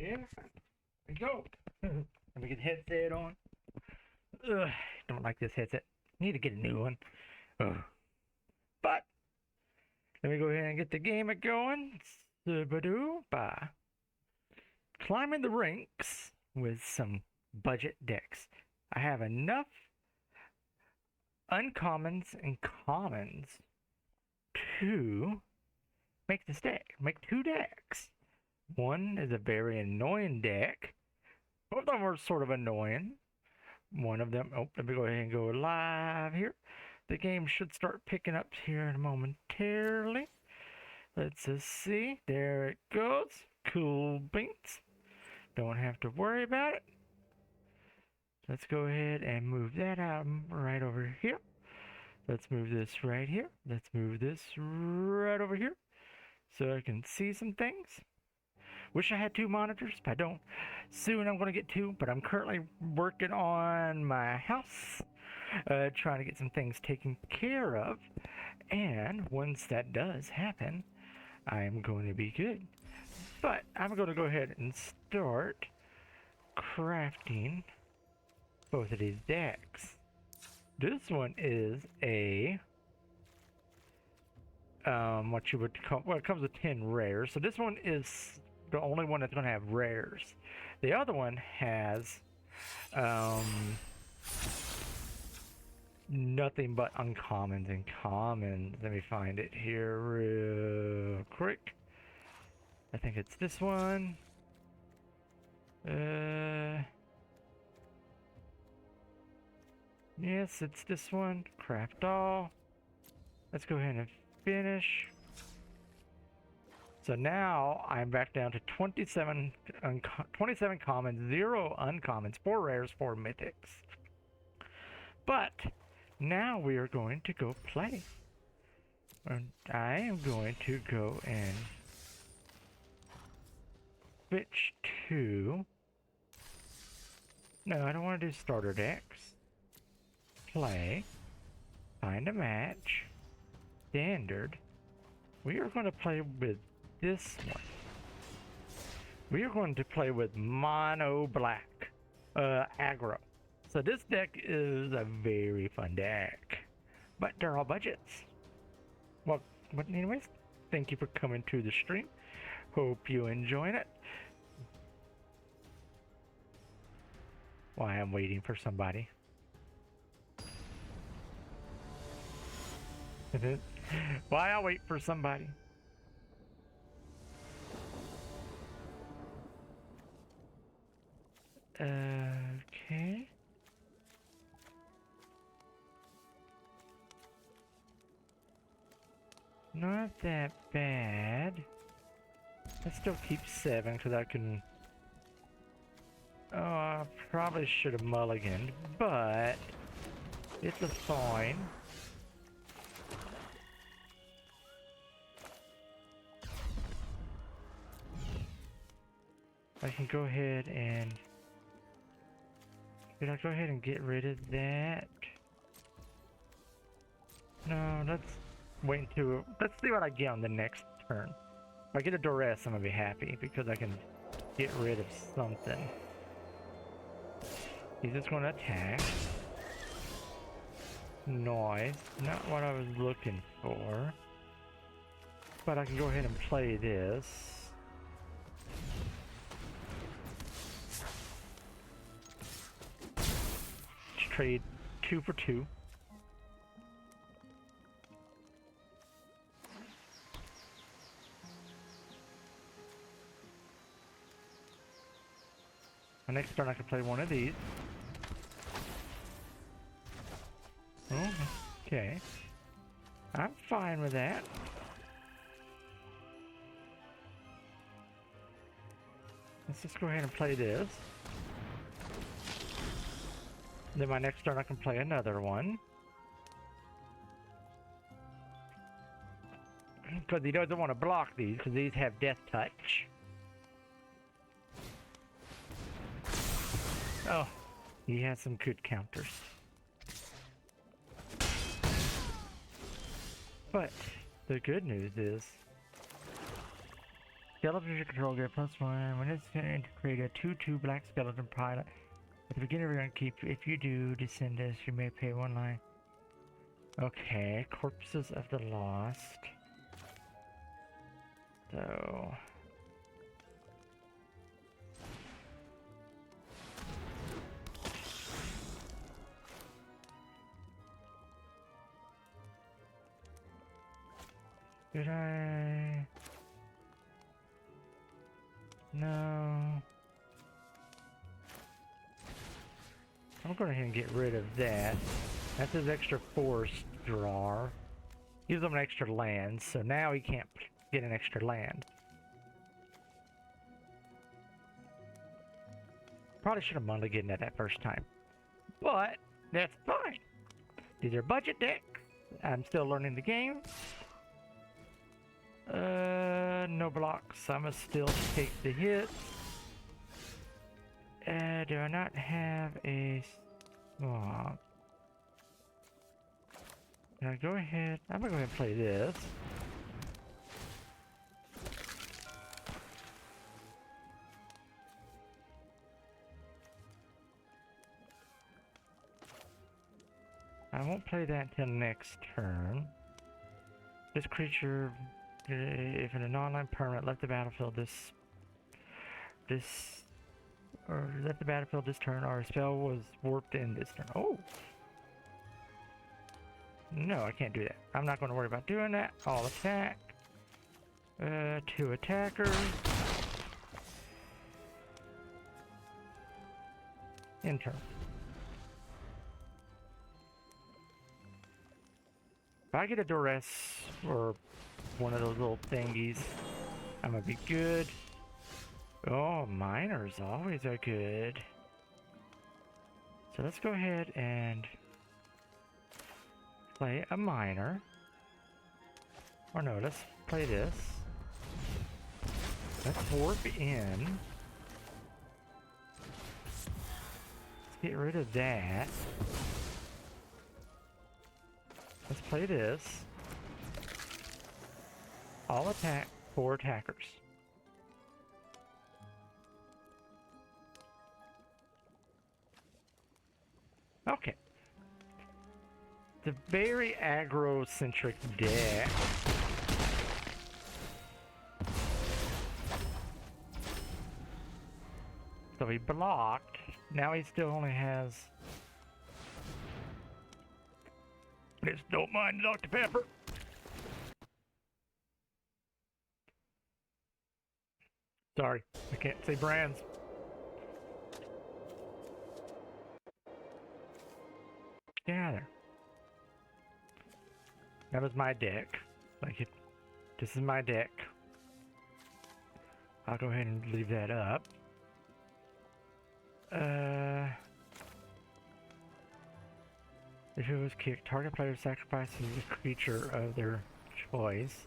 Yeah, we go. Let me get the headset on. Ugh, don't like this headset. Need to get a new one. Ugh. But let me go ahead and get the game going. Subadoo by climbing the ranks with some budget decks. I have enough uncommons and commons to make this deck. Make two decks. One is a very annoying deck. Both of them are sort of annoying. One of them, oh, let me go ahead and go live here. The game should start picking up here momentarily. Let's just see. There it goes. Cool beans. Don't have to worry about it. Let's go ahead and move that out right over here. Let's move this right here. Let's move this right over here so I can see some things. Wish I had two monitors, but I don't. Soon I'm going to get two, but I'm currently working on my house, trying to get some things taken care of. And once that does happen, I am going to be good. But I'm going to go ahead and start crafting both of these decks. This one is a what you would call, well, it comes with 10 rares. So this one is the only one that's going to have rares. The other one has nothing but uncommons and commons. Let me find it here real quick. I think it's this one. Yes, it's this one. Craft all. Let's go ahead and finish. So now I'm back down to 27 commons, 0 uncommons, 4 rares, 4 mythics. But now we are going to go play. And I am going to go and switch to... No, I don't want to do starter decks. Play. Find a match. Standard. We are going to play with this one. We are going to play with mono black aggro. So this deck is a very fun deck, but they're all budgets. Well, but anyways, thank you for coming to the stream. Hope you enjoyed it. Why I'm waiting for somebody. Why I wait for somebody. Okay. Not that bad. I still keep 7 because I can... Oh, I probably should have mulliganed, but it's a fine. I can go ahead and... Did I go ahead and get rid of that? No, let's wait until... Let's see what I get on the next turn. If I get a duress, I'm gonna be happy because I can get rid of something. He's just gonna attack. Noise. Not what I was looking for. But I can go ahead and play this. Trade 2 for 2. My next turn I can play one of these. Oh, okay. I'm fine with that. Let's just go ahead and play this. Then my next turn I can play another one. Because he doesn't want to block these, because these have death touch. Oh, he has some good counters. But the good news is Skeletons you control get +1. When it's going to create a 2/2 black skeleton pilot. At the beginning, we're going to keep. If you do descend this, you may pay 1 line. Okay, corpses of the lost. So. Did I? No. I'm going to get rid of that. That's his extra forest drawer. Gives him an extra land, so now he can't get an extra land. Probably should have mulliganed that first time. But, that's fine. These are budget decks. I'm still learning the game. No blocks. I must still take the hits. Do I not have a swamp? Can I go ahead? I'm gonna go ahead and play this. I won't play that until next turn. This creature, if in an online permanent left the battlefield left the battlefield this turn, or a spell was warped in this turn. Oh! No, I can't do that. I'm not going to worry about doing that. All attack. 2 attackers. End turn. If I get a duress or one of those little thingies, I'm gonna be good. Oh, miners always are good. So let's go ahead and play a miner. Or no, let's play this. Let's warp in. Let's get rid of that. Let's play this. All attack, 4 attackers. Okay. The very aggro-centric deck. So he blocked. Now he still only has... Just don't mind Dr. Pepper. Sorry, I can't say brands. Gather. That was my deck. This is my deck. I'll go ahead and leave that up. If it was kicked, target player sacrifices a creature of their choice.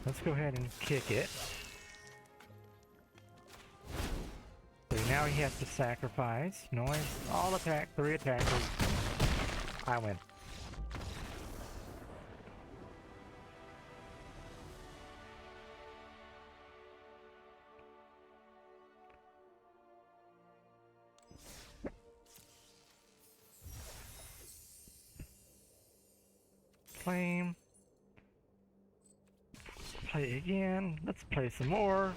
Let's go ahead and kick it. So now he has to sacrifice. Noise. All attack. 3 attackers. I win. Flame. Play again. Let's play some more.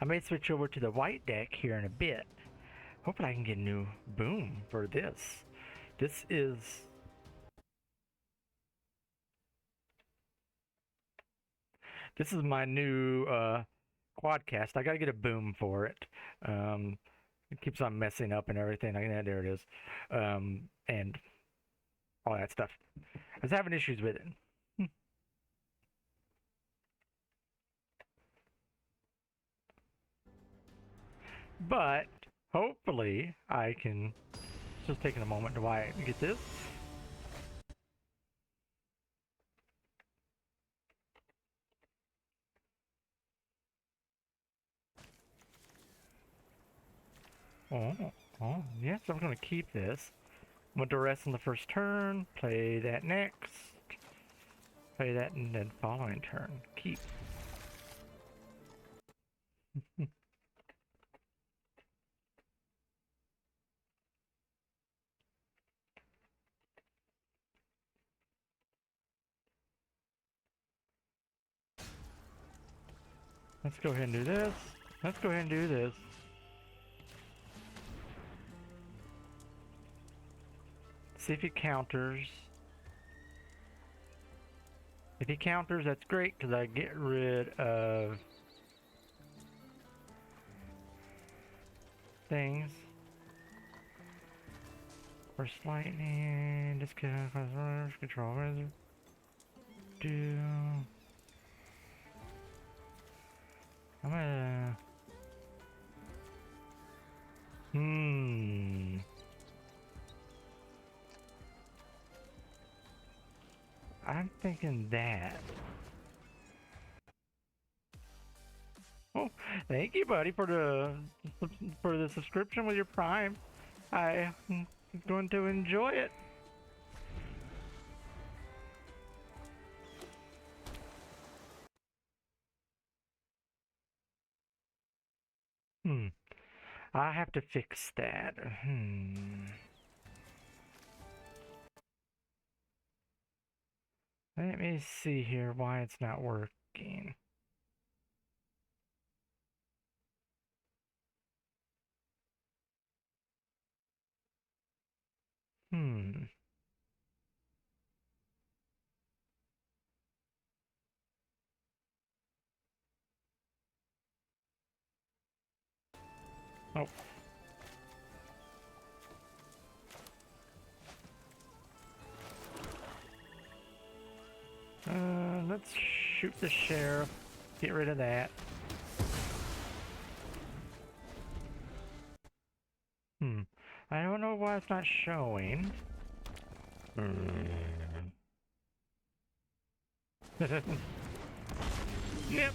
I may switch over to the white deck here in a bit. Hopefully I can get a new boom for this. This is... This is my new quadcast. I gotta get a boom for it. It keeps on messing up and everything. There it is. And all that stuff. I was having issues with it. But hopefully I can just taking a moment to get this. Oh, yes, I'm going to keep this. Want to rest on the first turn, play that next, play that and then following turn. Keep. Let's go ahead and do this. Let's go ahead and do this. See if he counters. If he counters, that's great because I get rid of things. Burst lightning, disconnect control wizard. Do. I'm gonna. I'm thinking that. Oh, thank you, buddy, for the subscription with your Prime. I'm going to enjoy it. I have to fix that. Let me see here why it's not working. Oh. Let's shoot the sheriff. Get rid of that. I don't know why it's not showing. Yep.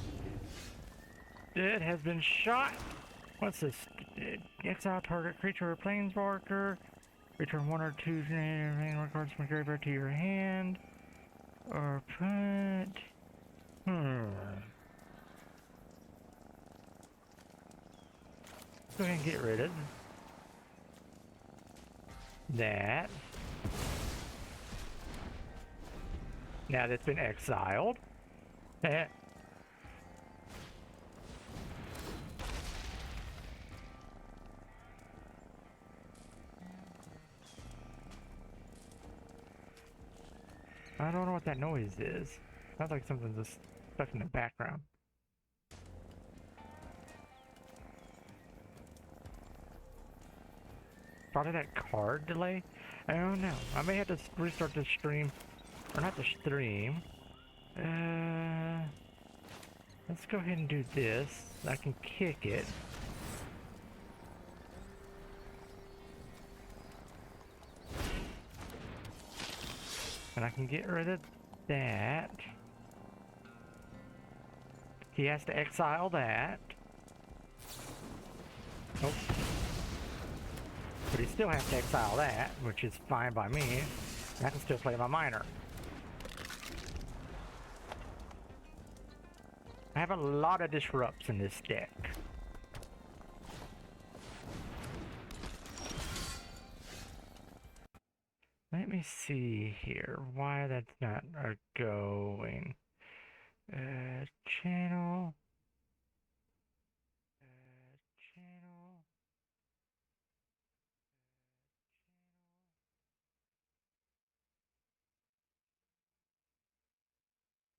It has been shot. What's this? Exile target creature or planeswalker. Return 1 or 2 native cards from graveyard to your hand. Or put... Go ahead and get rid of that. Now that's been exiled. I don't know what that noise is. Sounds like something's just stuck in the background. Probably that card delay? I don't know. I may have to restart the stream. Or not the stream. Let's go ahead and do this. I can kick it. And I can get rid of that. He has to exile that. Nope. But he still has to exile that, which is fine by me. And I can still play my miner. I have a lot of disrupts in this deck. Let me see here why that's not going. Channel.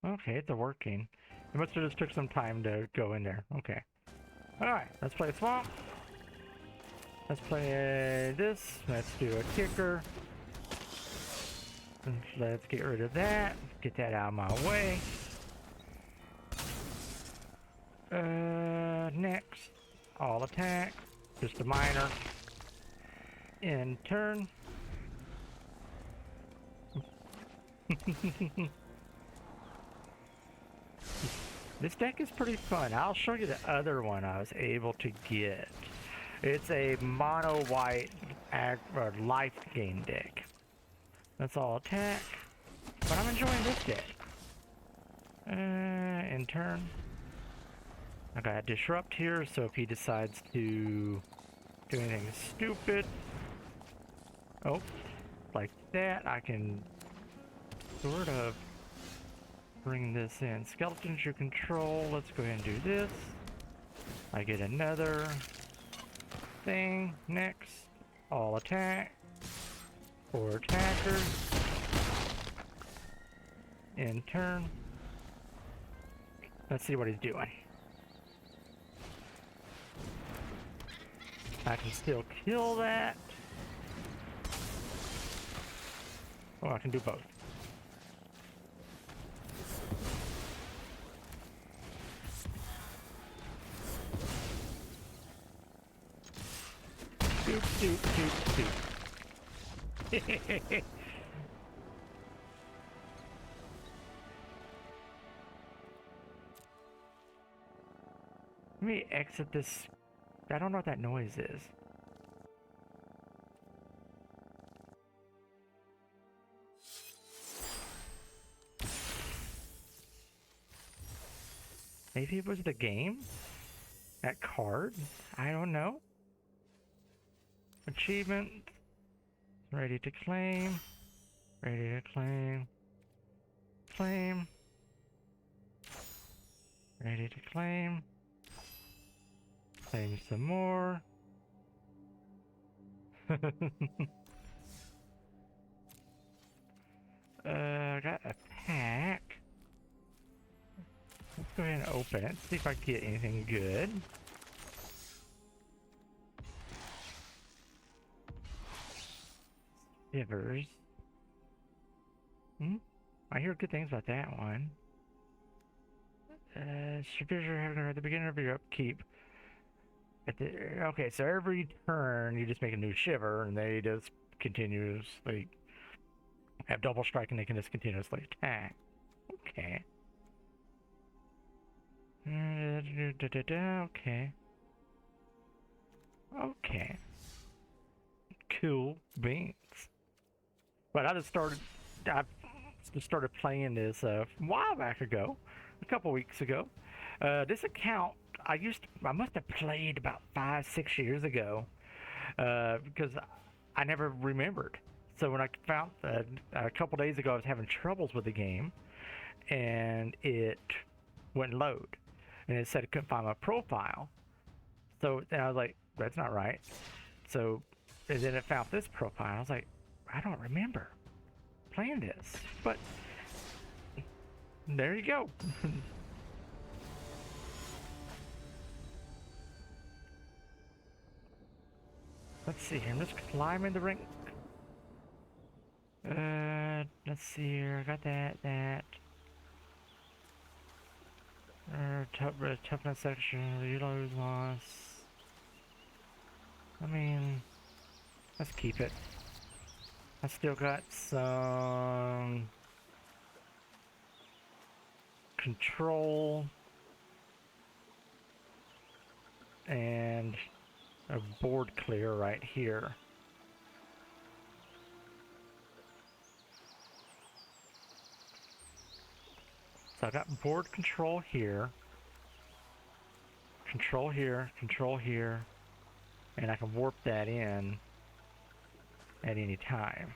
Okay, it's working. It must have just took some time to go in there. Okay. Alright, let's play Swamp. Let's play this. Let's do a kicker. Let's get rid of that. Get that out of my way. Next. All attack. Just a minor. In turn. This deck is pretty fun. I'll show you the other one I was able to get. It's a mono white life gain deck. That's all attack. But I'm enjoying this deck. In turn. I got disrupt here, so if he decides to do anything stupid, oh, like that, I can sort of bring this in. Skeletons you control. Let's go ahead and do this. I get another thing. Next, all attack. 4 attackers. In turn. Let's see what he's doing. I can still kill that. Oh, I can do both. Doop, doop, doop, doop. Let me exit this. I don't know what that noise is. Maybe it was the game? That card? I don't know. Achievement. Ready to claim. Ready to claim. Claim. Ready to claim. Claim some more. Got a pack. Let's go ahead and open it, see if I can get anything good. Shivers. I hear good things about that one. Shivers are having at the beginning of your upkeep. Okay, so every turn you just make a new shiver and they just continuously have double strike and they can just continuously attack. Okay. Okay. Okay. Cool beans. But I just started playing this a while back ago, a couple weeks ago. This account I must have played about 5-6 years ago, because I never remembered. So when I found that a couple days ago I was having troubles with the game, and it wouldn't load, and it said it couldn't find my profile. So then I was like, that's not right. So and then it found this profile. I was like, I don't remember playing this, but there you go. Let's see here. I'm just climbing the rink. Let's see here. I got that. Toughness section. Reload loss. I mean, let's keep it. I still got some control and a board clear right here. So I got board control here, control here, and I can warp that in at any time.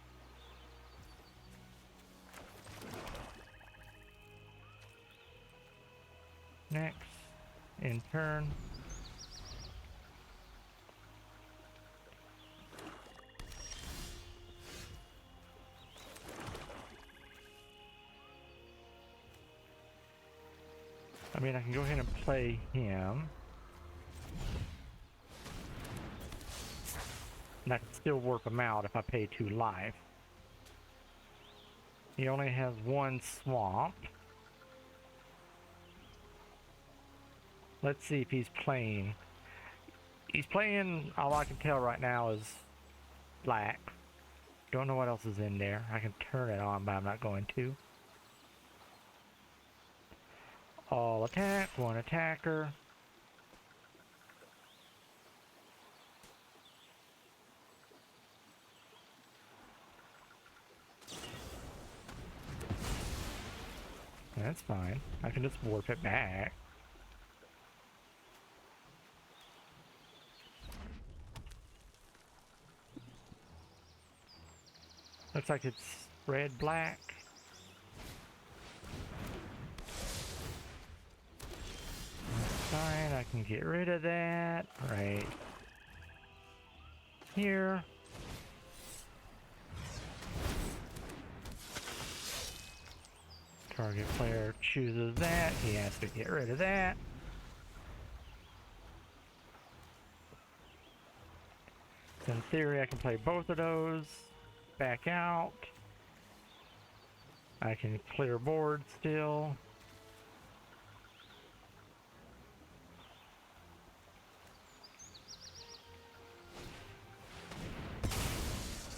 Next, in turn. I mean, I can go ahead and play him. And I can still warp him out if I pay 2 life. He only has 1 swamp. Let's see if he's playing. He's playing, all I can tell right now is black. Don't know what else is in there. I can turn it on, but I'm not going to. All attack, 1 attacker. That's fine. I can just warp it back. Looks like it's red-black. Fine, I can get rid of that right here. Target player chooses that, he has to get rid of that. So in theory I can play both of those, back out. I can clear board still.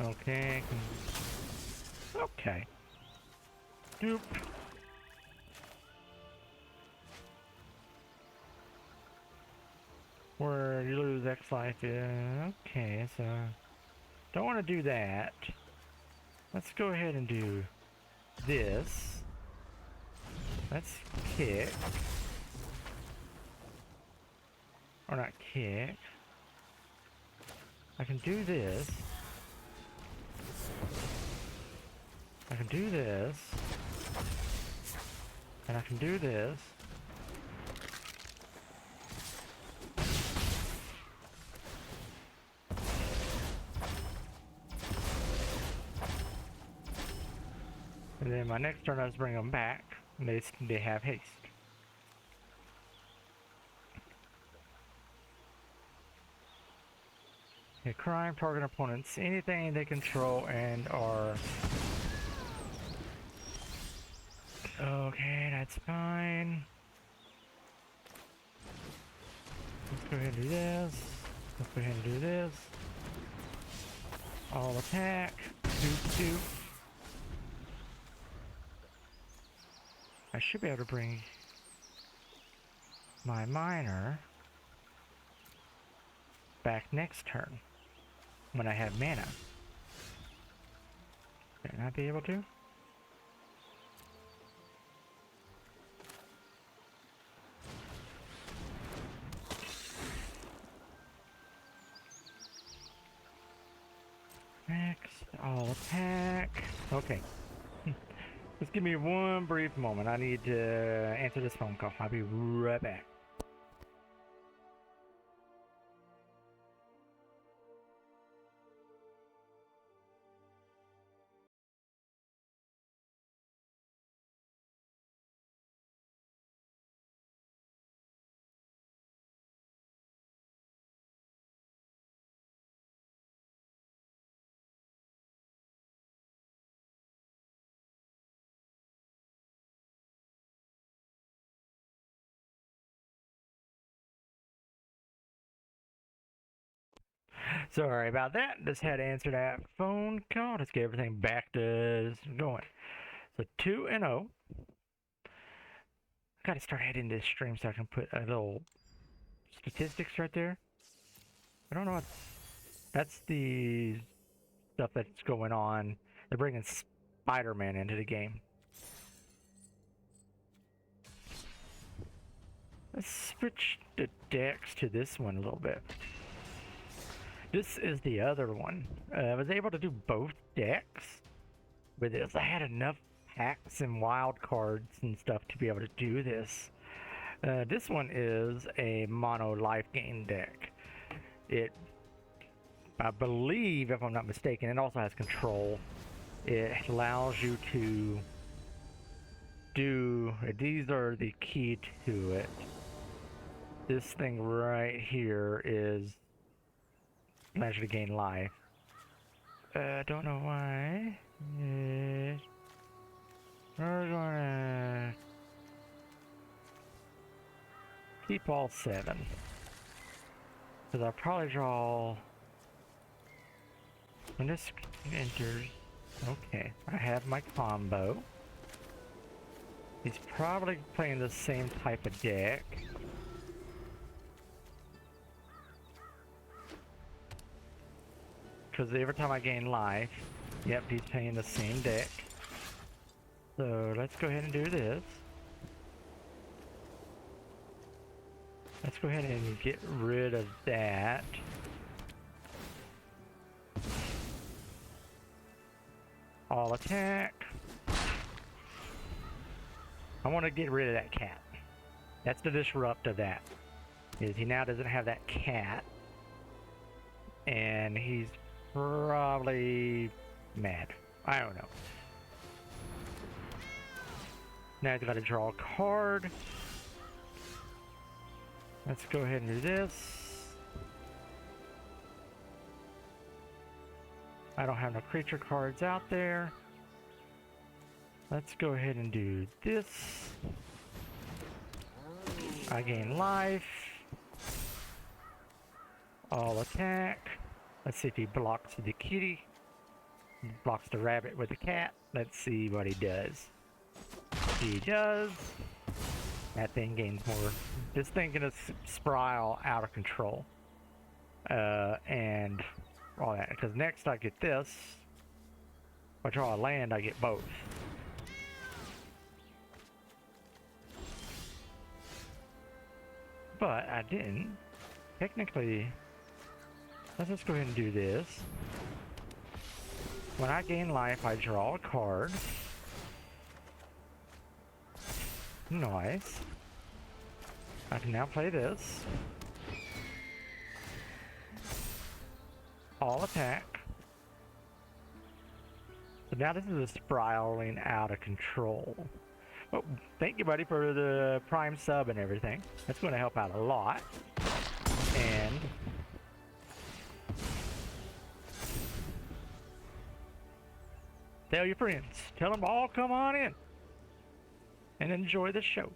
Okay. Okay. Doop. Where you lose X life. Okay, so don't want to do that. Let's go ahead and do this. Let's kick. Or not kick. I can do this. I can do this. And I can do this. And then my next turn I just bring them back. And they have haste. Okay, crime, target opponents, anything they control and are... Okay, that's fine. Let's go ahead and do this. Let's go ahead and do this. All attack. Doop doop. I should be able to bring my miner back next turn when I have mana. Can I be able to? Next, all attack. Okay. Just give me one brief moment. I need to answer this phone call. I'll be right back. Sorry about that. Just had to answer that phone call. Let's get everything back to going. So 2-0. Gotta start heading this stream so I can put a little statistics right there. I don't know what. That's the stuff that's going on. They're bringing Spider-Man into the game. Let's switch the decks to this one a little bit. This is the other one. I was able to do both decks with this. I had enough packs and wild cards and stuff to be able to do this. This one is a mono life gain deck. It, I believe, if I'm not mistaken, it also has control. It allows you to do, these are the key to it. This thing right here is allows you to gain life. I don't know why. We're gonna keep all 7. Because I'll probably draw when this enters. Okay, I have my combo. He's probably playing the same type of deck. Because every time I gain life, yep, he's playing the same deck. So let's go ahead and do this. Let's go ahead and get rid of that. All attack. I want to get rid of that cat. That's the disrupt of that. Is he now doesn't have that cat. And he's probably mad. I don't know. Now he's got to draw a card. Let's go ahead and do this. I don't have no creature cards out there. Let's go ahead and do this. I gain life. All attack. Let's see if he blocks the kitty. He blocks the rabbit with the cat. Let's see what he does. He does. That thing gains more. This thing gonna spiral out of control. And all that. Because next I get this. If I draw a land, I get both. But I didn't. Technically, let's just go ahead and do this. When I gain life, I draw a card. Nice. I can now play this. All attack. So now this is a spiraling out of control. Oh, thank you, buddy, for the Prime sub and everything. That's going to help out a lot. And tell your friends. Tell them all come on in and enjoy the show.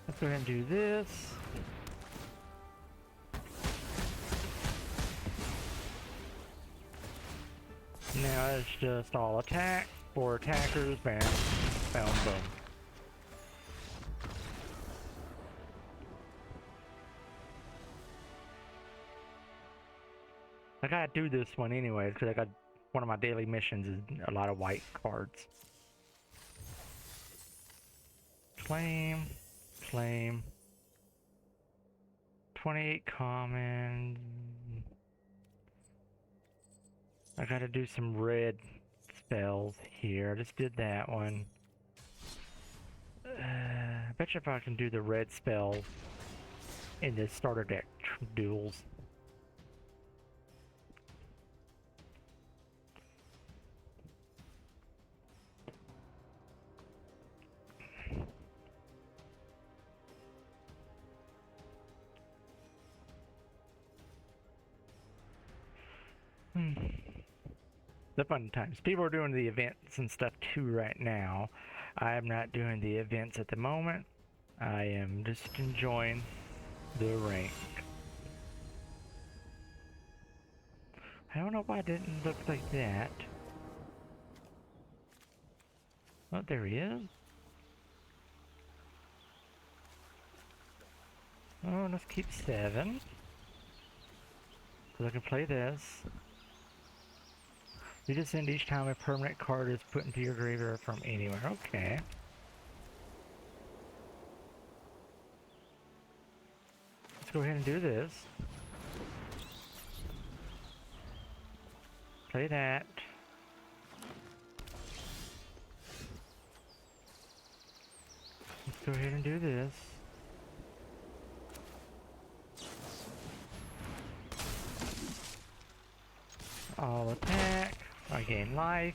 Let's go ahead and do this. Now it's just all attack. 4 attackers. Bam. Boom. Boom. I gotta do this one anyways because I got one of my daily missions is a lot of white cards. Claim. Claim. 28 common. I gotta do some red spells here. I just did that one. I bet you if I can do the red spells in the starter deck duels. The fun times. People are doing the events and stuff too right now. I am not doing the events at the moment. I am just enjoying the rank. I don't know why it didn't look like that. Oh, there he is. Oh, let's keep 7. So I can play this. You just end each time a permanent card is put into your graveyard from anywhere. Okay. Let's go ahead and do this. Play that. Let's go ahead and do this. All attack. I gain life.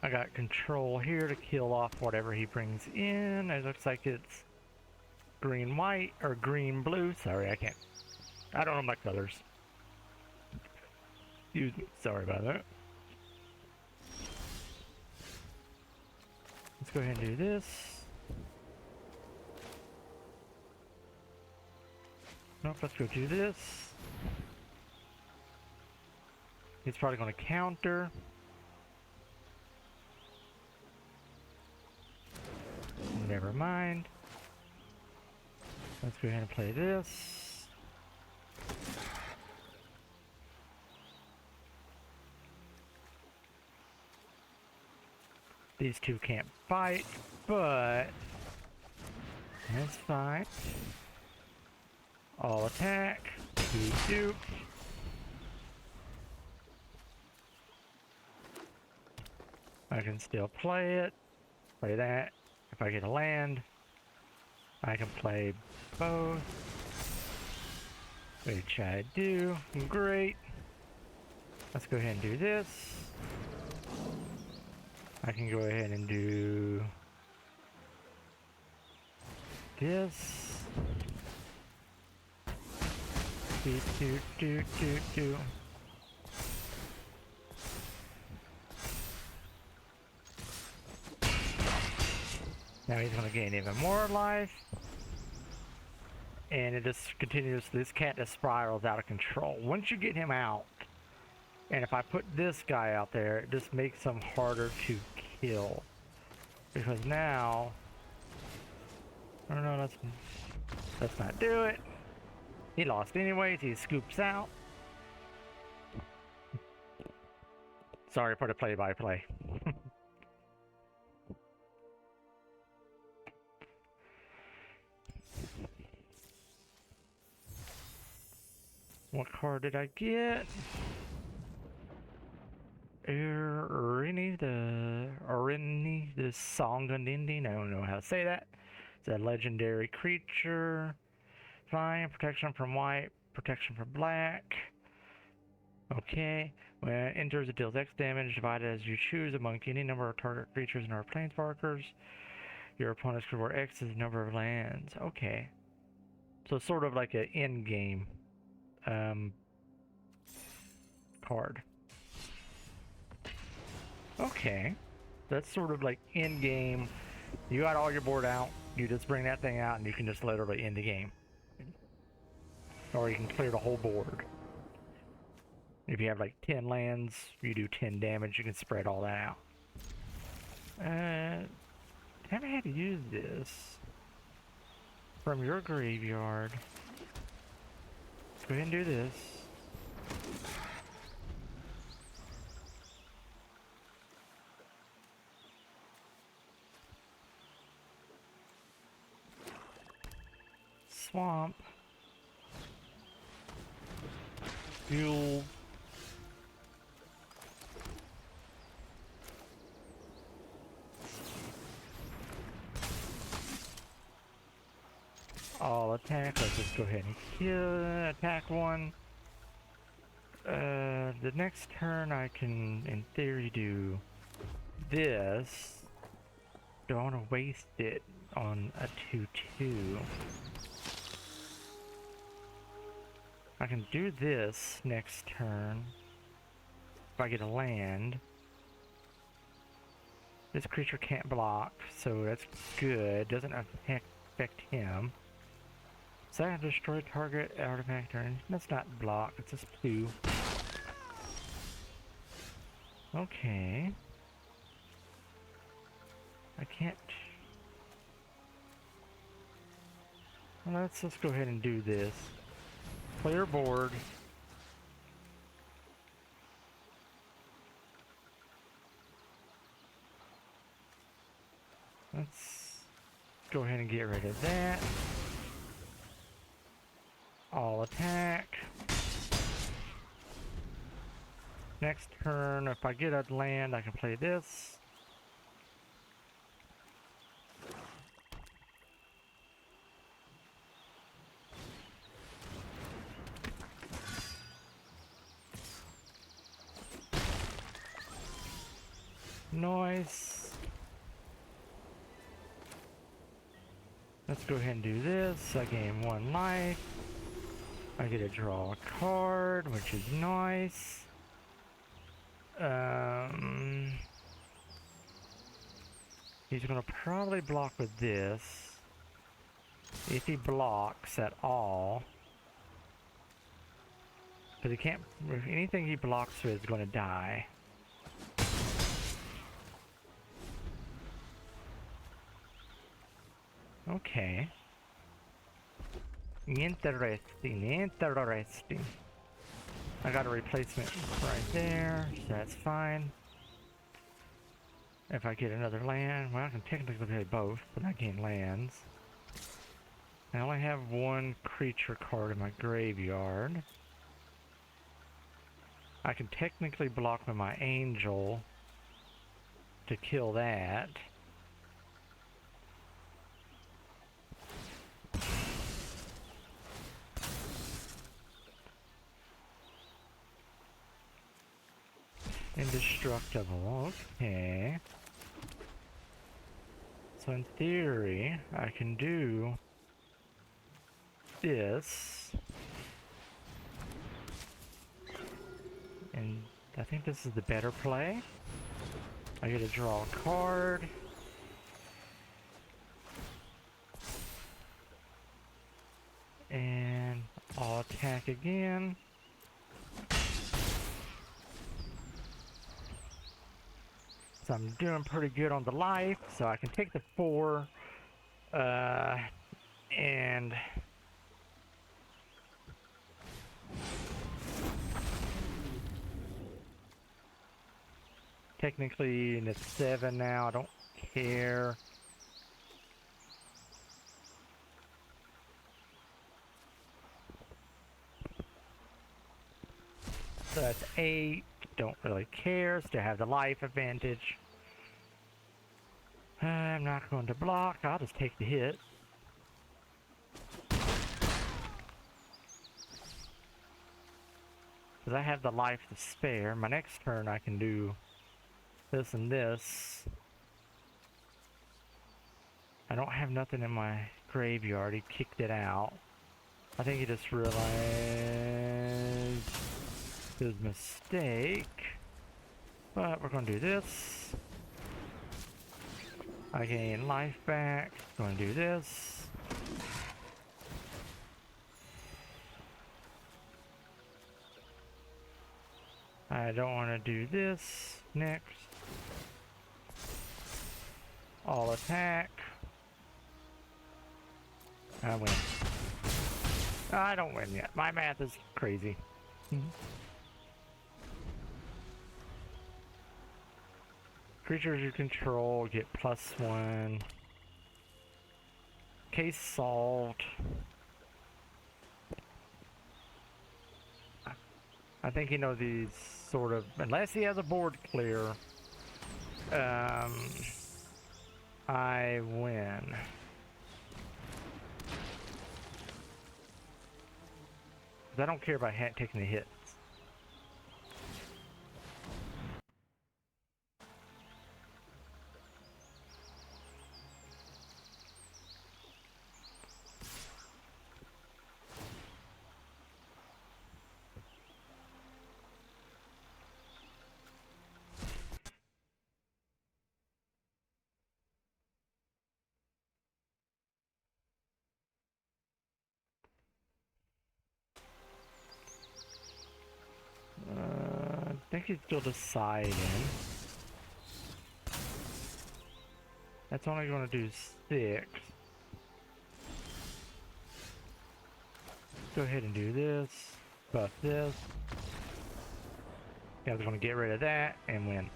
I got control here to kill off whatever he brings in. It looks like it's green white or green blue. Sorry, I don't know my colors. Excuse me. Sorry about that. Let's go ahead and do this. Nope, let's go do this. He's probably going to counter. never mind. Let's go ahead and play this. These two can't fight, but that's fine. All attack. Doop. I can still play it. Play that. If I get a land, I can play both. Which I do. Great. Let's go ahead and do this. I can go ahead and do this. Do. Now he's going to gain even more life. And it just continues, this cat just spirals out of control. Once you get him out, and if I put this guy out there, it just makes him harder to kill. Because now, I don't know, let's not do it. He lost anyways, he scoops out. Sorry for the play-by-play. What card did I get? Orini the Songandindi. I don't know how to say that. It's a legendary creature. Flying, protection from white, protection from black. Okay. When it enters, it deals X damage divided as you choose among any number of target creatures and our planeswalkers. Your opponent score where X is the number of lands. Okay. So it's sort of like an end game card. Okay. That's sort of like end game. You got all your board out, you just bring that thing out and you can just literally end the game. Or you can clear the whole board. If you have like 10 lands, you do 10 damage, you can spread all that out. Haven't had to use this. From your graveyard. Go ahead and do this. Swamp. Fuel. All attack. Let's just go ahead and kill. Attack one. The next turn I can, in theory, do this. Do I want to waste it on a 2/2? I can do this next turn. If I get a land. This creature can't block, so that's good. Doesn't affect him. So I destroy target artifact turn. That's not block, it's just 2. Okay. I can't. Well, let's just go ahead and do this. Clear board. Let's go ahead and get rid of that. All attack. Next turn, if I get a land, I can play this. Nice. Let's go ahead and do this. I gain 1 life. I get to draw a card, which is nice. He's gonna probably block with this. If he blocks at all. Because he can't, anything he blocks with is gonna die. Okay. Interesting, interesting. I got a replacement right there, so that's fine. If I get another land, well, I can technically play both, but I gain lands. I only have one creature card in my graveyard. I can technically block with my angel to kill that. Indestructible, okay. So in theory, I can do this. And I think this is the better play. I get to draw a card. And I'll attack again. So I'm doing pretty good on the life, so I can take the 4 and technically it's 7 now, I don't care. So that's 8, don't really care, still have the life advantage. I'm not going to block, I'll just take the hit. Because I have the life to spare. My next turn I can do this and this. I don't have nothing in my graveyard, he kicked it out. I think he just realized his mistake. But we're going to do this. I gain life back. Going to do this. I don't want to do this next. I'll attack. I win. I don't win yet. My math is crazy. Creatures you control get +1. Case solved. I think he knows he's sort of, unless he has a board clear, I win. I don't care about taking the hits. I think he's still deciding. That's only going to do 6. Go ahead and do this. Buff this. Yeah, I was going to get rid of that and win.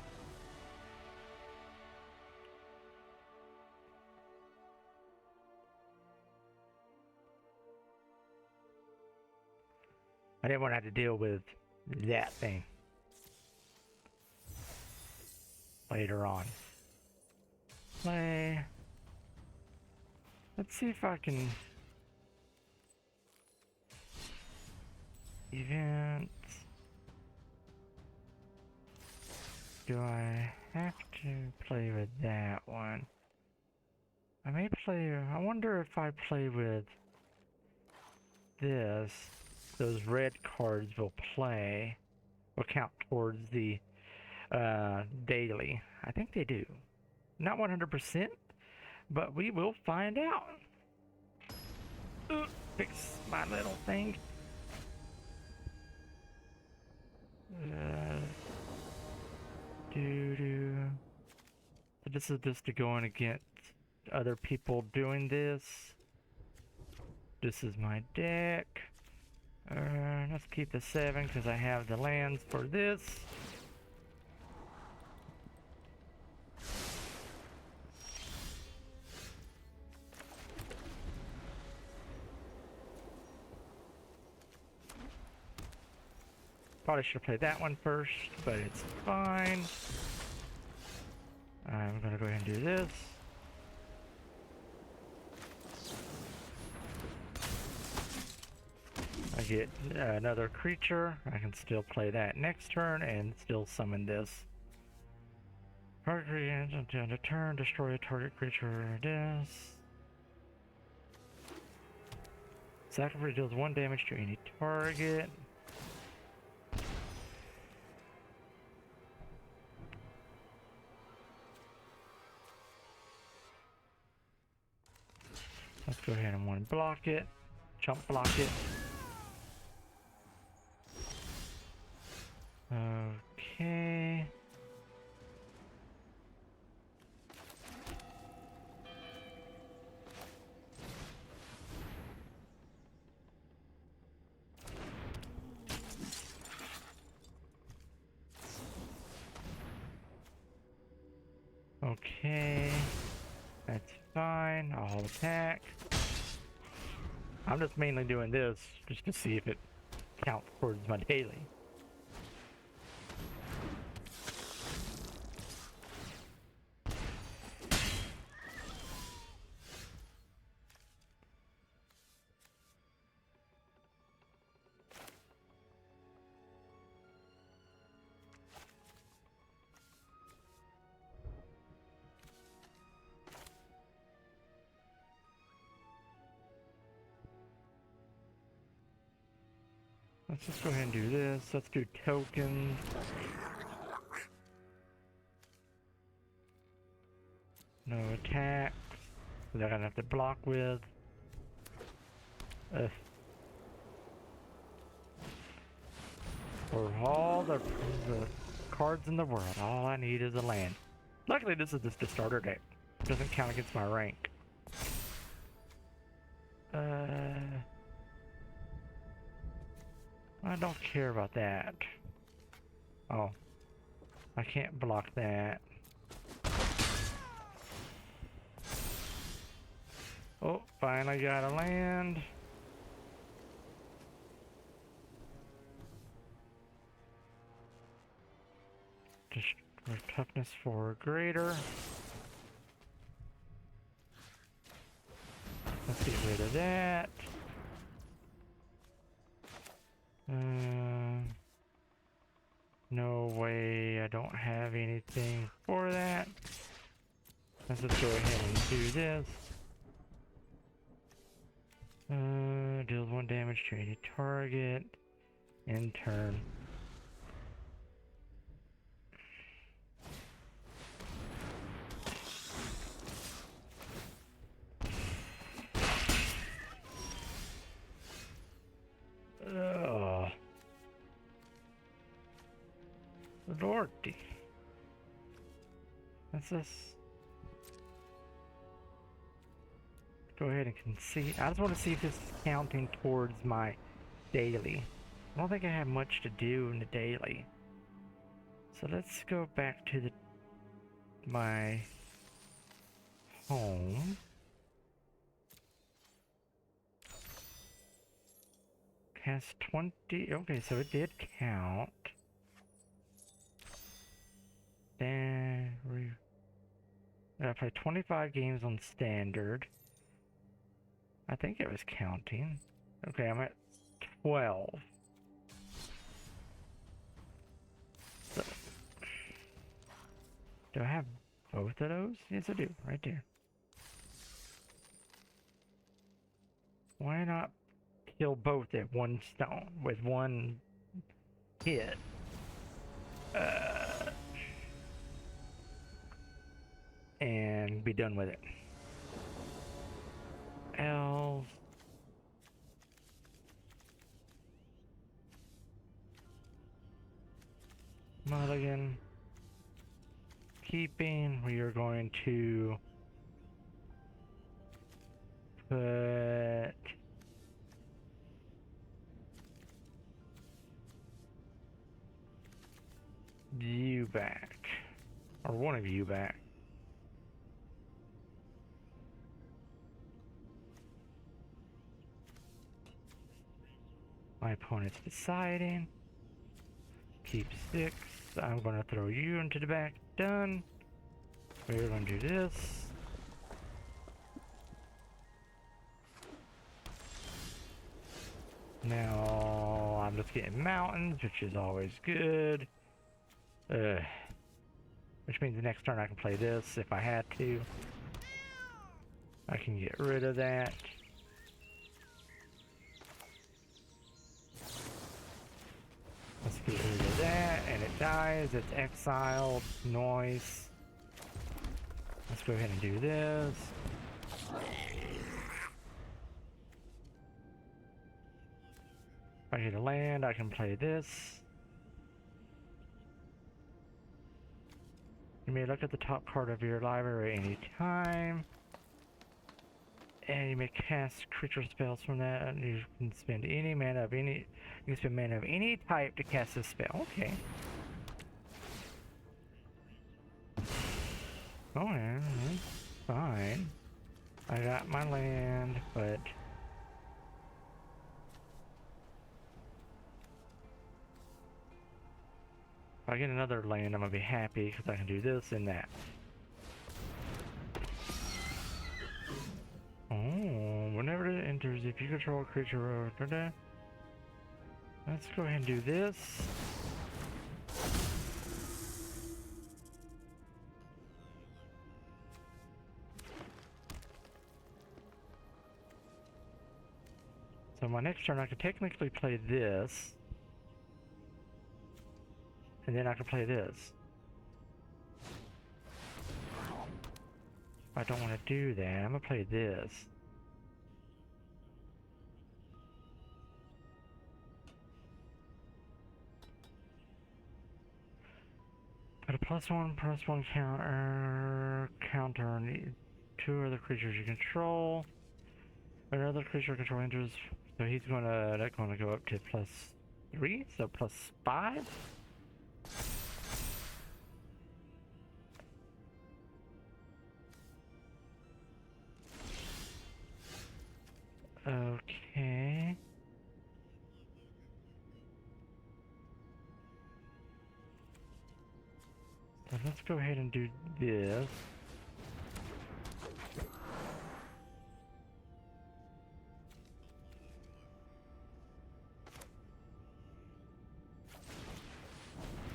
I didn't want to have to deal with that thing later on. Play. Let's see if I can. Events. Do I have to play with that one? I may play. I wonder if I play with this. Those red cards will play. Will count towards the daily. I think they do. Not 100%, but we will find out. Fix my little thing. So this is just to go in against other people doing this. This is my deck. Let's keep the 7 because I have the lands for this. Probably should have played that one first, but it's fine. I'm gonna go ahead and do this. I get another creature. I can still play that next turn and still summon this. Target creature until end of turn, destroy a target creature. This. Sacrifice deals 1 damage to any target. Let's go ahead and 1 block it. Chump block it. Okay. Okay. That's fine. I'll attack. I'm just mainly doing this just to see if it counts towards my daily. Let's just go ahead and do this. Let's do tokens. No attacks. They're gonna have to block with. For all the cards in the world, all I need is a land. Luckily, this is just a starter deck. It doesn't count against my rank. I don't care about that. Oh. I can't block that. Oh, finally got a land. Just toughness 4 greater. Let's get rid of that. No way, I don't have anything for that. Let's just go ahead and do this. Deals 1 damage to any target in turn. Lordy. Let's just go ahead and concede. I just want to see if this is counting towards my daily. I don't think I have much to do in the daily. So let's go back to my home. Has 20. Okay, so it did count. Then I played 25 games on standard. I think it was counting. Okay, I'm at 12. So, do I have both of those? Yes, I do. Right there. Why not kill both at one stone with one hit? And be done with it. Elves. Mulligan. Keeping. We are going to put you back. Or one of you back. My opponent's deciding. Keep 6. I'm going to throw you into the back. Done. We're going to do this. Now I'm just getting mountains, which is always good. Which means the next turn I can play this if I had to. I can get rid of that. Let's get rid of that, and it dies. It's exiled. Noise. Let's go ahead and do this. If I get a land, I can play this. You may look at the top card of your library any time. And you may cast creature spells from that, and you can spend any mana of any. You can spend mana of any type to cast this spell. Okay. Oh yeah, fine. I got my land, but if I get another land, I'm gonna be happy because I can do this and that. Oh, whenever it enters, if you control a creature, let's go ahead and do this. So my next turn, I could technically play this, and then I can play this. I don't want to do that. I'm gonna play this. Put a +1/+1 counter on 2 other creatures you control. Another creature control enters, so that's gonna go up to +3, so +5. Okay. So let's go ahead and do this.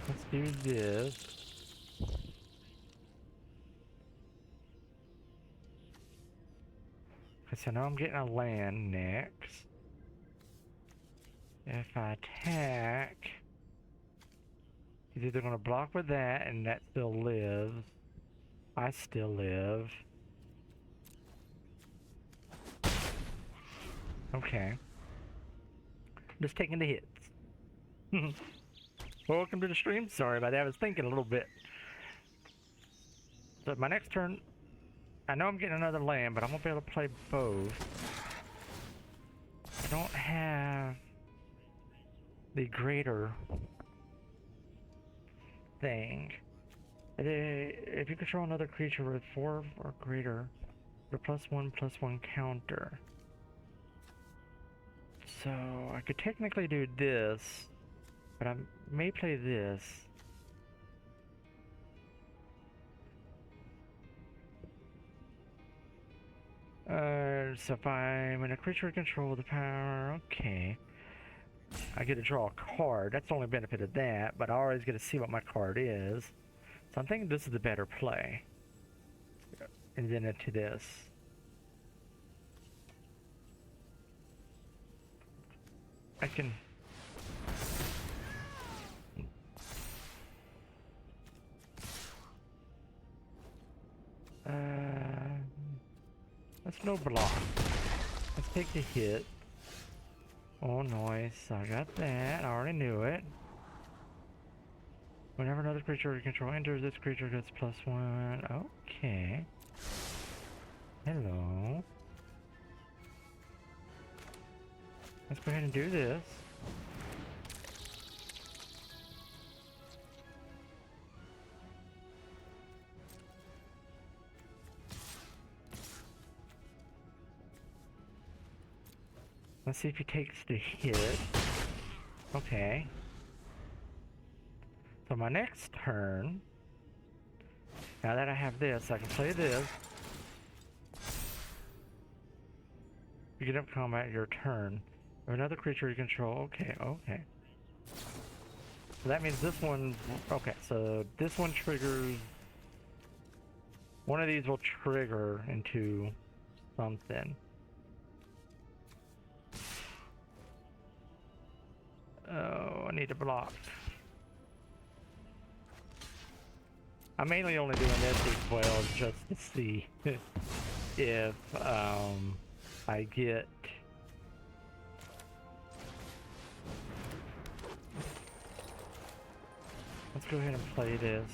Let's do this. Okay, so now I'm getting a land next. If I attack, he's either going to block with that and that still lives. I still live. Okay. Just taking the hits. Welcome to the stream. Sorry about that. I was thinking a little bit. So my next turn, I know I'm getting another land, but I'm going to be able to play both. I don't have the greater thing. If you control another creature with 4 or greater, the +1/+1 counter. So I could technically do this, but I may play this. So if I'm in a creature control the power, okay. I get to draw a card. That's the only benefit of that, but I always get to see what my card is. So I'm thinking this is the better play. And then into this. I can... Let's no block. Let's take the hit. Oh, noise. I got that. I already knew it. Whenever another creature you control enters, this creature gets +1. Okay. Hello. Let's go ahead and do this. Let's see if he takes the hit. Okay. So my next turn, now that I have this, I can play this. You get up combat your turn. Or another creature you control. Okay, okay. So that means this one, okay, so this one triggers, one of these will trigger into something. Oh, I need to block. I'm mainly only doing this as well just to see if I get let's go ahead and play this.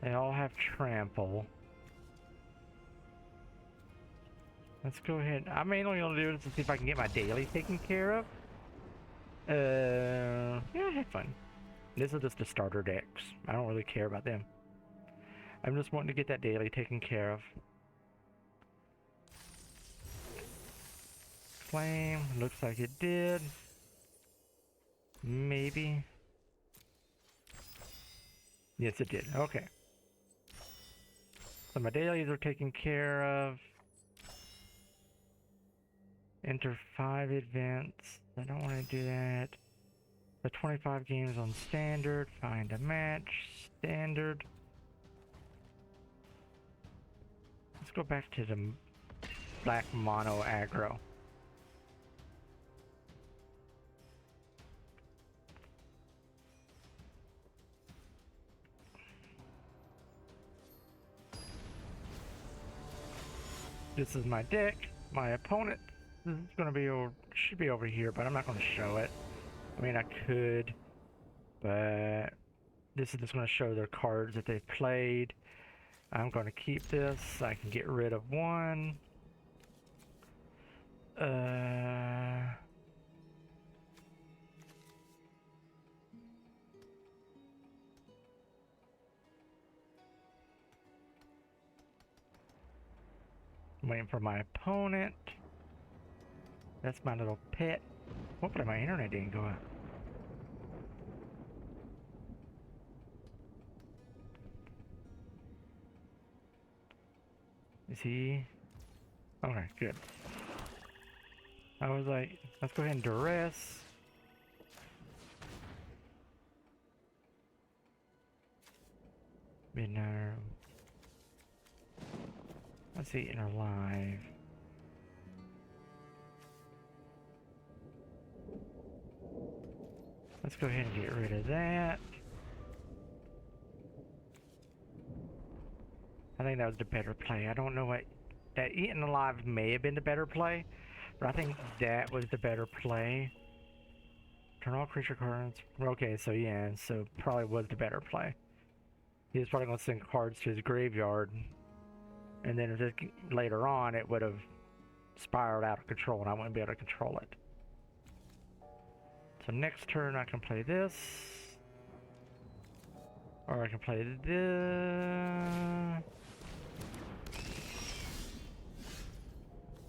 They all have trample. Let's go ahead. I'm mainly gonna do this to see if I can get my daily taken care of. Yeah, have fun. This is just the starter decks. I don't really care about them. I'm just wanting to get that daily taken care of. Flame, looks like it did. Maybe. Yes, it did. Okay. So my dailies are taken care of. Enter 5 events. I don't want to do that. The 25 games on standard. Find a match. Standard. Let's go back to the black mono aggro. This is my deck. My opponent is gonna be over, should be over here, but I'm not gonna show it. I mean, I could, but this is just gonna show their cards that they've played. I'm gonna keep this. I can get rid of one. Waiting for my opponent. That's my little pet. Hopefully my internet didn't go out. Is he? Okay, good. I was like, let's go ahead and duress. Inner. Let's see, inner live. Let's go ahead and get rid of that. I think that was the better play. I don't know what that eating alive may have been the better play, but I think that was the better play. Turn all creature cards. Okay, so yeah, so probably was the better play. He was probably going to send cards to his graveyard, and then just later on it would have spiraled out of control, and I wouldn't be able to control it. So next turn I can play this, or I can play this.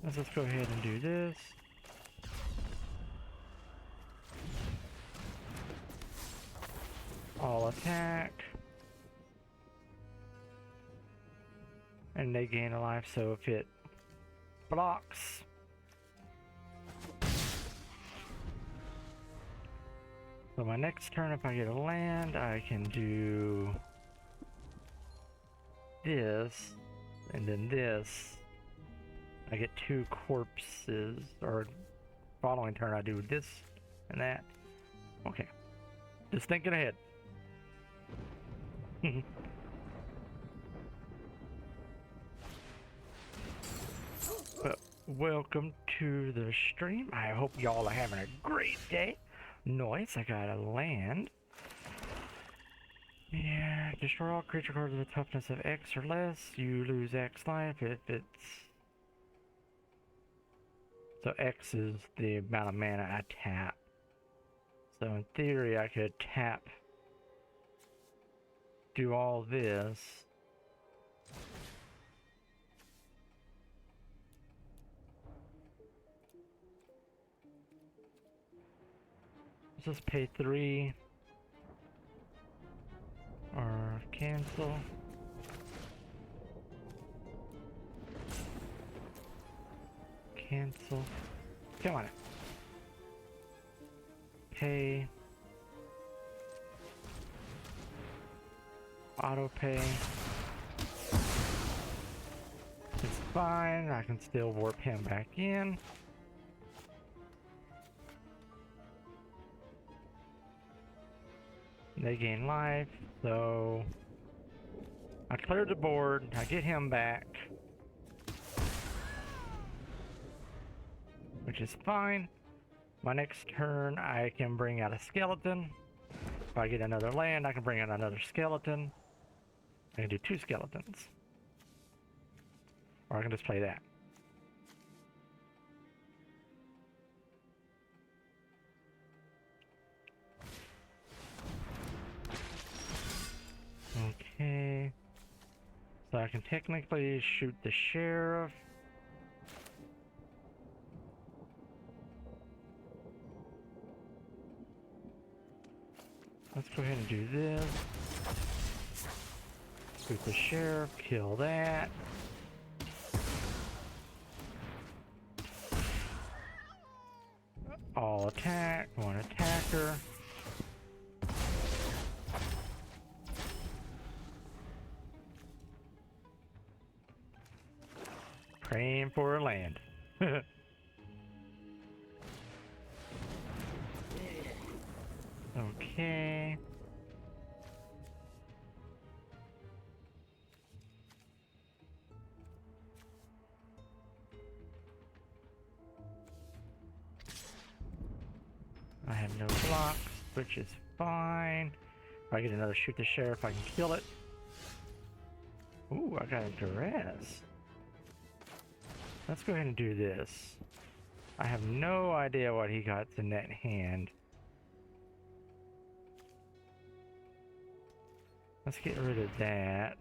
Let's just go ahead and do this. All attack. And they gain a life, so if it blocks, so my next turn, if I get a land, I can do this, and then this. I get 2 corpses, or following turn I do this and that. Okay. Just thinking ahead. But welcome to the stream. I hope y'all are having a great day. Nice, I got a land. Yeah, destroy all creature cards with a toughness of X or less. You lose X life if it's So X is the amount of mana I tap. So in theory, I could tap, do all this. Let's just pay 3 or cancel. Cancel. Come on. Pay. Auto pay. It's fine. I can still warp him back in. They gain life, so I clear the board. I get him back, which is fine. My next turn, I can bring out a skeleton. If I get another land, I can bring out another skeleton. I can do 2 skeletons. Or I can just play that. Okay. So I can technically shoot the sheriff. Let's go ahead and do this. Shoot the sheriff, kill that. All attack, 1 attacker. Praying for a land. Okay. I have no blocks, which is fine. If I get another shoot the sheriff, I can kill it. Ooh, I got a duress. Let's go ahead and do this. I have no idea what he got in that hand. Let's get rid of that.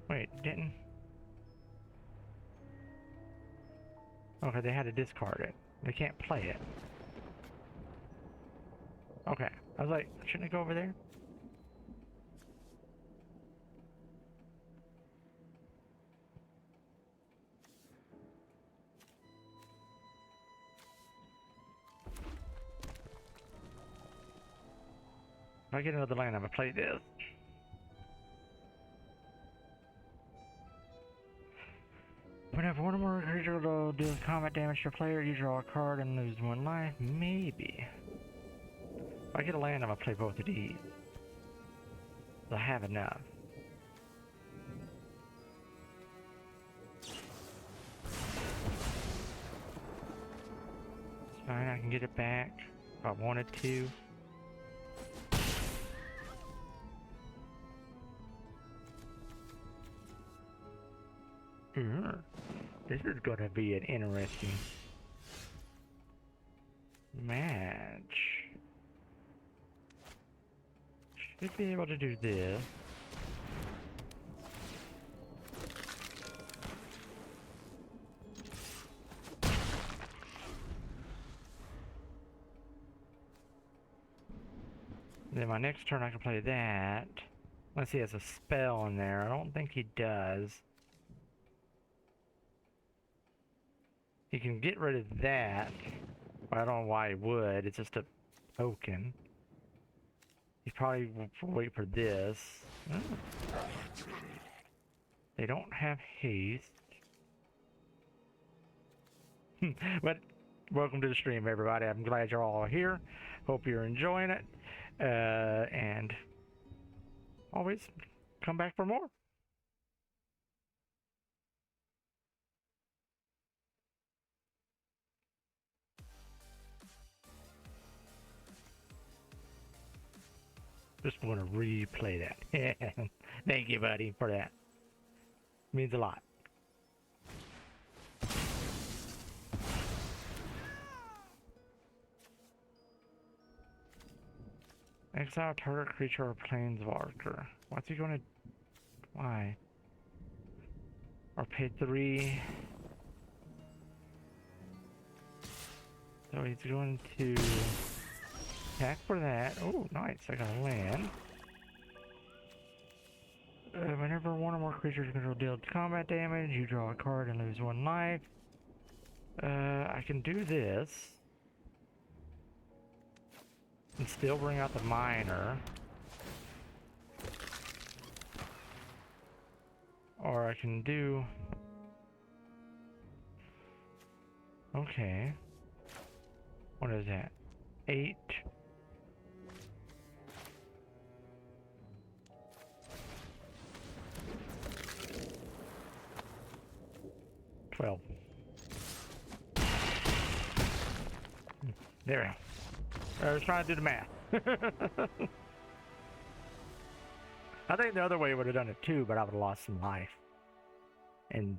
Wait, didn't? Okay, they had to discard it. They can't play it. Okay, I was like, shouldn't I go over there? If I get another land, I'm gonna play this. Whenever one or more creature deals combat damage to a player, you draw a card and lose 1 life. Maybe. If I get a land, I'm gonna play both of these. I have enough. It's fine, I can get it back if I wanted to. This is gonna be an interesting match. Should be able to do this. Then my next turn I can play that. Unless he has a spell in there. I don't think he does. He can get rid of that. But I don't know why he would. It's just a token. He probably will wait for this. Oh. They don't have haste. But welcome to the stream, everybody. I'm glad you're all here. Hope you're enjoying it. And always come back for more. Just want to replay that. Thank you, buddy, for that. Means a lot. Exile target creature or planeswalker. What's he gonna... Why? Or pay 3. So he's going to attack for that. Oh, nice. I got a land. Whenever one or more creatures control deals combat damage, you draw a card and lose 1 life. I can do this. And still bring out the miner. Or I can do... Okay. What is that? 8. 12. There we go. I was trying to do the math. I think the other way would have done it too, but I would have lost some life. And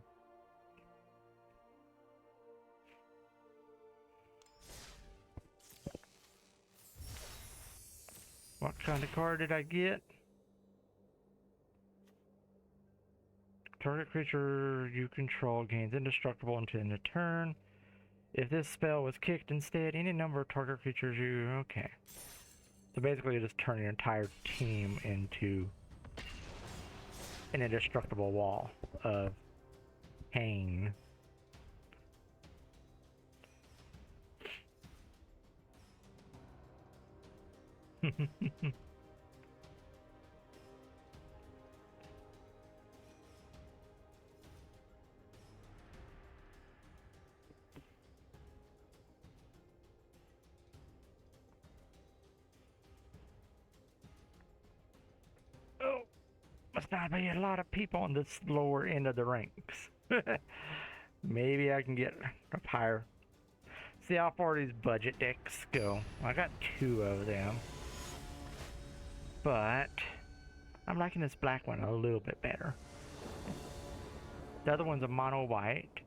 what kind of card did I get? Target creature you control gains indestructible until end of turn. If this spell was kicked instead, any number of target creatures you... Okay. So basically you just turn your entire team into an indestructible wall of pain. Oh, must not be a lot of people on this lower end of the ranks. Maybe I can get up higher. See how far these budget decks go. I got 2 of them. But I'm liking this black one a little bit better. The other one's a mono white.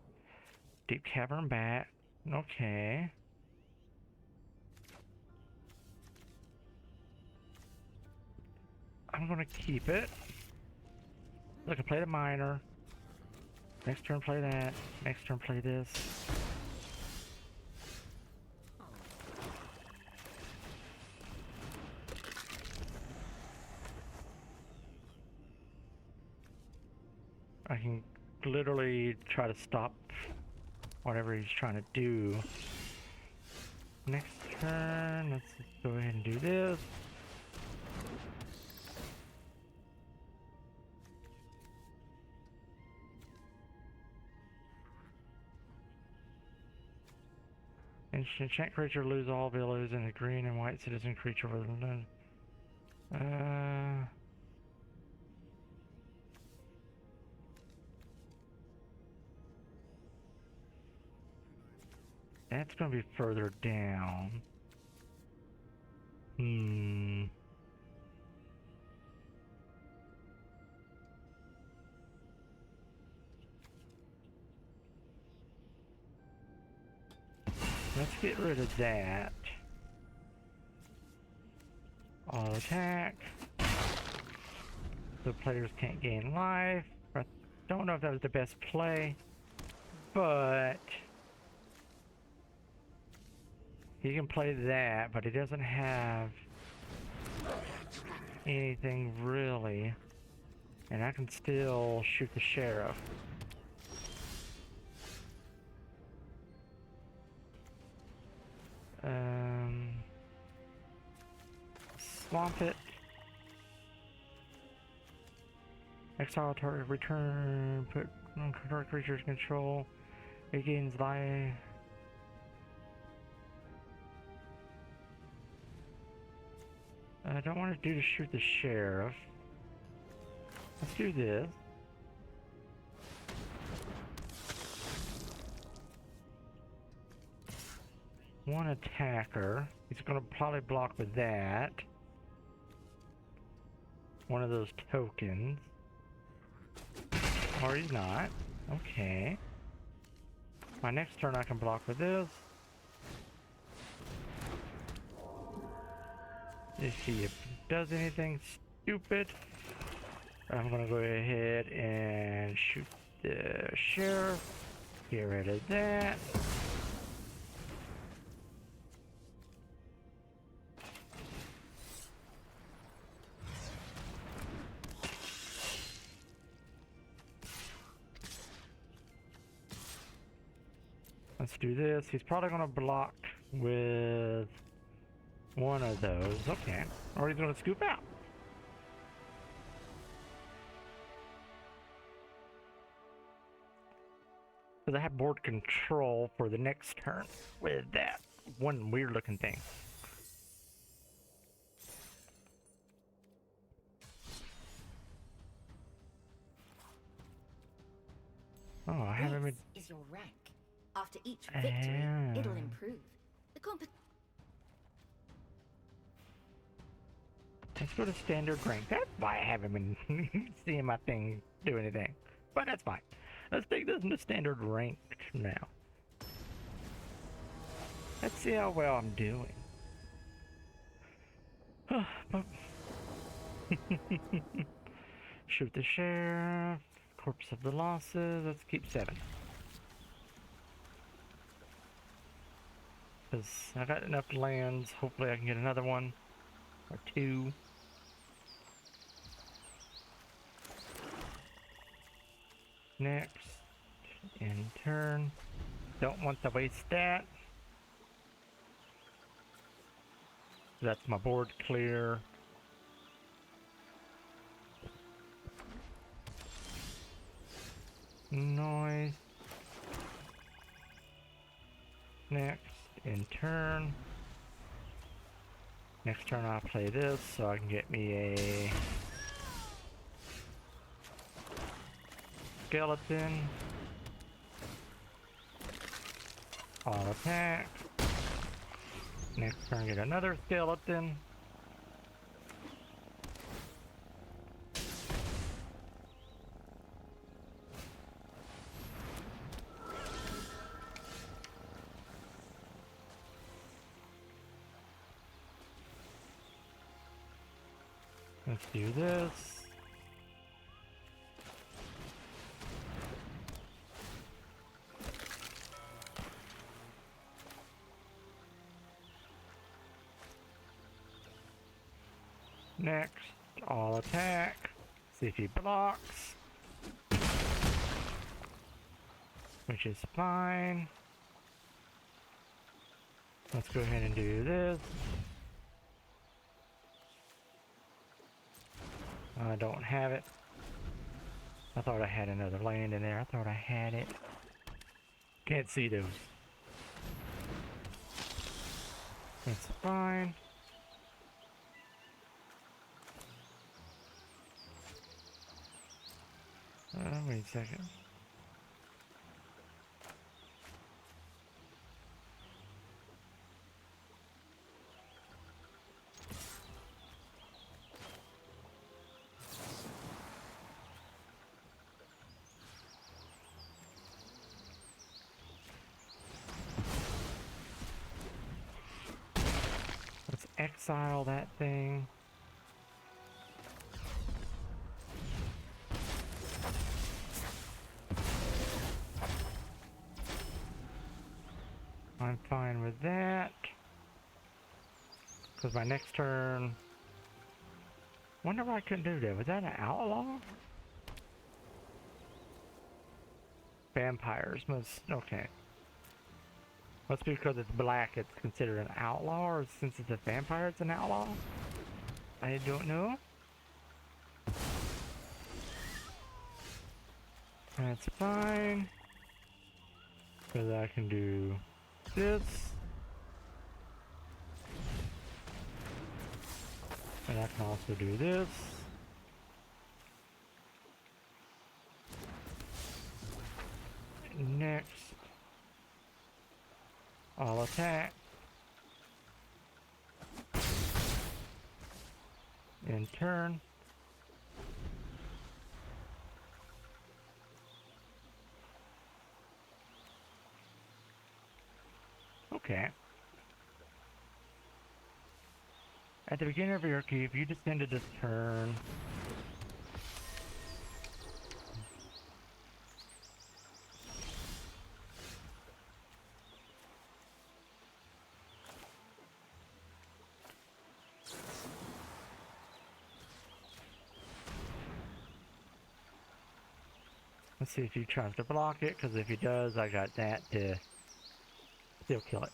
Deep Cavern Bat. Okay. I'm gonna keep it. Look, I play the miner. Next turn play that. Next turn play this. I can literally try to stop whatever he's trying to do. Next turn, let's go ahead and do this. Enchant creature lose all abilities and a green and white citizen creature with that's gonna be further down. Let's get rid of that. Auto attack. The players can't gain life. I don't know if that was the best play, but he can play that, but he doesn't have anything really. And I can still shoot the sheriff. Swamp it. Exile target, return, put target creature's control. It gains life. I don't want to do to shoot the sheriff. Let's do this. One attacker. He's going to probably block with that. one of those tokens. Or he's not. Okay. My next turn I can block with this. Let's see if it does anything stupid. I'm gonna go ahead and shoot the sheriff. Get rid of that. Let's do this. He's probably gonna block with one of those. Okay. Or he's gonna scoop out. Because I have board control for the next turn with that one weird looking thing. Oh, I haven't been... This is your rank. After each victory, it'll improve. The Let's go to standard rank. That's why I haven't been seeing my thing do anything. But that's fine. Let's take this into standard rank now. Let's see how well I'm doing. Shoot the sheriff. Corpse of the losses. Let's keep 7. Because I got enough lands. Hopefully I can get another one. Or 2. Next. In turn. Don't want to waste that. That's my board clear. Noise. Next, in turn. Next turn I'll play this so I can get me a skeleton. All attack. Next turn get another skeleton. Let's do this. Next, all attack. See if he blocks. Which is fine. Let's go ahead and do this. I don't have it. I thought I had another land in there. I thought I had it. Can't see those. That's fine. Wait a second. Let's exile that thing. I'm fine with that. Because my next turn... Wonder why I couldn't do that. Was that an outlaw? Vampires must... Okay. Must be because it's black, it's considered an outlaw, or since it's a vampire, it's an outlaw? I don't know. That's fine. Because I can do this. And I can also do this. Next. I'll attack. In turn. Okay. At the beginning of your upkeep, you descended this turn. Let's see if he tries to block it, because if he does, I got that to still kill it.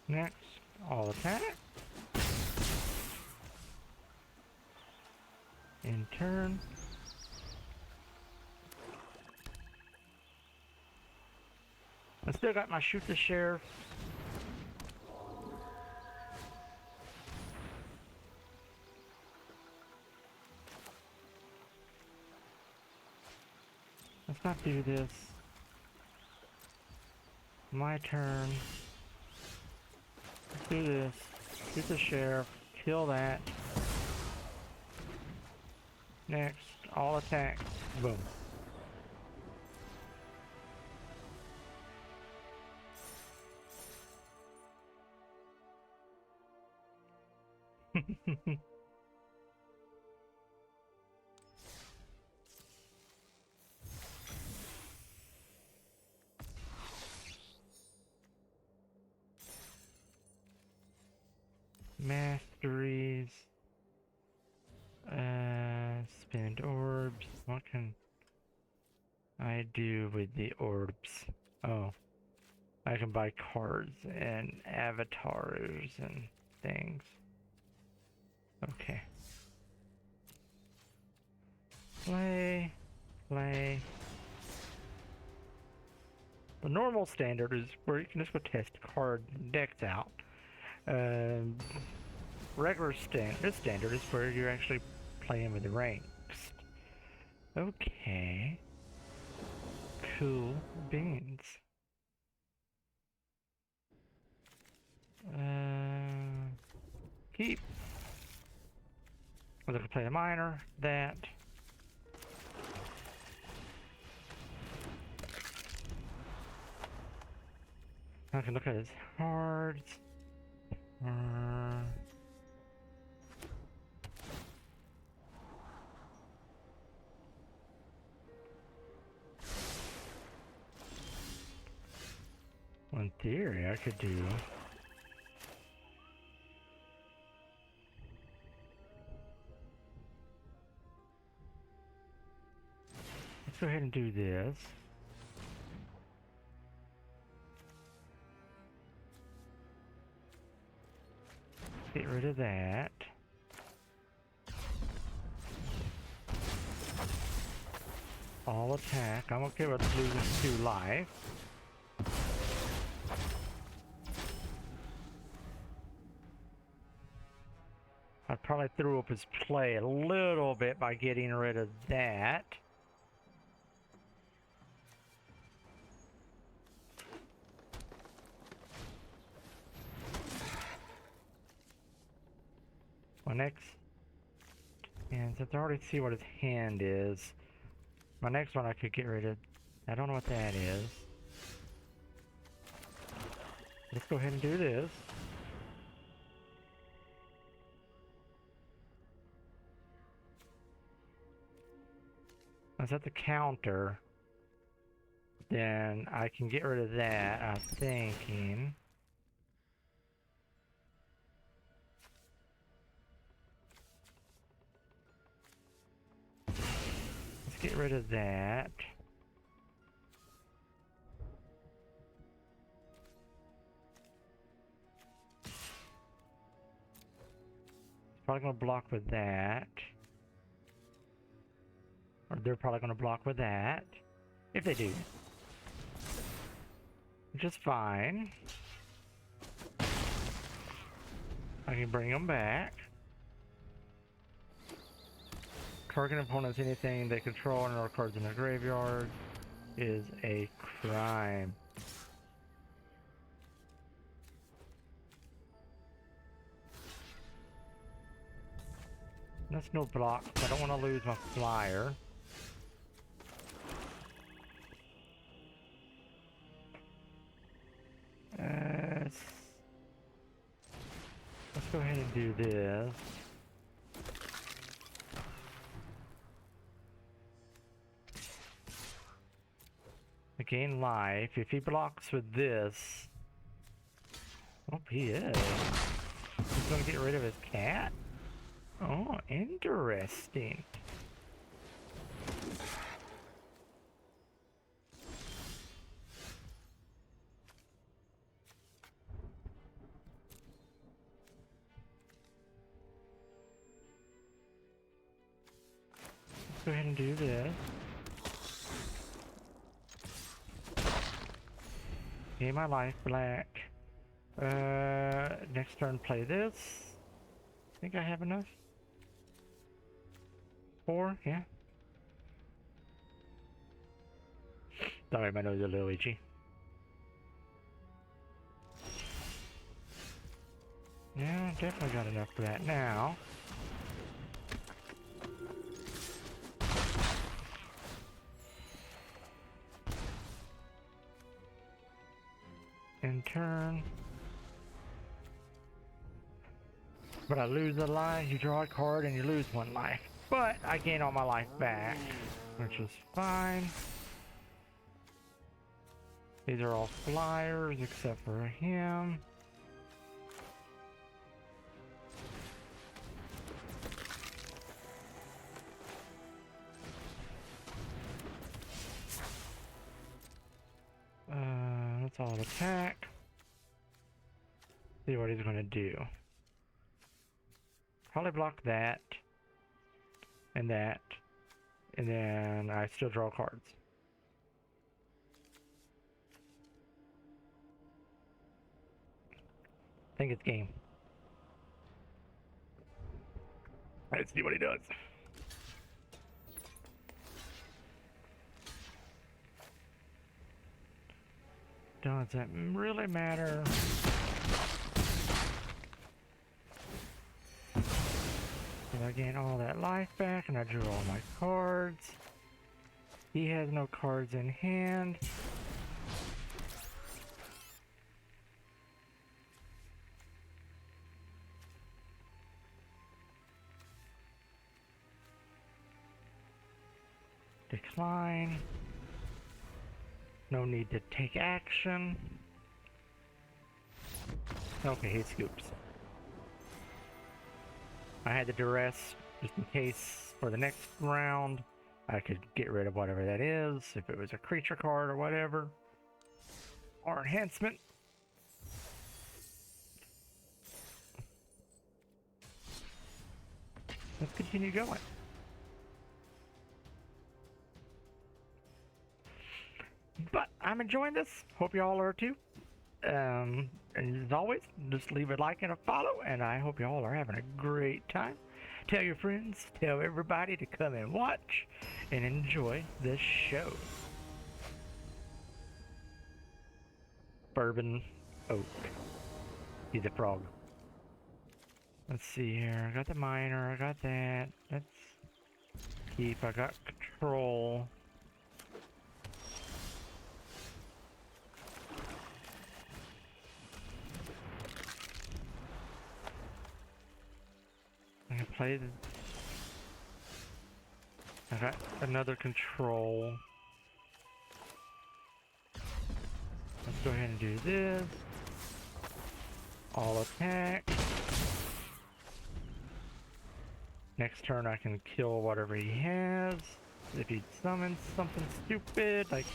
Next, all attack. In turn. I still got my shoot the sheriff. Let's not do this. My turn. Let's do this. Shoot the sheriff. Kill that. Next, all attack. Boom. Masteries. Spend orbs. What can I do with the orbs? Oh. I can buy cards and avatars and things. Okay. Play. The normal standard is where you can just go test card decks out. Regular standard is where you're actually playing with the ranks. Okay. Cool beans. Keep. I'm gonna play the minor. That. I can look at his cards. In theory, I could do. Let's go ahead and do this. Get rid of that. All attack. I'm okay with losing 2 life. I probably threw up his play a little bit by getting rid of that. My next, and since I already see what his hand is, my next one I could get rid of. I don't know what that is. Let's go ahead and do this. Is that the counter? Then I can get rid of that, I'm thinking. Let's get rid of that. Probably gonna block with that. Or they're probably gonna block with that. If they do. Which is fine. I can bring them back. Target opponents anything they control and or cards in their graveyard is a crime. That's no block. I don't want to lose my flyer. Let's go ahead and do this. Gain life. If he blocks with this... Oh, he is. He's gonna get rid of his cat? Oh, interesting. Let's go ahead and do this. Gain my life back. Next turn play this. Think I have enough? 4? Yeah. Sorry, my nose is a little itchy. Yeah, definitely got enough for that now. In turn. But I lose a life, you draw a card and you lose 1 life. But I gain all my life back, which is fine. These are all flyers except for him. Let's all attack. See what he's gonna do. Probably block that. And that. And then I still draw cards. I think it's game. Let's see what he does. Doesn't really matter. And I gain all that life back and I drew all my cards. He has no cards in hand. Decline. No need to take action. Okay, he scoops. I had the duress just in case for the next round I could get rid of whatever that is, if it was a creature card or whatever. Or enhancement. Let's continue going. But I'm enjoying this. Hope y'all are too. And as always, just leave a like and a follow, and I hope y'all are having a great time. Tell your friends, tell everybody to come and watch and enjoy this show. Bourbon Oak. He's a frog. Let's see here. I got the miner, I got that. Let's keep. I got control. I can play the... I got another control. Let's go ahead and do this. All attack. Next turn I can kill whatever he has. If he summons something stupid, like...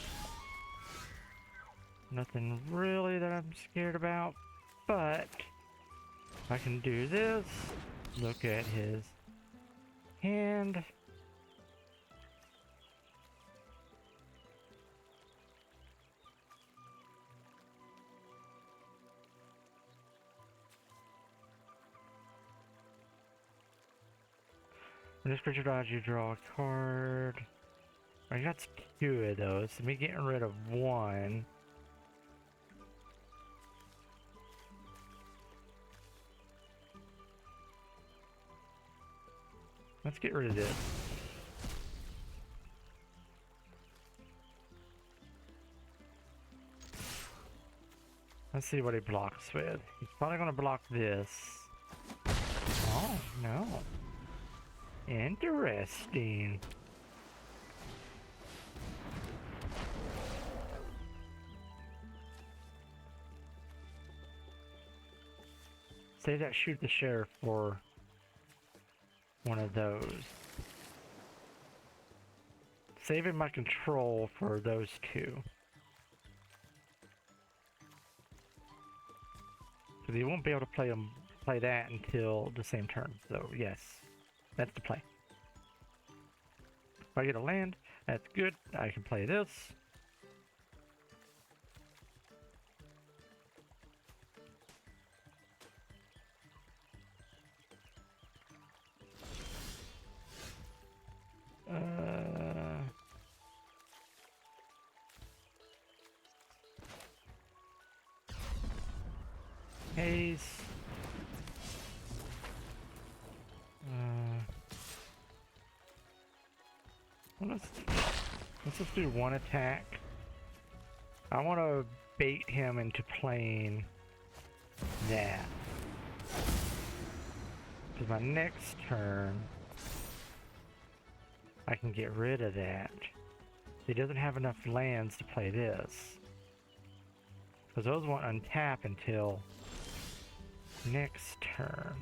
Nothing really that I'm scared about. But... I can do this. Look at his hand. When this creature dies, you draw a card. I got 2 of those, so me getting rid of 1. Let's get rid of this. Let's see what he blocks with. He's probably gonna block this. Oh, no. Interesting. Save that shoot the sheriff for one of those. Saving my control for those two. Because he won't be able to play that until the same turn. So yes, that's the play. If I get a land, that's good. I can play this. Haze. Let's just do one attack. I want to bait him into playing that. Because my next turn, I can get rid of that. He doesn't have enough lands to play this. Because those won't untap until next turn.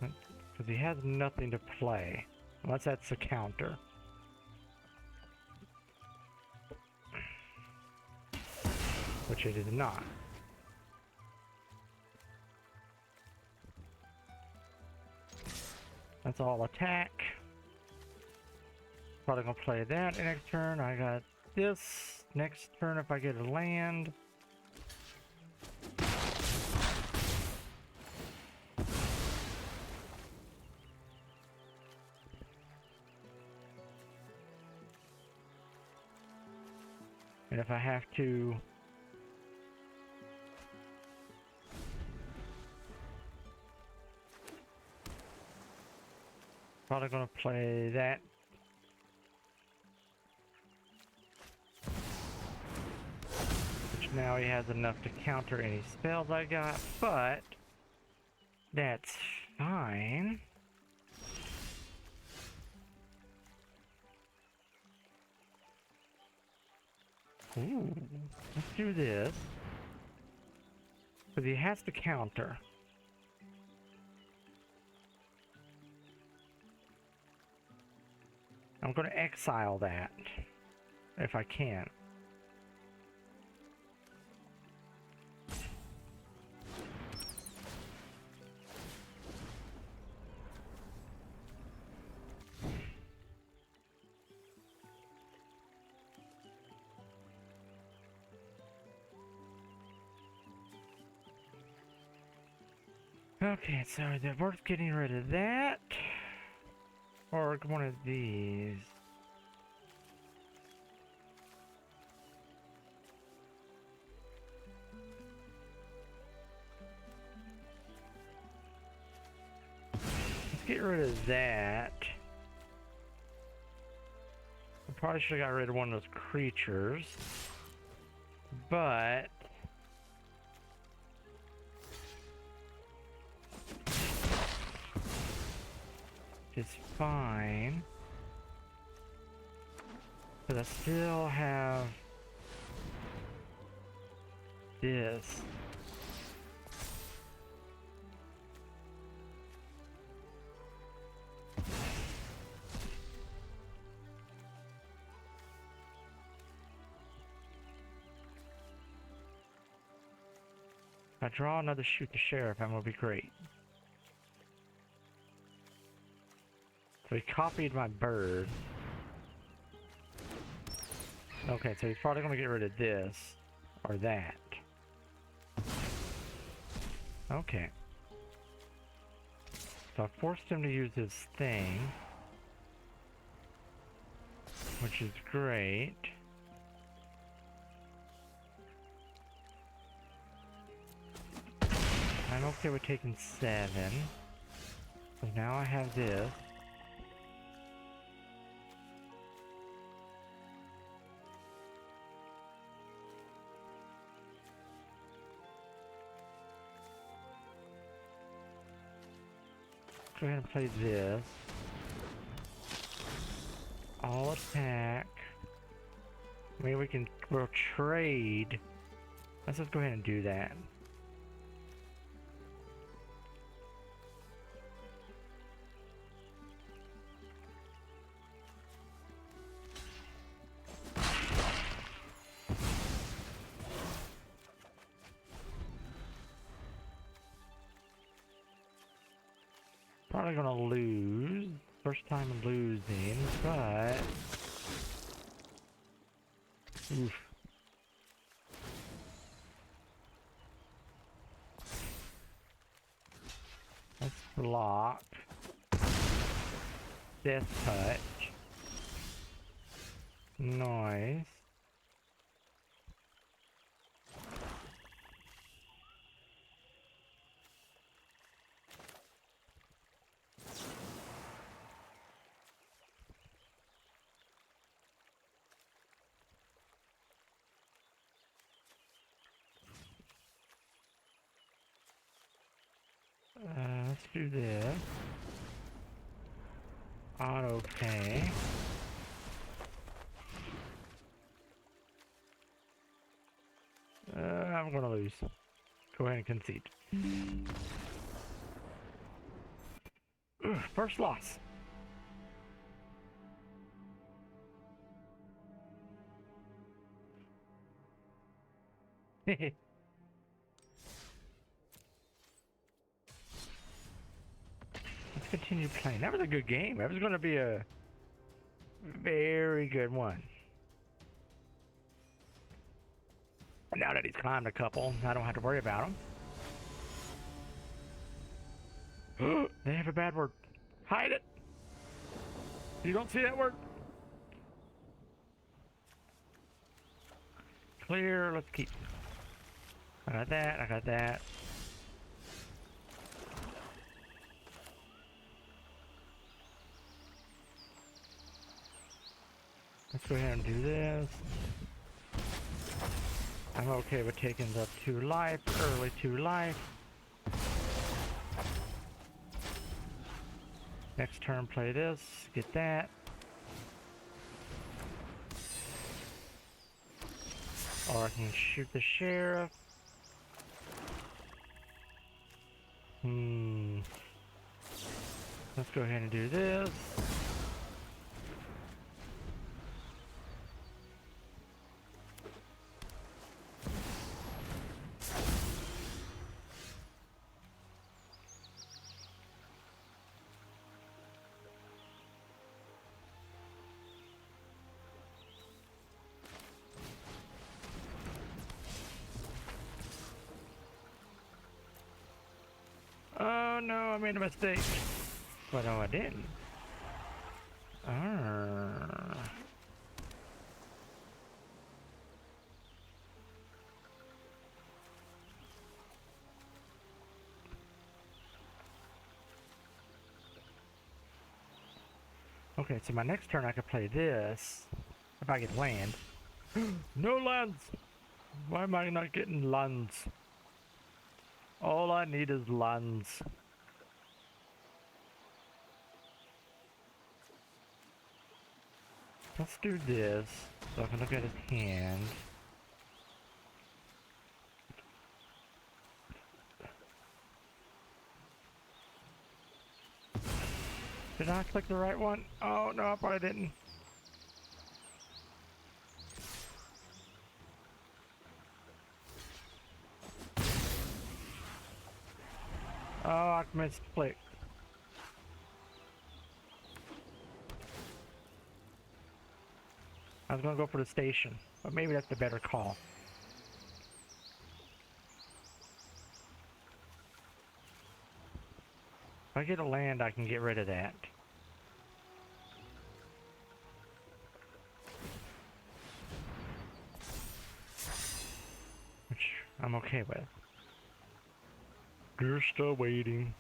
Because he has nothing to play. Unless that's a counter. Which it is not. That's all attack. Probably gonna play that next turn. I got this. Next turn if I get a land. And if I have to probably gonna play that. Which now he has enough to counter any spells I got, but that's fine. Ooh, let's do this. Because he has to counter. I'm going to exile that, if I can. Okay, so the worth getting rid of that. Or one of these. Let's get rid of that. I probably should have got rid of one of those creatures. But it's fine. But I still have this. If I draw another shoot the sheriff, that will be great. So he copied my bird. Okay, so he's probably going to get rid of this. Or that. Okay. So I forced him to use his thing. Which is great. I'm okay with taking 7. So now I have this. Go ahead and play this. All attack. Maybe we'll trade. Let's just go ahead and do that. Probably gonna lose. First time losing, but... Oof. Let's block. Death touch. Nice. Let's do this. Auto pay. I'm gonna lose. Go ahead and concede. Ugh, first loss. Let's continue playing. That was a good game. That was gonna be a very good one. Now that he's climbed a couple, I don't have to worry about him. They have a bad word. Hide it. You don't see that word. Clear. Let's keep. I got that. I got that. Let's go ahead and do this. I'm okay with taking the 2 life, early 2 life. Next turn, play this, get that. Or I can shoot the sheriff. Let's go ahead and do this. Oh no, I made a mistake. But no, I didn't. Okay, so my next turn I could play this. If I get land. No lands! Why am I not getting lands? All I need is lands. Let's do this, so I can look at his hand. Did I click the right one? Oh no, I probably didn't. Oh, I misclicked. I was gonna go for the station, but maybe that's the better call. If I get a land, I can get rid of that. Which I'm okay with. Just waiting.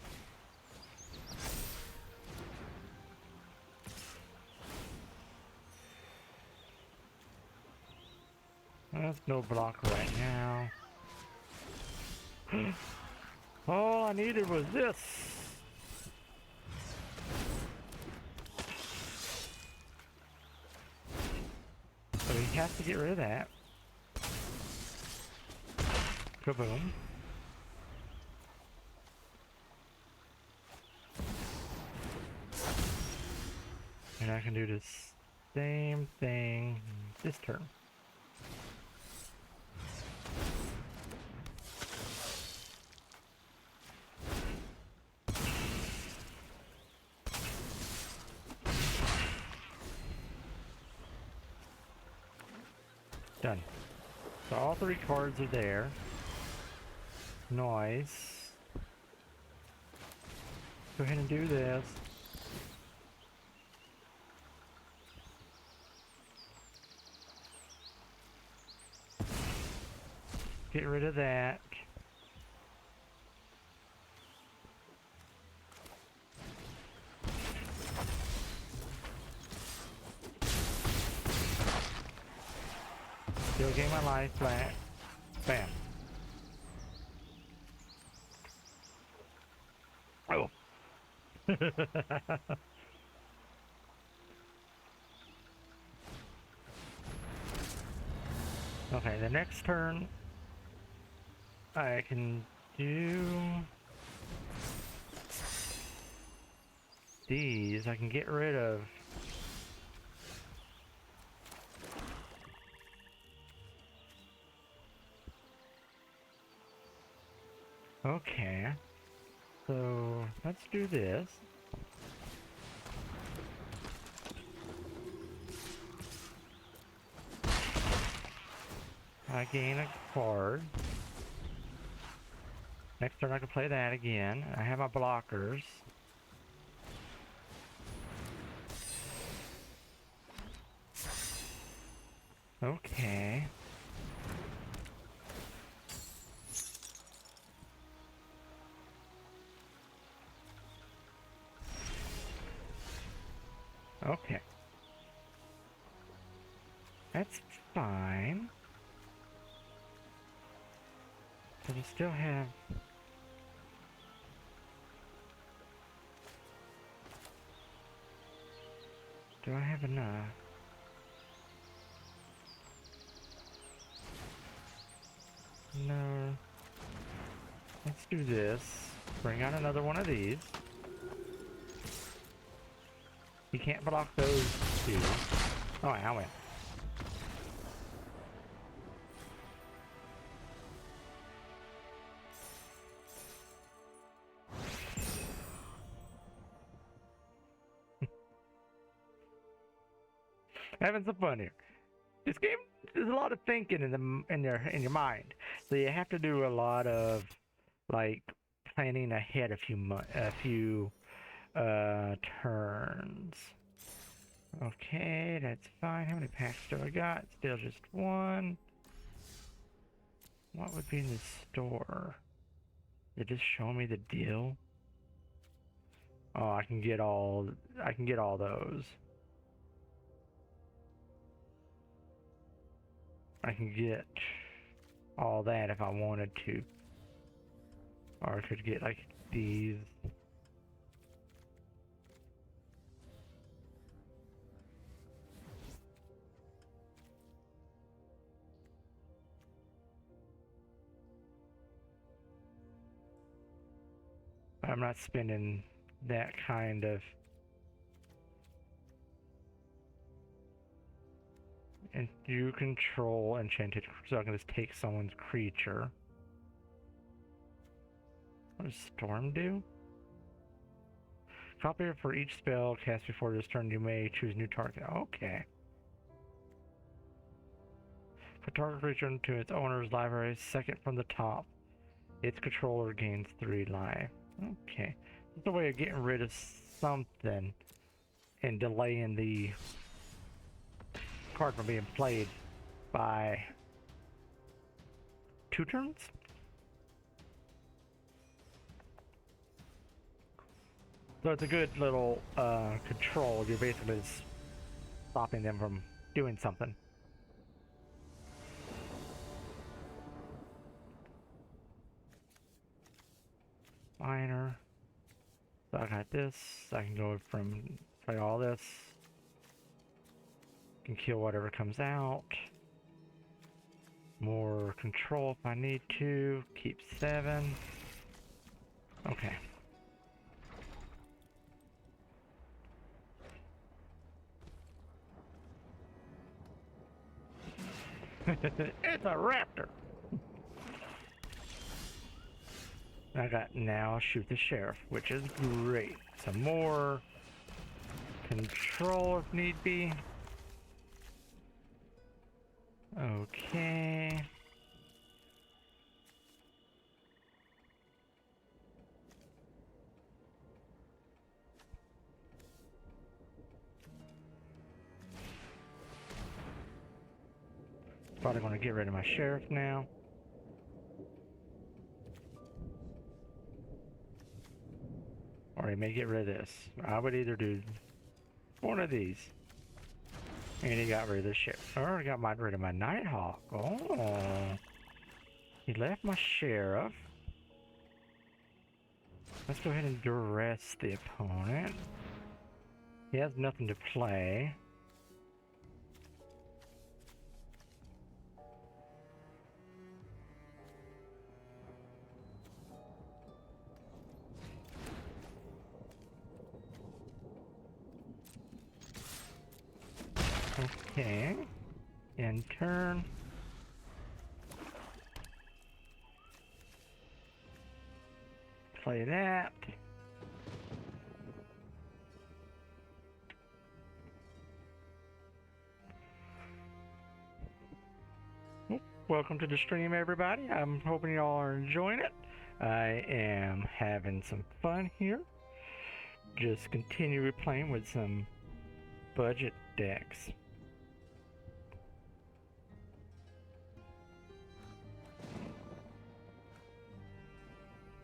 That's no blocker right now. All I needed was this. So he has to get rid of that. Kaboom. And I can do the same thing this turn. Done. So all 3 cards are there. Nice. Go ahead and do this. Get rid of that. Still gain my life back. Bam. Oh. Okay, the next turn I can do these. I can get rid of okay. So let's do this. I gain a card. Next turn I can play that again. I have my blockers. Okay. Okay. That's fine. But I still have... Do I have enough? No. Let's do this. Bring out another one of these. You can't block those two. Oh, I win. Having some fun here. This game, there's a lot of thinking in your mind, so you have to do a lot of like planning ahead a few turns. Okay, that's fine. How many packs do I got? Still just one. What would be in the store? Did it just show me the deal? Oh, I can get all those. I can get all that if I wanted to. Or I could get like these. I'm not spending that kind of... And you control enchanted, so I can just take someone's creature. What does Storm do? Copy it for each spell cast before this turn. You may choose new target. Okay. Put target creature into its owner's library, second from the top. Its controller gains 3 life. Okay. It's a way of getting rid of something and delaying the card from being played by 2 turns? So it's a good little control. You're basically just stopping them from doing something. Minor. So I got this. I can go from play all this. Can kill whatever comes out. More control if I need to. Keep 7. Okay. It's a raptor. I got now shoot the sheriff, which is great. Some more control if need be. Okay. Probably going to get rid of my sheriff now. Or he may get rid of this. I would either do one of these. And he got rid of the sheriff. Or he got rid of my Nighthawk. Oh. He left my sheriff. Let's go ahead and duress the opponent. He has nothing to play. Okay. In turn. Play that. Welcome to the stream, everybody. I'm hoping you all are enjoying it. I am having some fun here. Just continue playing with some budget decks.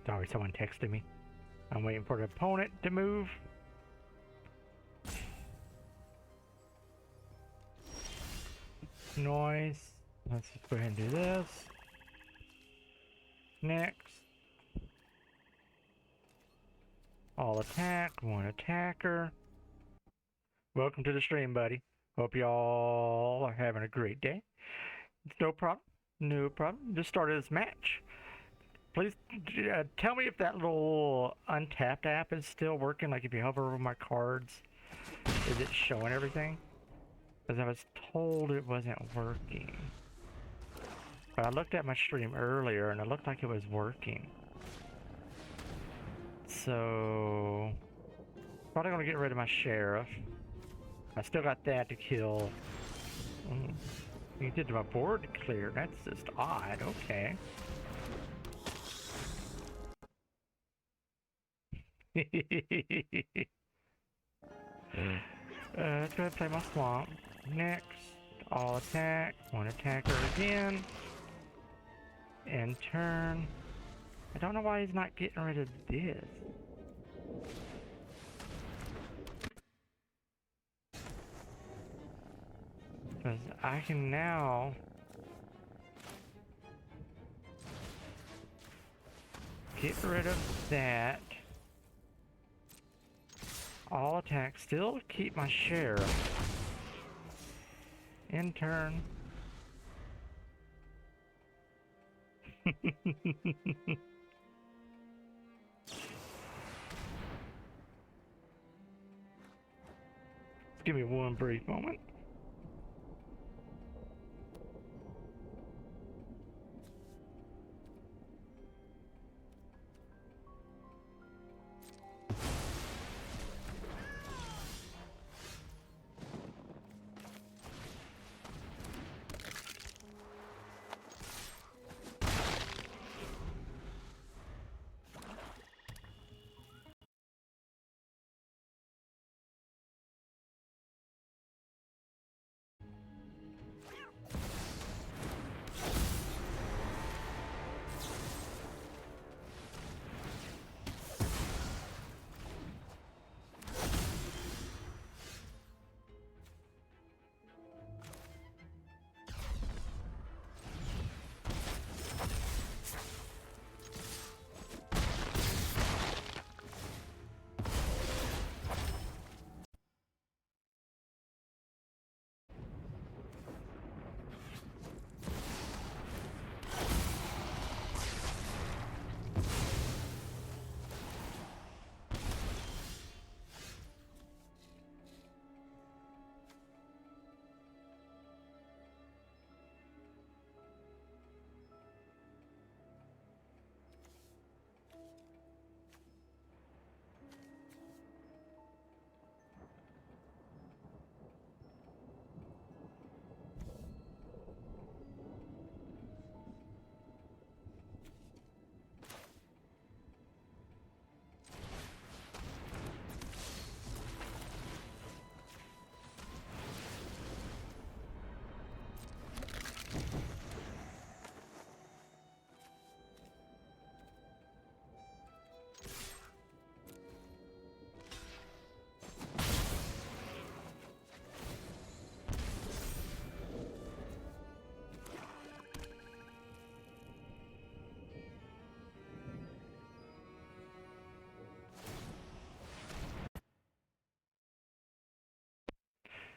Sorry, someone texted me. I'm waiting for the opponent to move. Noise. Let's just go ahead and do this. Next. All attack, one attacker. Welcome to the stream, buddy. Hope y'all are having a great day. It's no problem. No problem. Just started this match. Please tell me if that little Untapped app is still working. Like if you hover over my cards, is it showing everything? Because I was told it wasn't working. But I looked at my stream earlier and it looked like it was working. So, probably gonna get rid of my sheriff. I still got that to kill. You did my board clear. That's just odd. Okay. Let's go ahead and play my swamp. Next, all attack. One attacker again. And turn. I don't know why he's not getting rid of this. Because I can now get rid of that. All attack, still keep my sheriff. In turn. Give me one brief moment.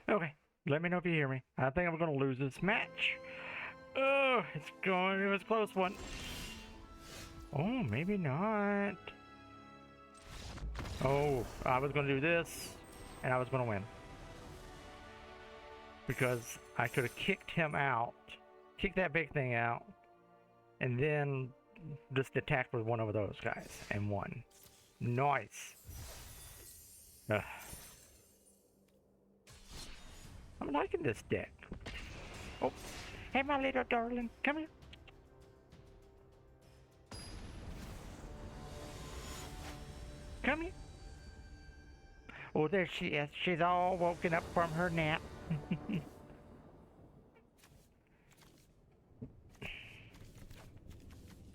Okay, let me know if you hear me. I think I'm gonna lose this match. Oh, it was a close one. Oh, maybe not. Oh, I was gonna do this, and I was gonna win. Because I could have kicked him out, kicked that big thing out, and then just attacked with one of those guys, and won. Nice. Ugh. I'm liking this deck. Oh, hey my little darling, come here. Come here. Oh, there she is. She's all woken up from her nap.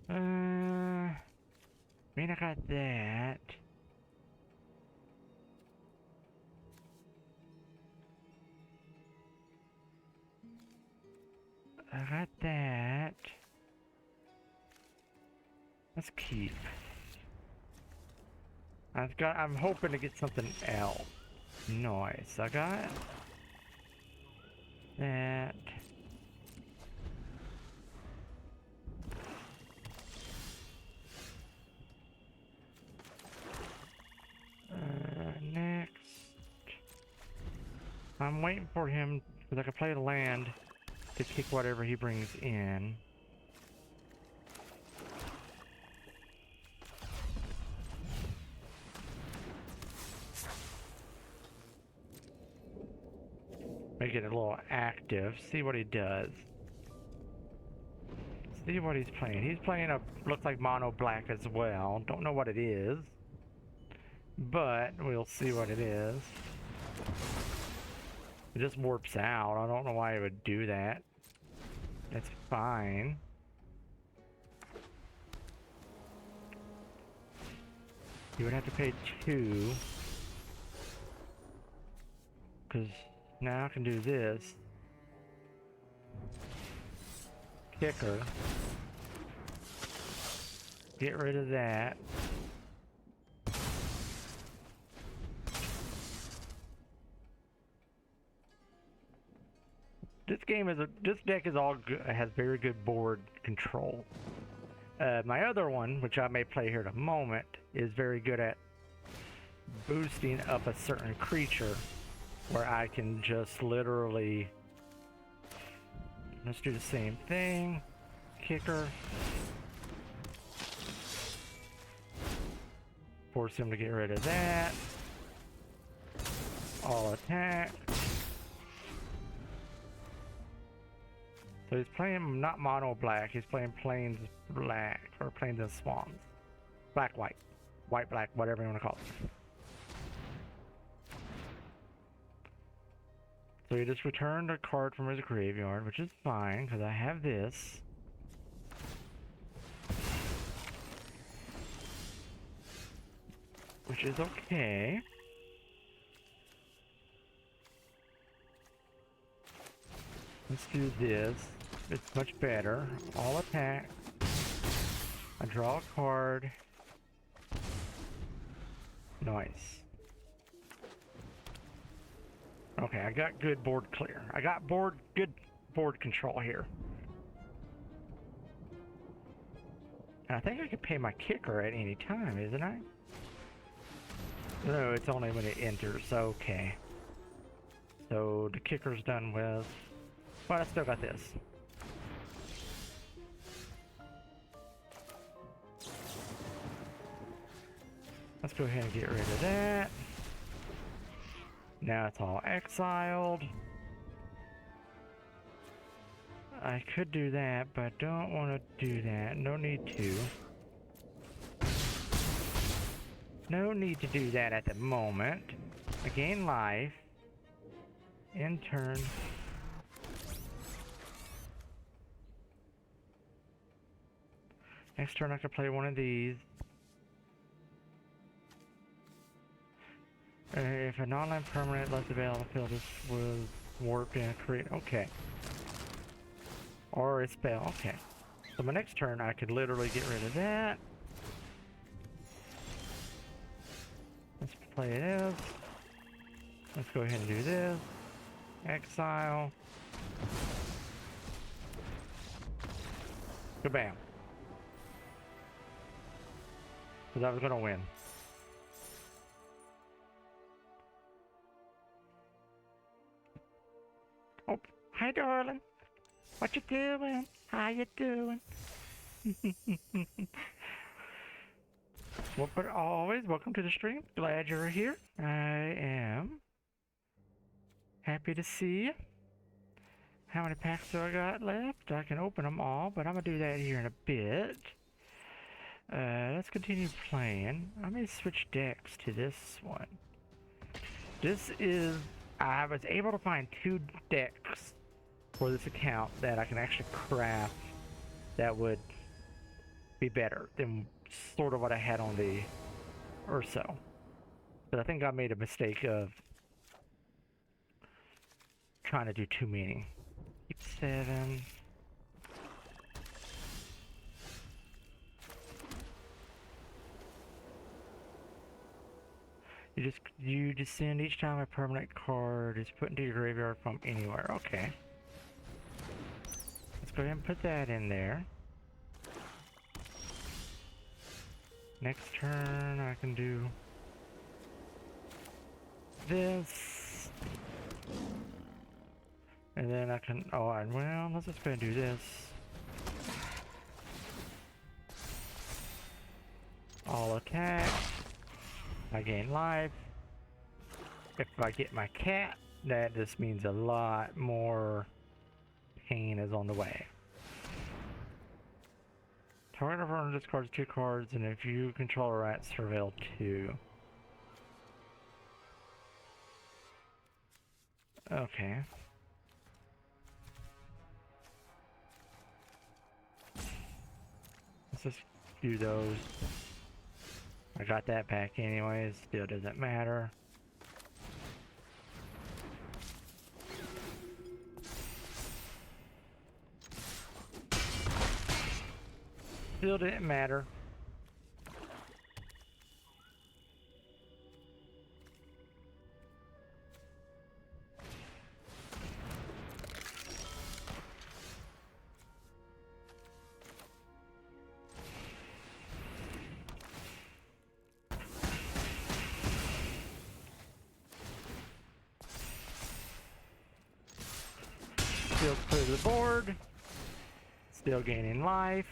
I mean, I got that. I got that. Let's keep. I'm hoping to get something else. Nice. I got that. Next. I'm waiting for him because I can play the land to kick whatever he brings in. Make it a little active. See what he does. See what he's playing. He's playing a looks like mono black as well. Don't know what it is, but we'll see what it is. It just warps out. I don't know why it would do that. That's fine. You would have to pay 2. Because now I can do this. Kicker. Get rid of that. This deck is all good, has very good board control. My other one, which I may play here in a moment, is very good at boosting up a certain creature where I can just literally, let's do the same thing. Kicker. Force him to get rid of that. All attack. So he's playing not mono black, he's playing plains black, or plains and swamps. Black, white. White, black, whatever you want to call it. So he just returned a card from his graveyard, which is fine, because I have this. Which is okay. Let's do this. It's much better. All attack. I draw a card. Nice. Okay, I got good board clear. I got good board control here. And I think I can pay my kicker at any time, isn't I? No, it's only when it enters. Okay. So the kicker's done with. But I still got this. Let's go ahead and get rid of that. Now it's all exiled. I could do that, but I don't want to do that. No need to. No need to do that at the moment. I gain life. In turn. Next turn I can play one of these. If a non-land permanent left available field this was warped and create. Okay. Or a spell. Okay. So my next turn I could literally get rid of that. Let's play this. Let's go ahead and do this. Exile. Kabam. Because I was gonna win. Oh, hi darling. What you doing? How you doing? Well, but always welcome to the stream. Glad you're here. I am happy to see you. How many packs do I got left? I can open them all, but I'm gonna do that here in a bit. Let's continue playing. I'm gonna switch decks to this one. This is, I was able to find 2 decks for this account that I can actually craft that would be better than sort of what I had on the Urso. But I think I made a mistake of trying to do too many. Keep 7. You descend each time a permanent card is put into your graveyard from anywhere. Okay. Let's go ahead and put that in there. Next turn I can do this. And then I can, oh, well, let's just go ahead and do this. All attack. I gain life. If I get my cat, that just means a lot more pain is on the way. Target of runner discards 2 cards, and if you control a rat, surveil 2. Okay. Let's just do those. I got that back anyways, still doesn't matter. Still didn't matter. Still clear the board. Still gaining life.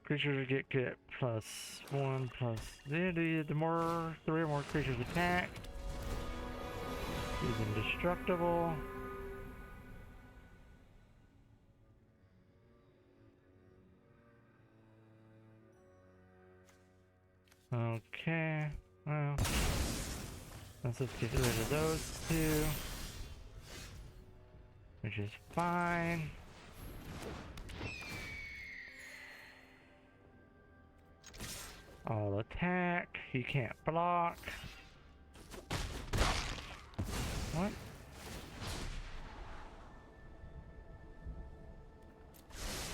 Creatures get +1 plus the more 3 or more creatures attack. He's indestructible. Okay, well, let's just get rid of those 2, which is fine. All attack. He can't block. What?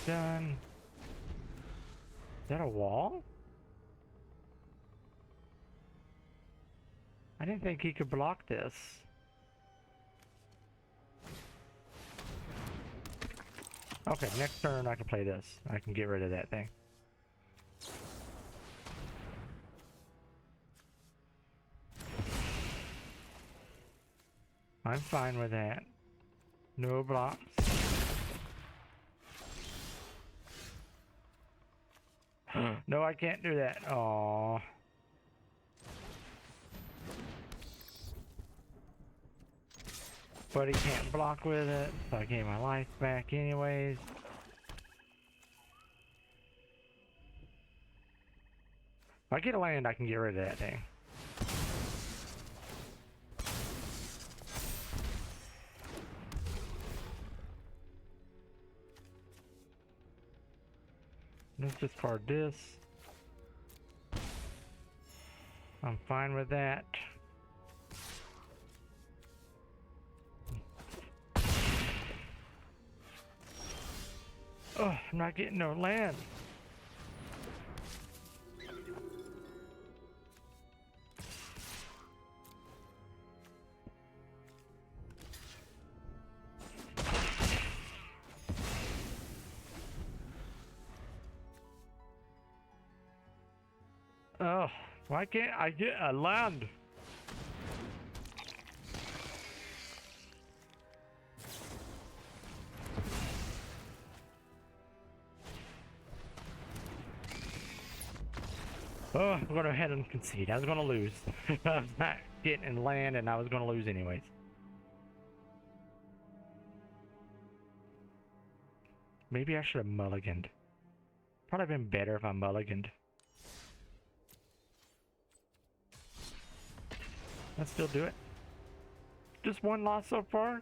Done. Is that a wall? I didn't think he could block this. Okay, next turn I can play this. I can get rid of that thing. I'm fine with that. No blocks. No, I can't do that. Aww. But he can't block with it, so I gain my life back anyways. If I get a land, I can get rid of that thing. Let's discard this. I'm fine with that. Oh, I'm not getting no land. Oh, why can't I get a land? Oh, I'm gonna go ahead and concede. I was gonna lose. I was not getting land and I was gonna lose anyways. Maybe I should have mulliganed. Probably been better if I mulliganed. Let's still do it. Just one loss so far?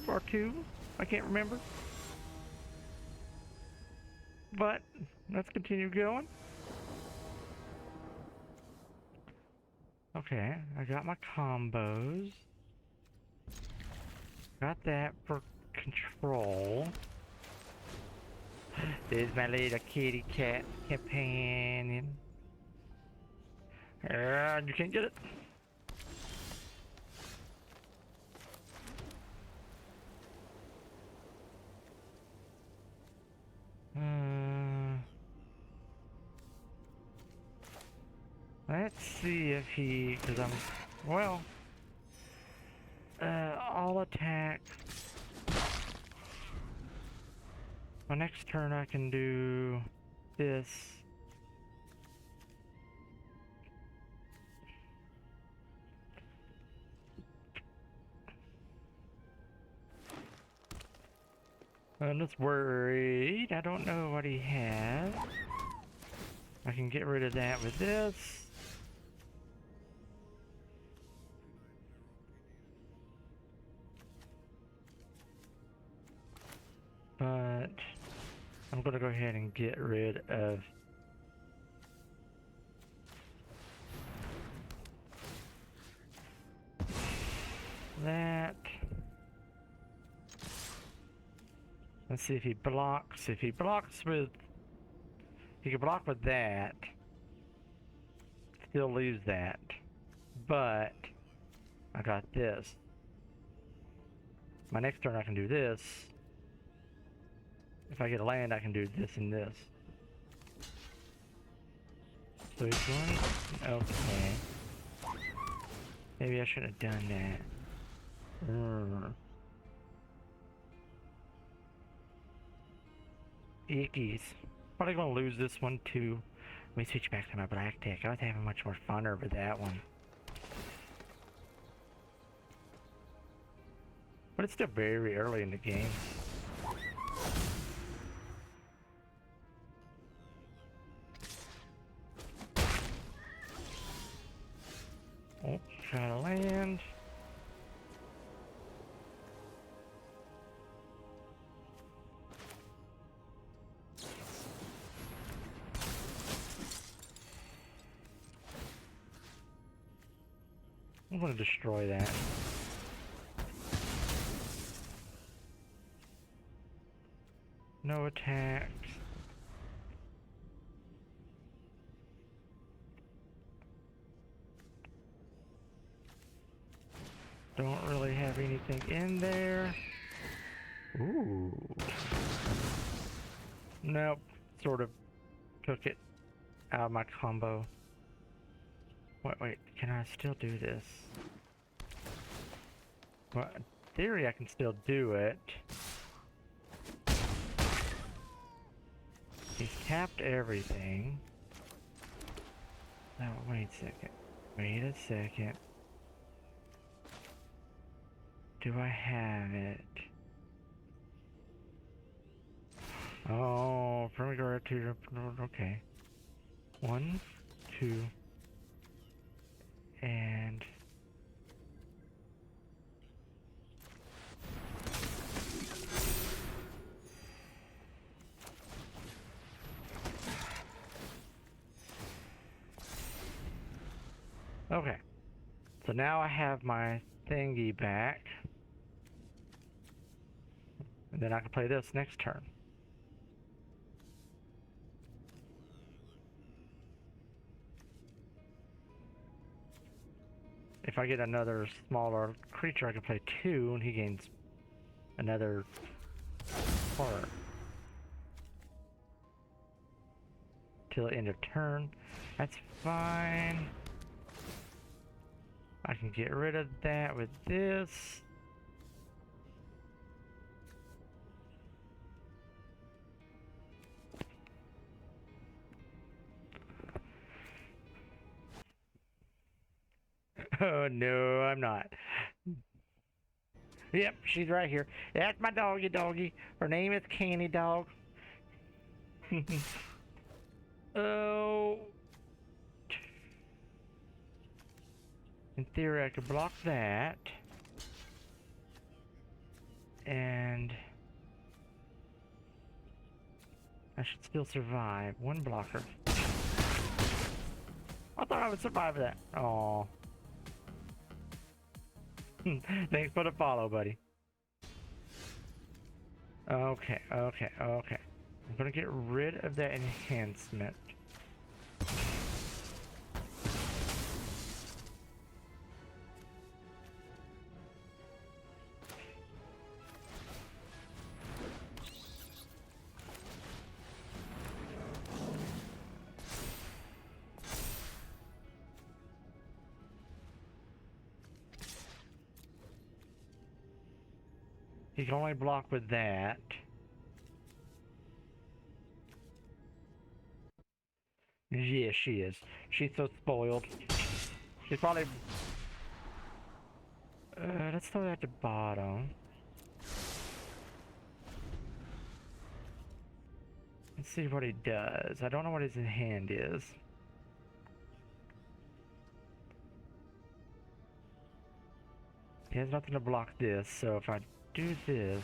Or two? I can't remember. But let's continue going. Okay, I got my combos. Got that for control. There's my little kitty cat companion. And you can't get it. Let's see if he, because I'm, well, I'll attack. My next turn I can do this. I'm just worried. I don't know what he has. I can get rid of that with this. But I'm gonna go ahead and get rid of that. Let's see if he blocks. If he blocks with, he can block with that. Still leaves that. But I got this. My next turn I can do this. If I get a land, I can do this and this. So he's going. Okay. Maybe I should have done that. Ickies. Probably gonna lose this one too. Let me switch back to my black deck. I was having much more fun over that one. But it's still very early in the game. Oh, try to land. I'm gonna destroy that. No attacks. Don't really have anything in there. Ooh. Nope. Sort of took it out of my combo. Wait, can I still do this? Well, in theory I can still do it. He's tapped everything. No, wait a second. Wait a second. Do I have it? Oh, Permagora 2, okay. 1, 2, and... Okay. So now I have my thingy back. And then I can play this next turn. If I get another smaller creature, I can play 2, and he gains another part. till end of turn. That's fine. I can get rid of that with this. Oh no, I'm not. Yep, she's right here. That's my doggy. Her name is Candy Dog. Oh. In theory, I could block that. And I should still survive. One blocker. I thought I would survive that. Oh. Thanks for the follow, buddy. Okay. I'm gonna get rid of that enhancement. He can only block with that. Yeah, she is. She's so spoiled. She's probably... let's throw that at the bottom. Let's see what he does. I don't know what his hand is. He has nothing to block this, so if I do this...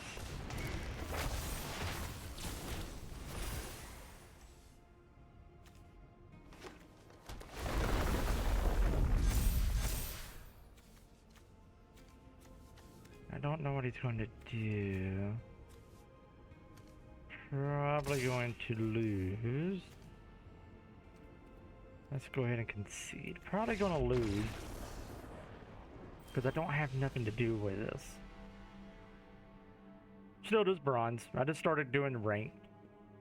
I don't know what he's going to do. Probably going to lose. Let's go ahead and concede. Probably going to lose. Because I don't have nothing to do with this. Still does bronze. I just started doing ranked.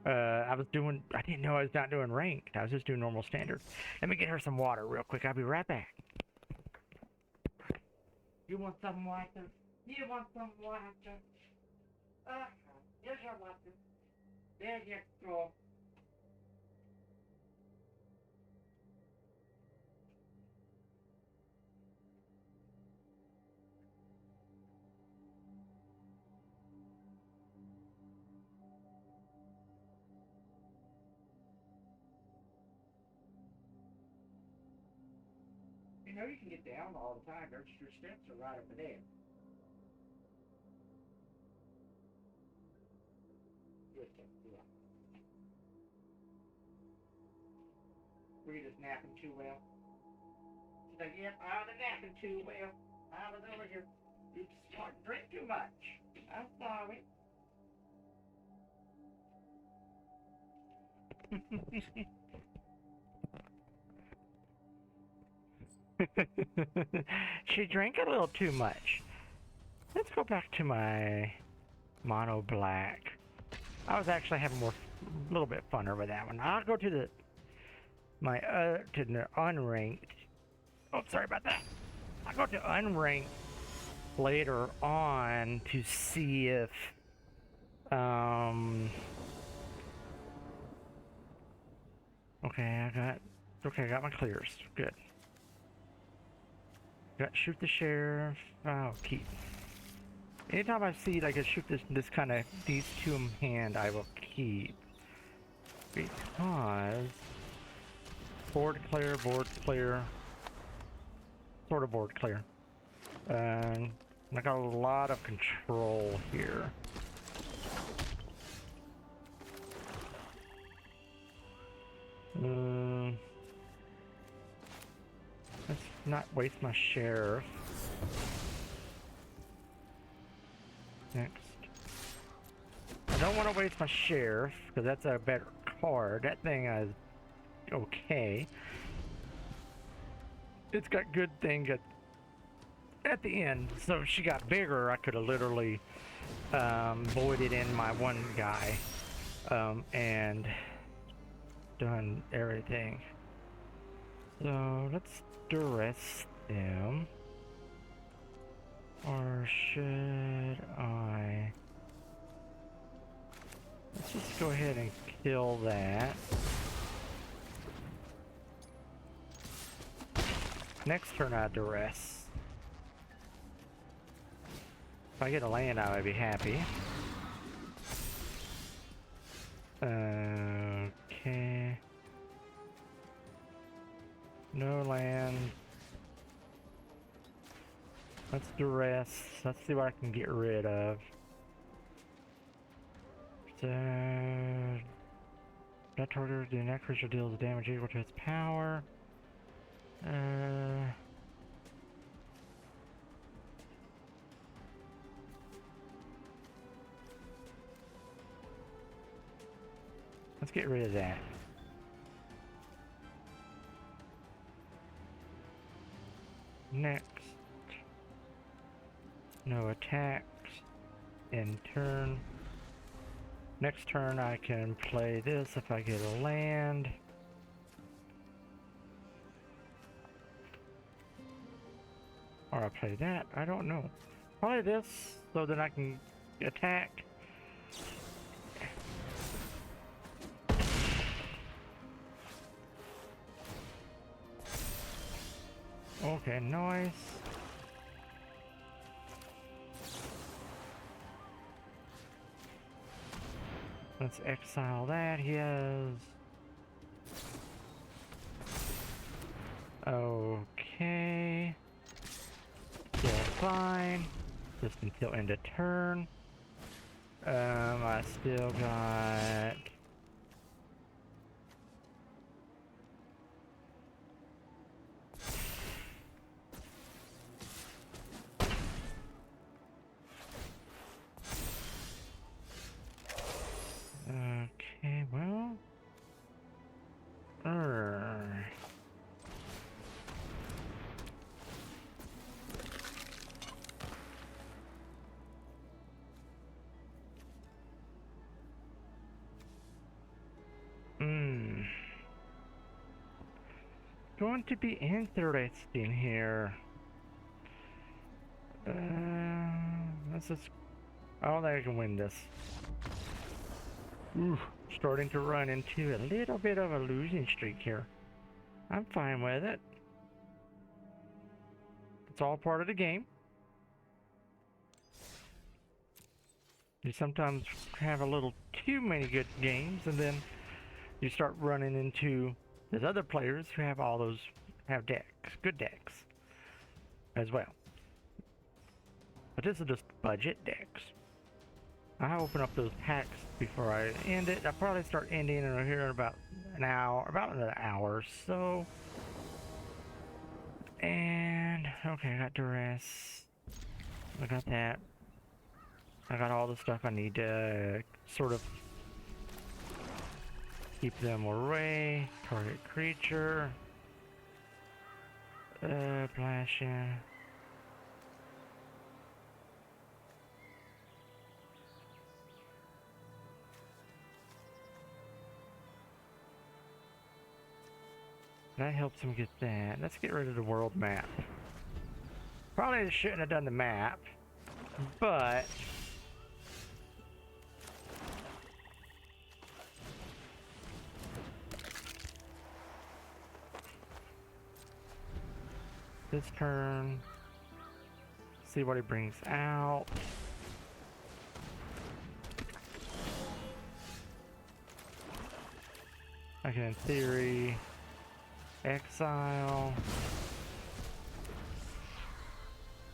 I didn't know I was not doing ranked. I was just doing normal standard. Let me get her some water real quick. I'll be right back. You want some water? You want some water? Here's your water. There you go. You know you can get down all the time. Your steps are right over there. Were you just napping too well? She's like, yep, I was napping too well. I was over here. You just drink too much. I'm sorry. She drank a little too much. Let's go back to my mono black. I was actually having a little bit funner with that one. I'll go to the unranked. Oh, sorry about that. I'll go to unranked later on to see if okay, I got my clears. Good. Got shoot the sheriff. I'll keep. Anytime I see like I shoot this kind of these two in hand, I will keep, because board clear, sort of board clear. And I got a lot of control here. Let's not waste my sheriff. Next. I don't want to waste my sheriff, because that's a better card. That thing is okay. It's got good thing at the end. So if she got bigger, I could have literally voided in my one guy and done everything. So let's duress them. Or should I? Let's just go ahead and kill that. Next turn I duress. If I get a land, I would be happy. Okay. No land. Let's duress. Let's see what I can get rid of. So, that target, the next creature deals damage equal to its power. Let's get rid of that. Next. No attacks. In turn. Next turn I can play this if I get a land. Or I play that, I don't know. Probably this, so then I can attack. Okay, nice. Let's exile that. He has... Okay. Still fine. Just until end of turn. I still got... Okay, well... Going to be interesting here. Let's just... I don't think I can win this. Ooh, starting to run into a little bit of a losing streak here. I'm fine with it. It's all part of the game. You sometimes have a little too many good games, and then you start running into there's other players who have all those, have decks, good decks, as well. But this is just budget decks. I open up those packs before I end it. I'll probably start ending it here in about an hour, or so. And, okay, I got duress. I got that. I got all the stuff I need to sort of keep them away. Target creature. Blasting. That helps him get that. Let's get rid of the world map. Probably shouldn't have done the map, but this turn, see what he brings out. I can, in theory, exile,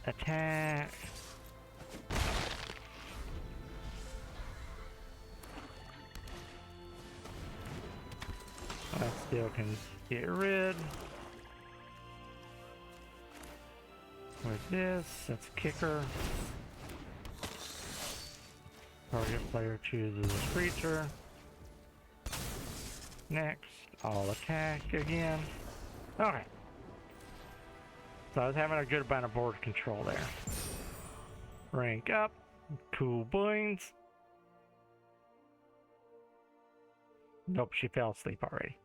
attack, I still can get rid. With this, that's kicker. Target player chooses a creature. Next, I'll attack again. Okay. So I was having a good amount of board control there. Rank up. Cool beans. Nope, she fell asleep already.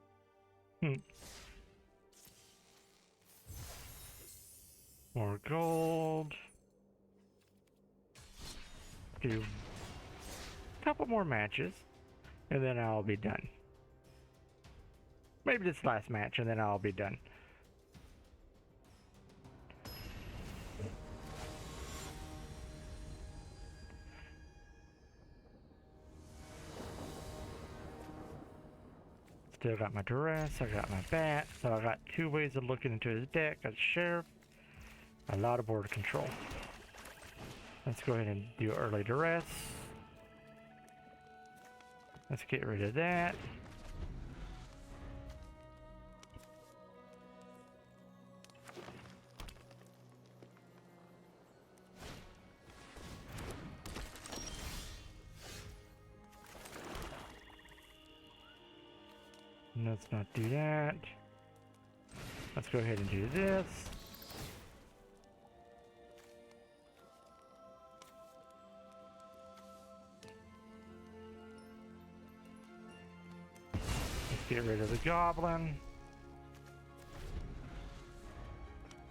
More gold. Do a couple more matches, and then I'll be done. Maybe this last match, and then I'll be done. Still got my duress, I got my bat, so I got two ways of looking into his deck. Got sheriff, a lot of border control. Let's go ahead and do early duress. Let's get rid of that. Let's not do that. Let's go ahead and do this. Let's get rid of the goblin.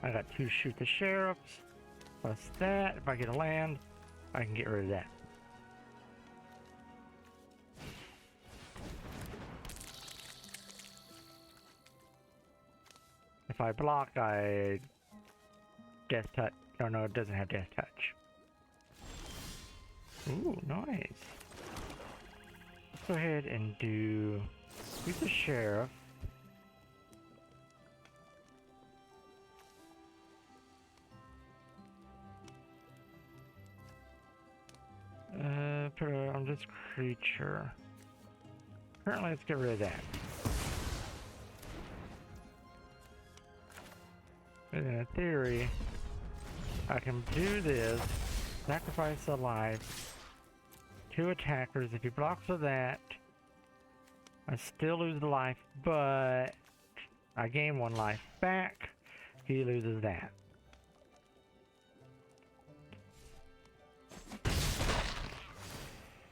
I got two shoot the sheriffs. Plus that. If I get a land, I can get rid of that. If I block, I death touch. Oh no, it doesn't have death touch. Ooh, nice. Let's go ahead and do the sheriff. Put it on this creature. Currently, let's get rid of that. And in theory, I can do this, sacrifice a life, 2 attackers. If he blocks with that, I still lose the life, but I gain 1 life back. He loses that.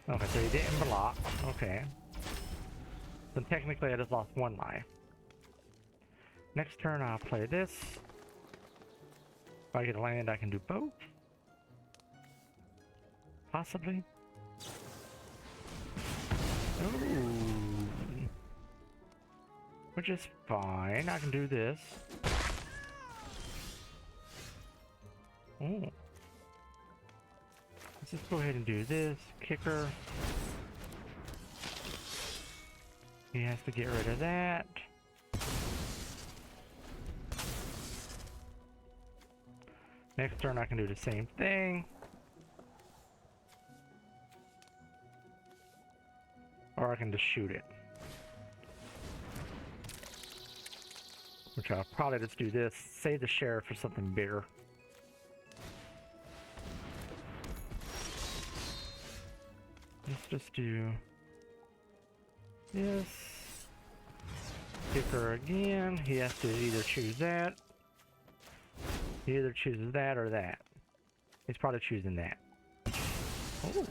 Okay, so he didn't block. Okay. So technically I just lost 1 life. Next turn I'll play this. If I get a land, I can do both. Possibly. Ooh. Which is fine. I can do this. Ooh. Let's just go ahead and do this. Kicker. He has to get rid of that. Next turn I can do the same thing. Or I can just shoot it. Which I'll probably just do this. Save the sheriff for something bigger. Let's just do this. Kicker again. He has to either choose that. He either chooses that or that. He's probably choosing that. Oh.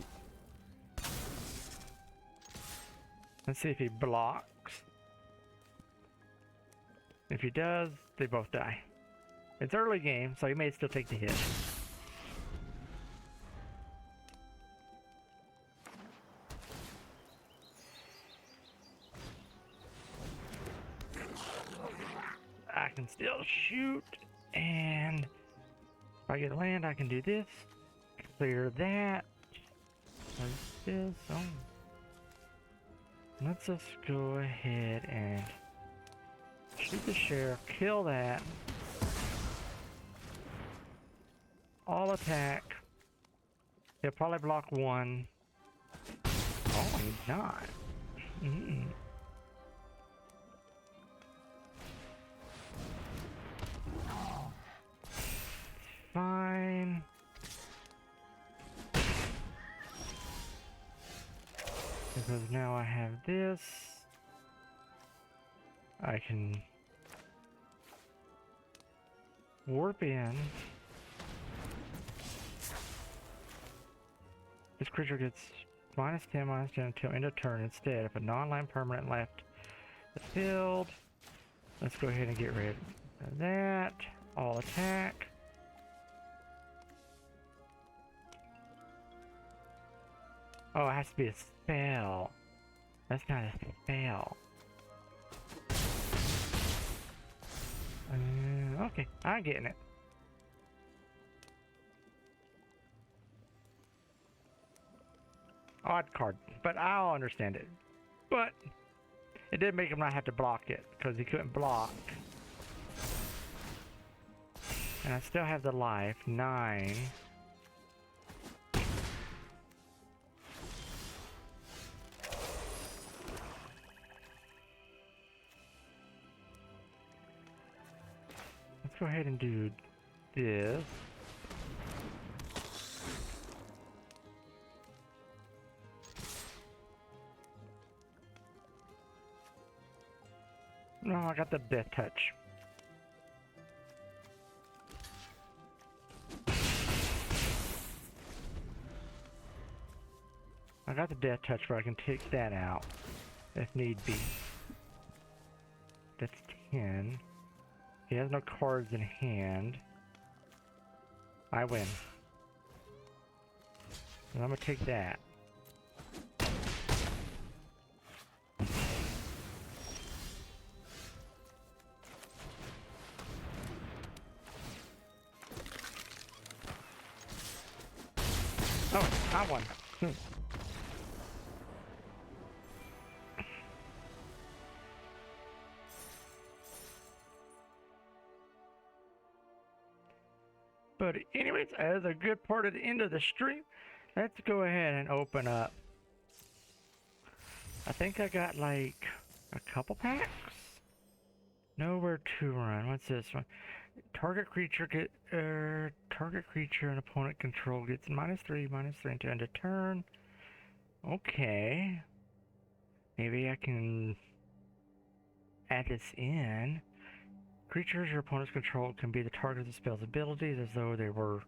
Let's see if he blocks. If he does, they both die. It's early game, so he may still take the hit. I can still shoot, and if I get land, I can do this. Clear that. What's this? Oh. Let's just go ahead and shoot the sheriff, kill that. All attack. He'll probably block 1. Oh, he's not. Fine. Because now I have this. I can warp in. This creature gets -10, -10 until end of turn instead. If a non-land permanent left the field, let's go ahead and get rid of that. All attack. Oh, it has to be a spell. That's not a spell. Okay, I'm getting it. Odd card, but I'll understand it. But it did make him not have to block it because he couldn't block. And I still have the life, 9. Let's go ahead and do this. No, I got the death touch. I got the death touch where I can take that out if need be. That's 10. He has no cards in hand. I win. And I'm gonna take that. Oh, I won. But anyways, as a good part of the end of the stream, let's go ahead and open up. I think I got like a couple packs. Nowhere to run. What's this one? Target creature and opponent control gets -3 until end of turn. Okay. Maybe I can add this in. Creatures your opponent's control can be the target of the spell's abilities as though they were...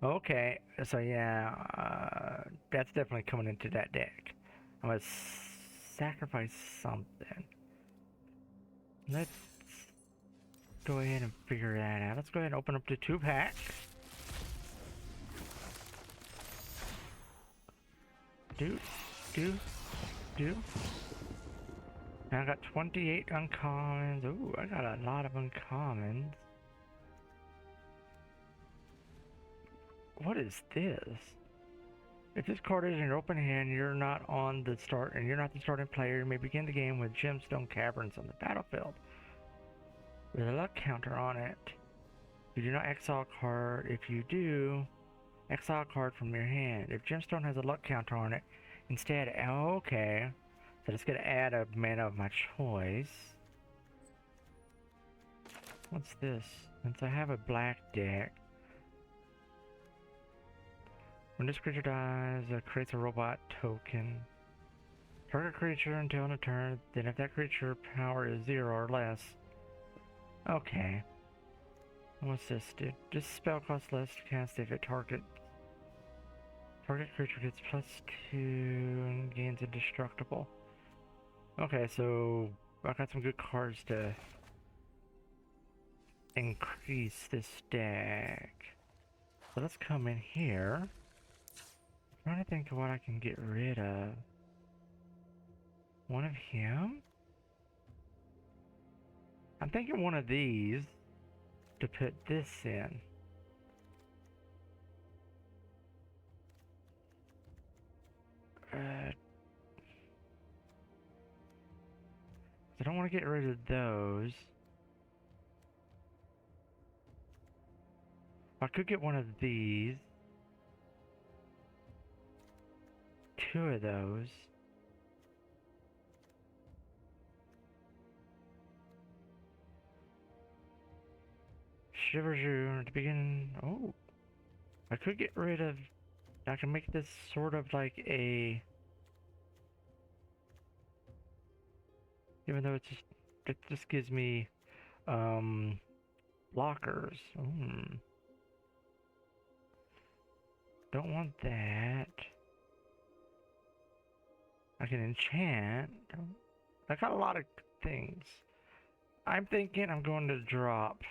Okay, so yeah, that's definitely coming into that deck. I'm gonna sacrifice something. Let's go ahead and figure that out. Let's go ahead and open up the 2 packs. Do. Now I got 28 uncommons. Ooh, I got a lot of uncommons. What is this? If this card is in your open hand, you're not the starting player. You may begin the game with Gemstone Caverns on the battlefield with a luck counter on it. You do not exile a card. If you do, exile a card from your hand. If Gemstone has a luck counter on it, instead, okay. So it's gonna add a mana of my choice. What's this? Since I have a black deck, when this creature dies, it creates a robot token. Target creature until end of turn, then if that creature power is 0 or less. Okay. What's this do? This spell costs less to cast if it target creature gets +2 and gains indestructible. Okay, so I got some good cards to increase this deck. So let's come in here. I'm trying to think of what I can get rid of. One of him? I'm thinking one of these to put this in. I don't want to get rid of those. I could get one of these. 2 of those. Shivers you at the beginning. Oh. I could get rid of... I can make this sort of like a... Even though it just gives me blockers. Don't want that. I can enchant. I got a lot of things. I'm thinking I'm going to drop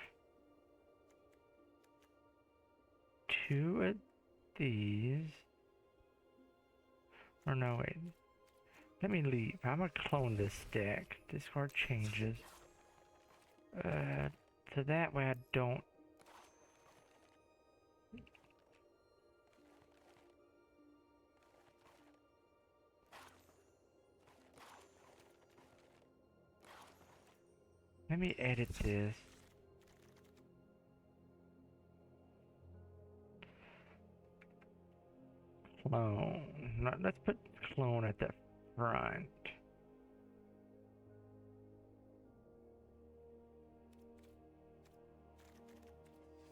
2 of these. Or no, wait. Let me leave. I'm gonna clone this deck. Discard changes. So that way I don't. Let me edit this. Clone. Let's put clone at the front.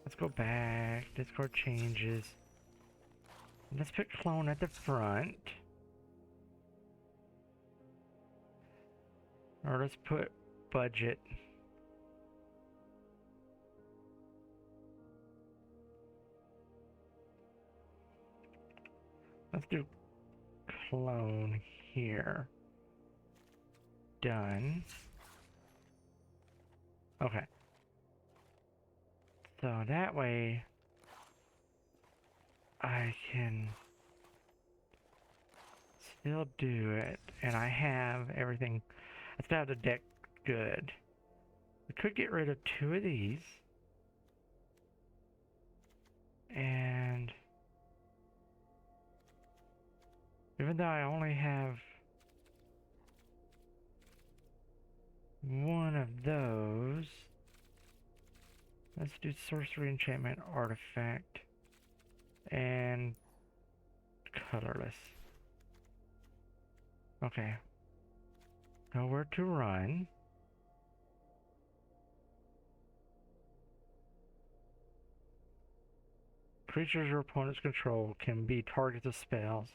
Let's go back. Discord changes. Let's put clone at the front. Or let's put budget. Let's do clone here. Done. Okay. So that way I can still do it, and I have everything. I still have the deck good. We could get rid of 2 of these. And even though I only have 1 of those, let's do sorcery, enchantment, artifact, and colorless. Okay. Nowhere to run. Creatures your opponent's control can be targets of spells.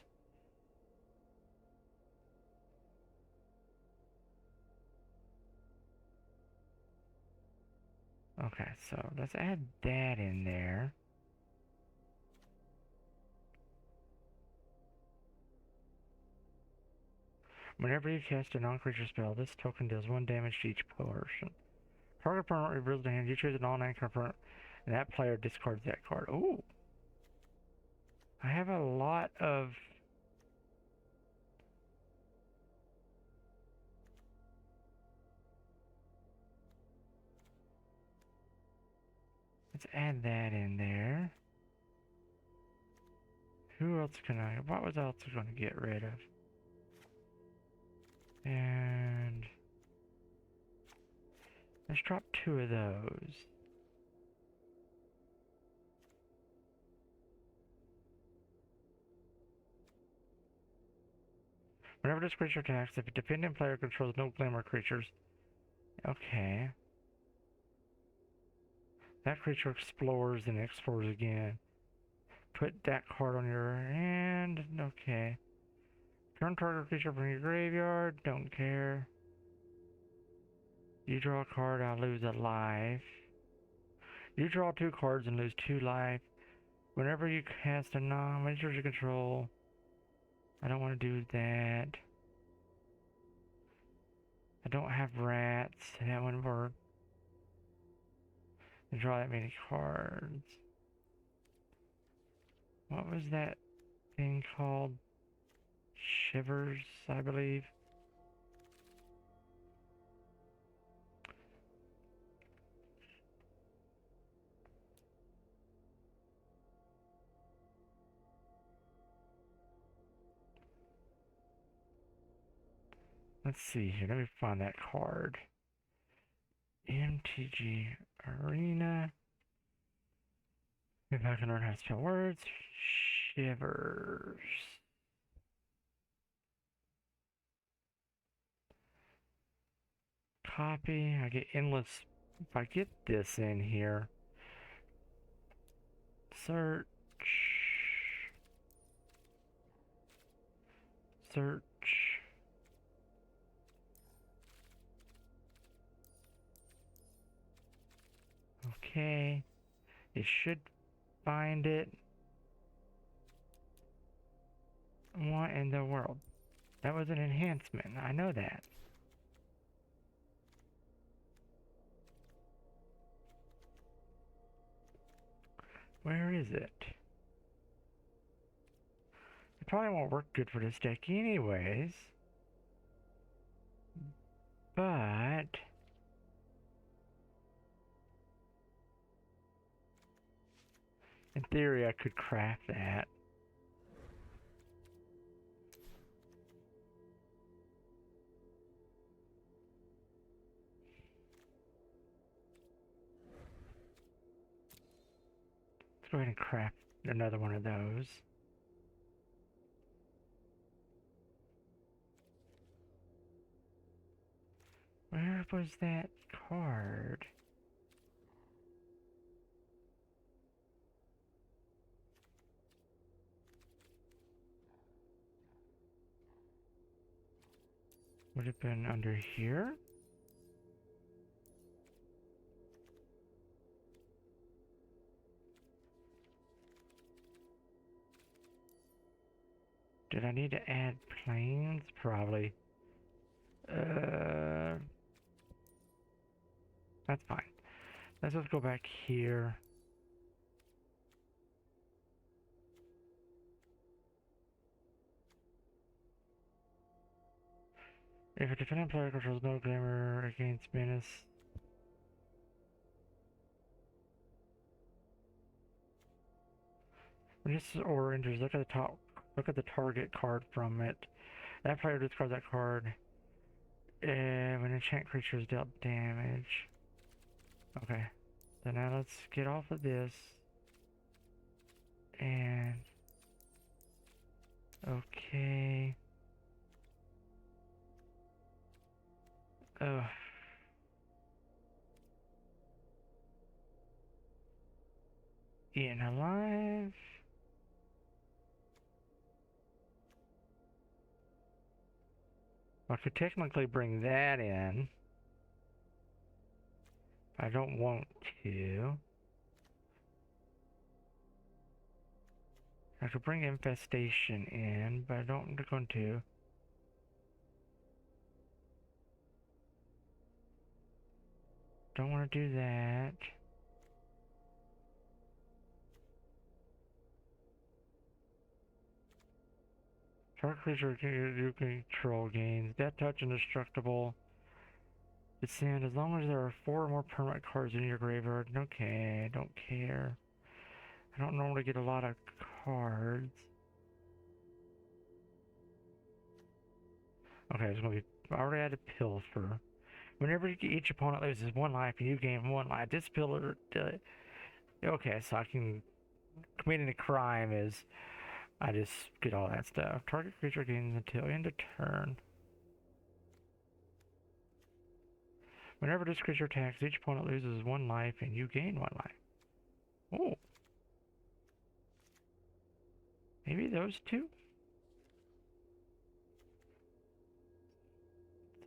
Okay, so let's add that in there. Whenever you cast a non-creature spell, this token deals 1 damage to each person. Target opponent reveals the hand. You choose an all-nine opponent, and that player discards that card. Ooh! I have a lot of... Let's add that in there. Who else can I... What was else going to get rid of? And... Let's drop 2 of those. Whenever this creature attacks, if a dependent player controls no glimmer creatures... Okay. That creature explores and explores again. Put that card on your hand. Okay. Turn target creature from your graveyard. Don't care. You draw a card, I lose a life. You draw 2 cards and lose 2 life. Whenever you cast a non-creature you control, I don't want to do that. I don't have rats. That wouldn't work. I draw that many cards. What was that thing called? Shivers, I believe. Let's see here. Let me find that card. MTG Arena. If I can learn how to spell words. Shivers. Copy. I get endless. If I get this in here. Search. Search. Okay. It should find it. What in the world? That was an enhancement. I know that. Where is it? It probably won't work good for this deck anyways. But in theory, I could craft that. Let's go ahead and craft another one of those. Where was that card? Would have been under here? Did I need to add planes? Probably. That's fine. Let's just go back here. If a defending player controls no glamour against menace. When this aura enters, look at the target card from it. That player discards that card. And when enchant creature is dealt damage. Okay. So now let's get off of this. And okay. Ugh. Eaten alive. I could technically bring that in. I don't want to. I could bring infestation in, but I don't want to. Don't want to do that. Target creature you control gains death touch, indestructible. Descend as long as there are 4 or more permanent cards in your graveyard. Okay, I don't care. I don't normally get a lot of cards. Okay, it's gonna be. I already had a pilfer. Whenever each opponent loses 1 life and you gain 1 life, this pillar. Okay, so I can. Committing a crime is. I just get all that stuff. Target creature gains until end of turn. Whenever this creature attacks, each opponent loses 1 life and you gain 1 life. Oh. Maybe those 2?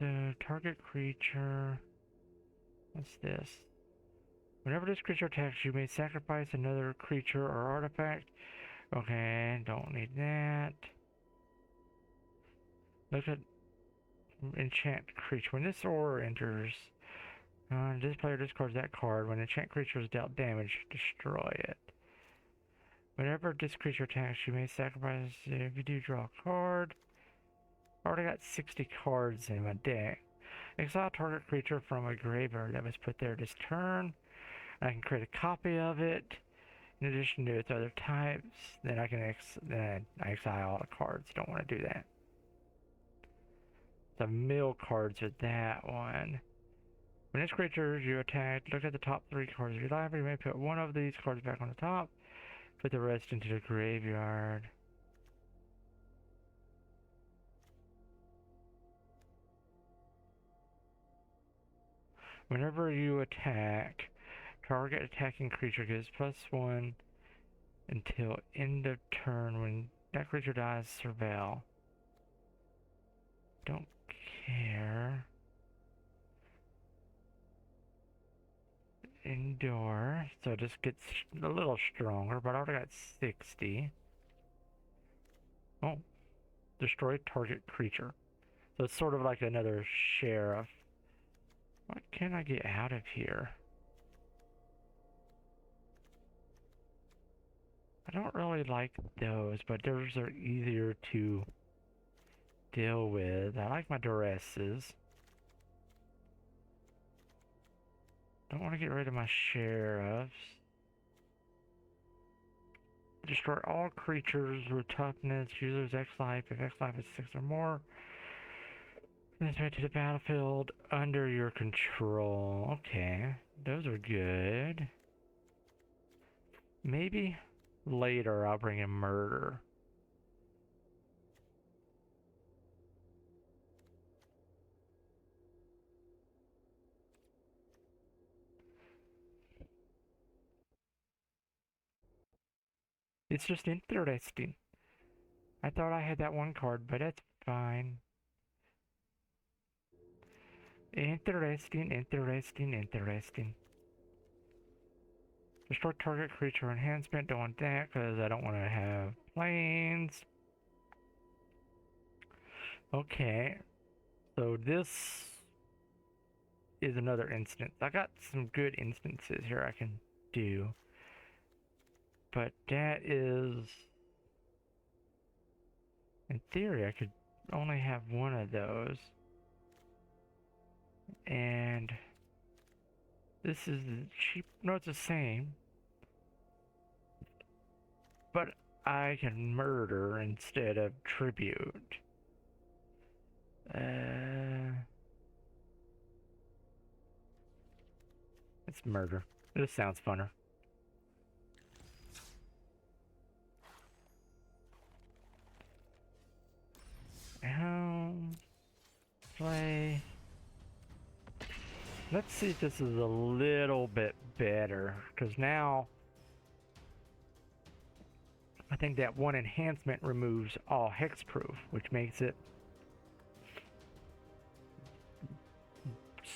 The target creature. What's this? Whenever this creature attacks, you may sacrifice another creature or artifact. Okay, don't need that. Look at enchant creature. When this aura enters, this player discards that card. When enchant creature is dealt damage, destroy it. Whenever this creature attacks, you may sacrifice. If you do, draw a card. I already got 60 cards in my deck. Exile target creature from a graveyard that was put there this turn. I can create a copy of it. In addition to its other types, then I can exile all the cards. Don't want to do that. The mill cards with that one. When this creature you attack, look at the top 3 cards of your library. You may put 1 of these cards back on the top. Put the rest into the graveyard. Whenever you attack, target attacking creature gets +1 until end of turn. When that creature dies, surveil. Don't care. Endure. So it just gets a little stronger, but I already got 60. Oh. Destroy target creature. So it's sort of like another sheriff. What can I get out of here? I don't really like those, but those are easier to deal with. I like my duresses. Don't want to get rid of my sheriffs. Destroy all creatures with toughness. Users X life. If X life is 6 or more, transfer to the battlefield under your control. Okay, those are good. Maybe later I'll bring in murder. It's just interesting. I thought I had that one card, but that's fine. Interesting, interesting, interesting. Destroy target creature enhancement. Don't want that because I don't want to have planes. Okay. So this is another instance. I got some good instances here I can do. But that is... in theory, I could only have one of those. And... this is cheap. No, it's the same. But I can murder instead of tribute. It's murder. This sounds funner. Play. Let's see if this is a little bit better, because now I think that one enhancement removes all hexproof, which makes it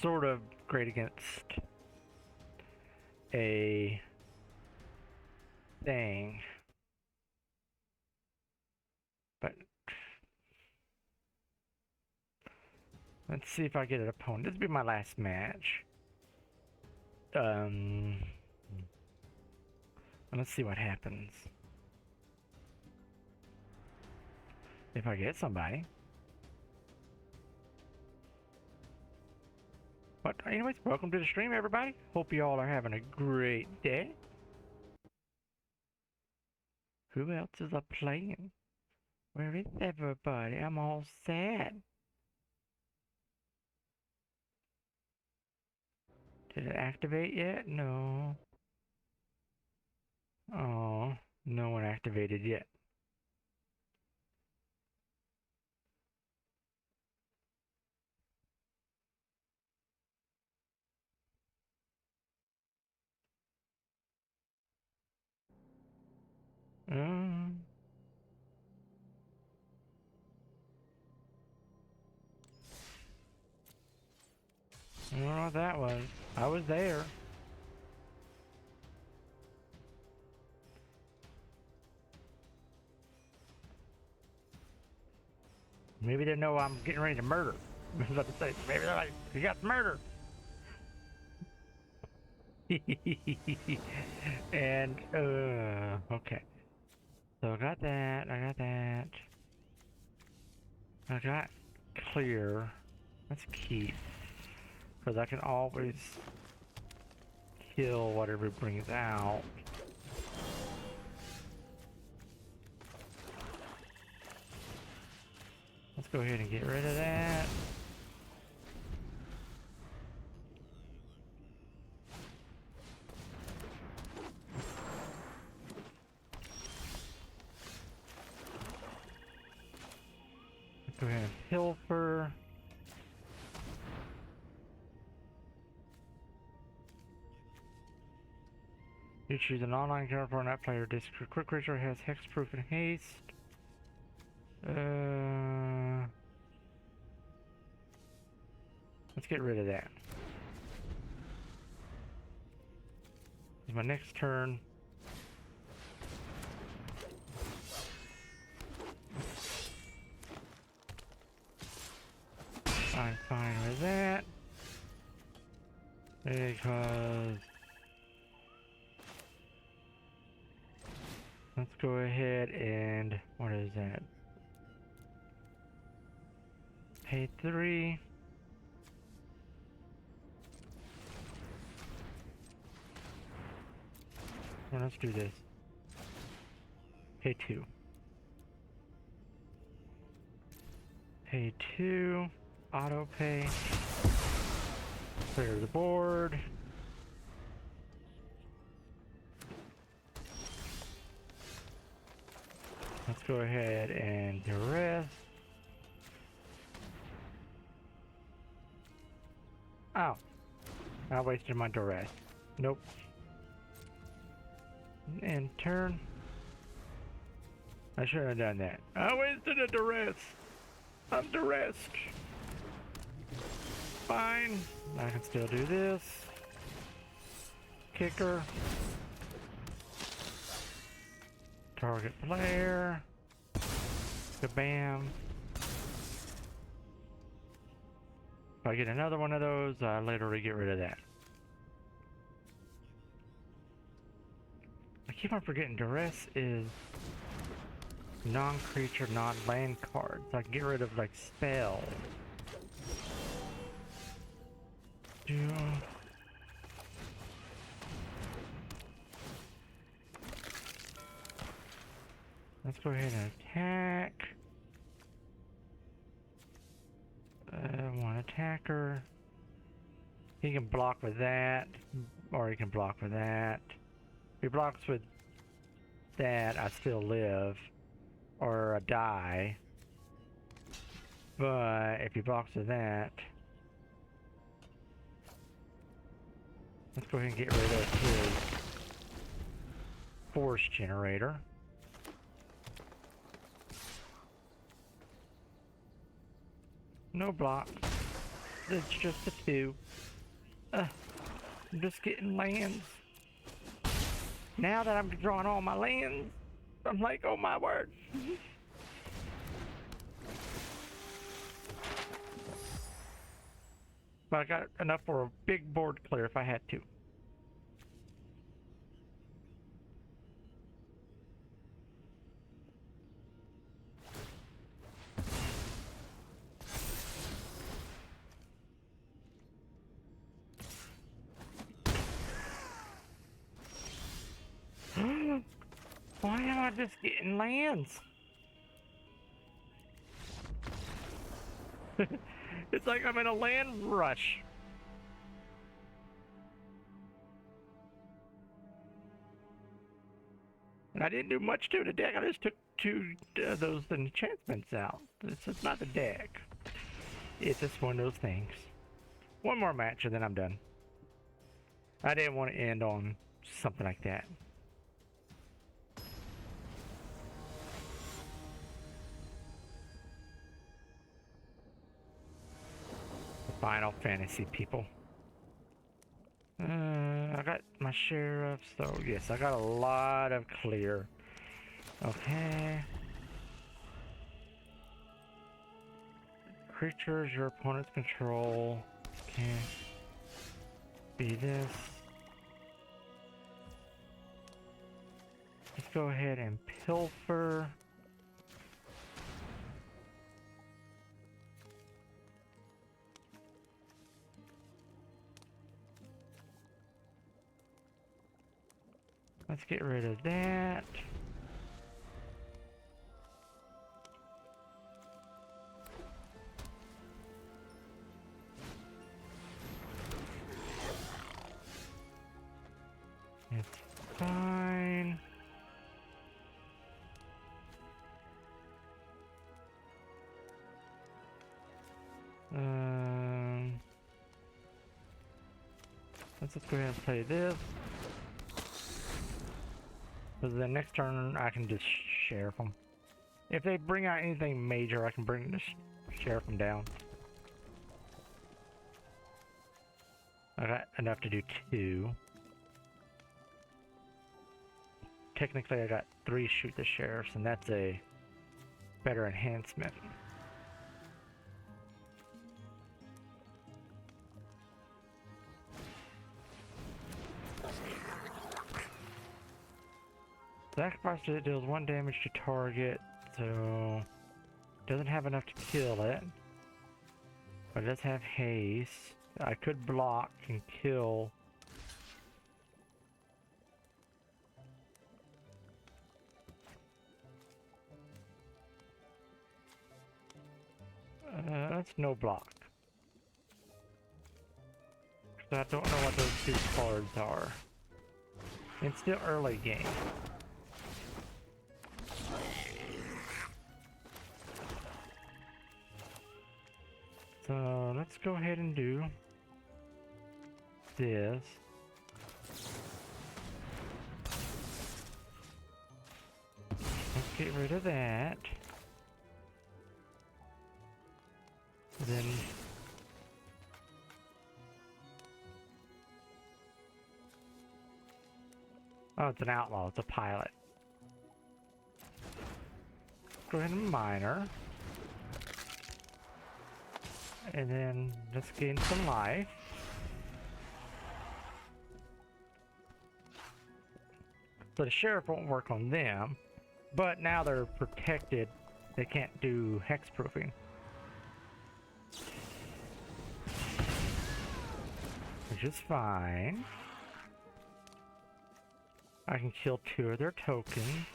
sort of great against a thing. But let's see if I get an opponent. This will be my last match. Let's see what happens. If I get somebody. But anyways, welcome to the stream, everybody. Hope you all are having a great day. Who else is playing? Where is everybody? I'm all sad. Did it activate yet? No. Oh, no one activated yet. I don't know what that was. I was there. Maybe they know I'm getting ready to murder. I was about to say, maybe they're like, you got murder. And, okay. So I got that, I got that. I got clear. Let's keep. Because I can always kill whatever it brings out. Let's go ahead and get rid of that. Let's go ahead and pilfer. You choose an online character for that player. This quick creature has hexproof and haste. Let's get rid of that. It's my next turn. Because let's go ahead and what is that? Pay 3. Well, let's do this. Pay 2. Pay 2. Auto pay. Clear the board. Let's go ahead and duress. Oh. I wasted my duress. Nope. And turn. I should have done that. I wasted a duress. I'm duressed. Fine. I can still do this. Kicker. Target player. Kabam. If I get another one of those, I literally get rid of that. I keep on forgetting duress is non-creature, non-land cards. I can get rid of like spells. Let's go ahead and attack. One attacker. He can block with that, or he can block with that. If he blocks with that, I still live, or I die. But if he blocks with that, let's go ahead and get rid of his force generator. No blocks. It's just a 2. I'm just getting lands. Now that I'm drawing all my lands, I'm like, oh my word. But I got enough for a big board clear if I had to. Why am I just getting lands? It's like I'm in a land rush. And I didn't do much to the deck. I just took 2 those enchantments out. It's not the deck. It's just one of those things. One more match and then I'm done. I didn't want to end on something like that. Final Fantasy people. I got my share of, so yes, I got a lot of clear. Okay. Creatures your opponents control can be this. Let's go ahead and pilfer. Let's get rid of that. It's fine. Let's just go ahead and play this. So the next turn I can just sheriff them. If they bring out anything major, I can bring the sheriff them down. I got enough to do 2. Technically I got 3 shoot the sheriffs, and that's a better enhancement. Sacrifice it deals 1 damage to target, so doesn't have enough to kill it. But it does have haste. I could block and kill. That's no block. 'Cause I don't know what those 2 cards are. It's still early game. So let's go ahead and do this. Let's get rid of that. Then oh, it's an outlaw, it's a pilot. Go ahead and minor. And then let's gain some life. So the sheriff won't work on them, but now they're protected. They can't do hexproofing. Which is fine. I can kill 2 of their tokens.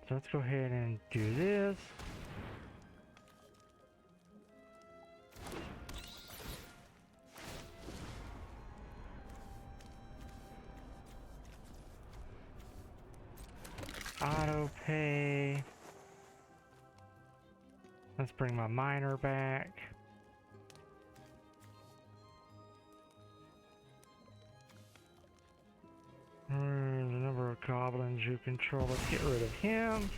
So let's go ahead and do this. Auto pay. Let's bring my miner back. The number of goblins you control. Let's get rid of him.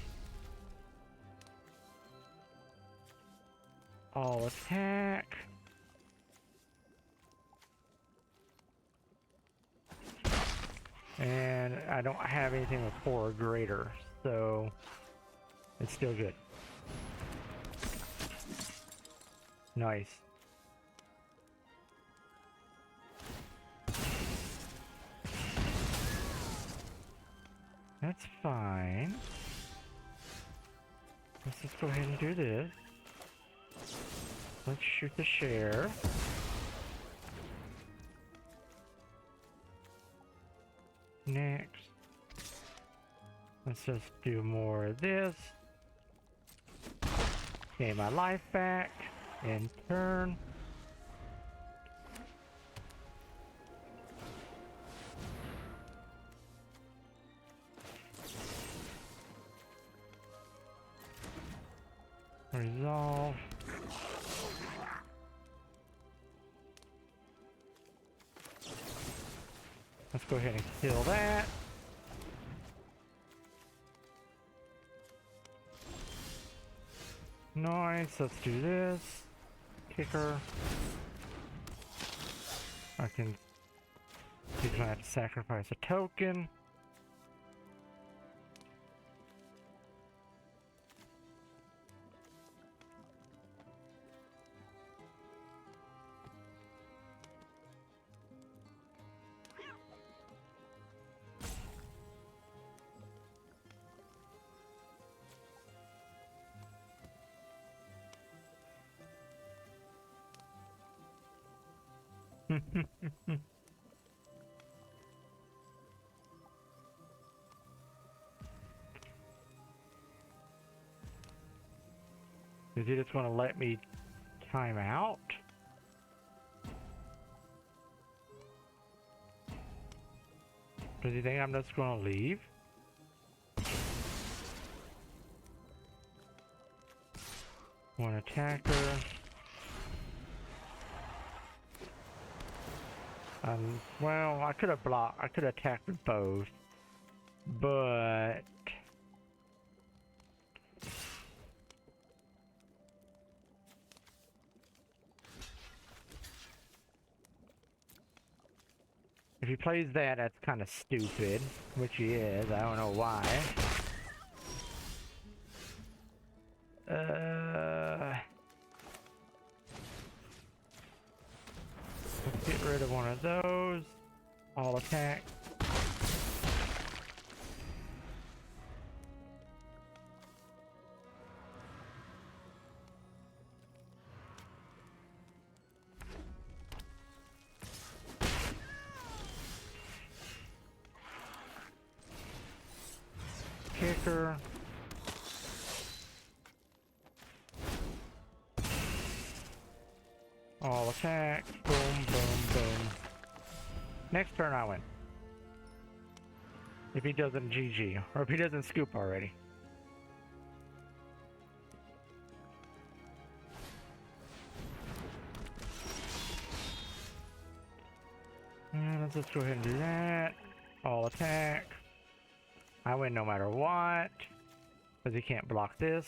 All attack. And I don't have anything with 4 or greater, so it's still good. Nice. That's fine. Let's just go ahead and do this. Let's shoot the sheriff. Next. Let's just do more of this. Gain my life back. In turn. Resolve. Let's go ahead and kill that. Nice, let's do this. Kicker. I can... He's gonna have to sacrifice a token. Is he just want to let me time out? Does he think I'm just going to leave? One attacker. Well, I could have blocked. I could have attacked with both, but if he plays that, that's kind of stupid, which he is. I don't know why. rid of one of those. All attack. Kicker. All attack. Boom, boom, boom. Next turn I win. If he doesn't GG, or if he doesn't scoop already. Let's just go ahead and do that. All attack. I win no matter what, because he can't block this.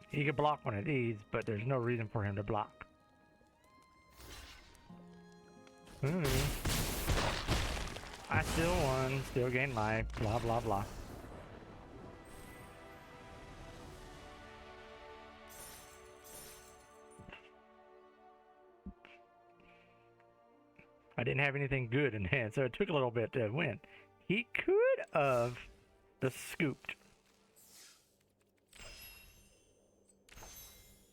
He can block one of these, but there's no reason for him to block. I still won, still gain life, blah blah blah. I didn't have anything good in hand, so it took a little bit to win. He could have the scooped.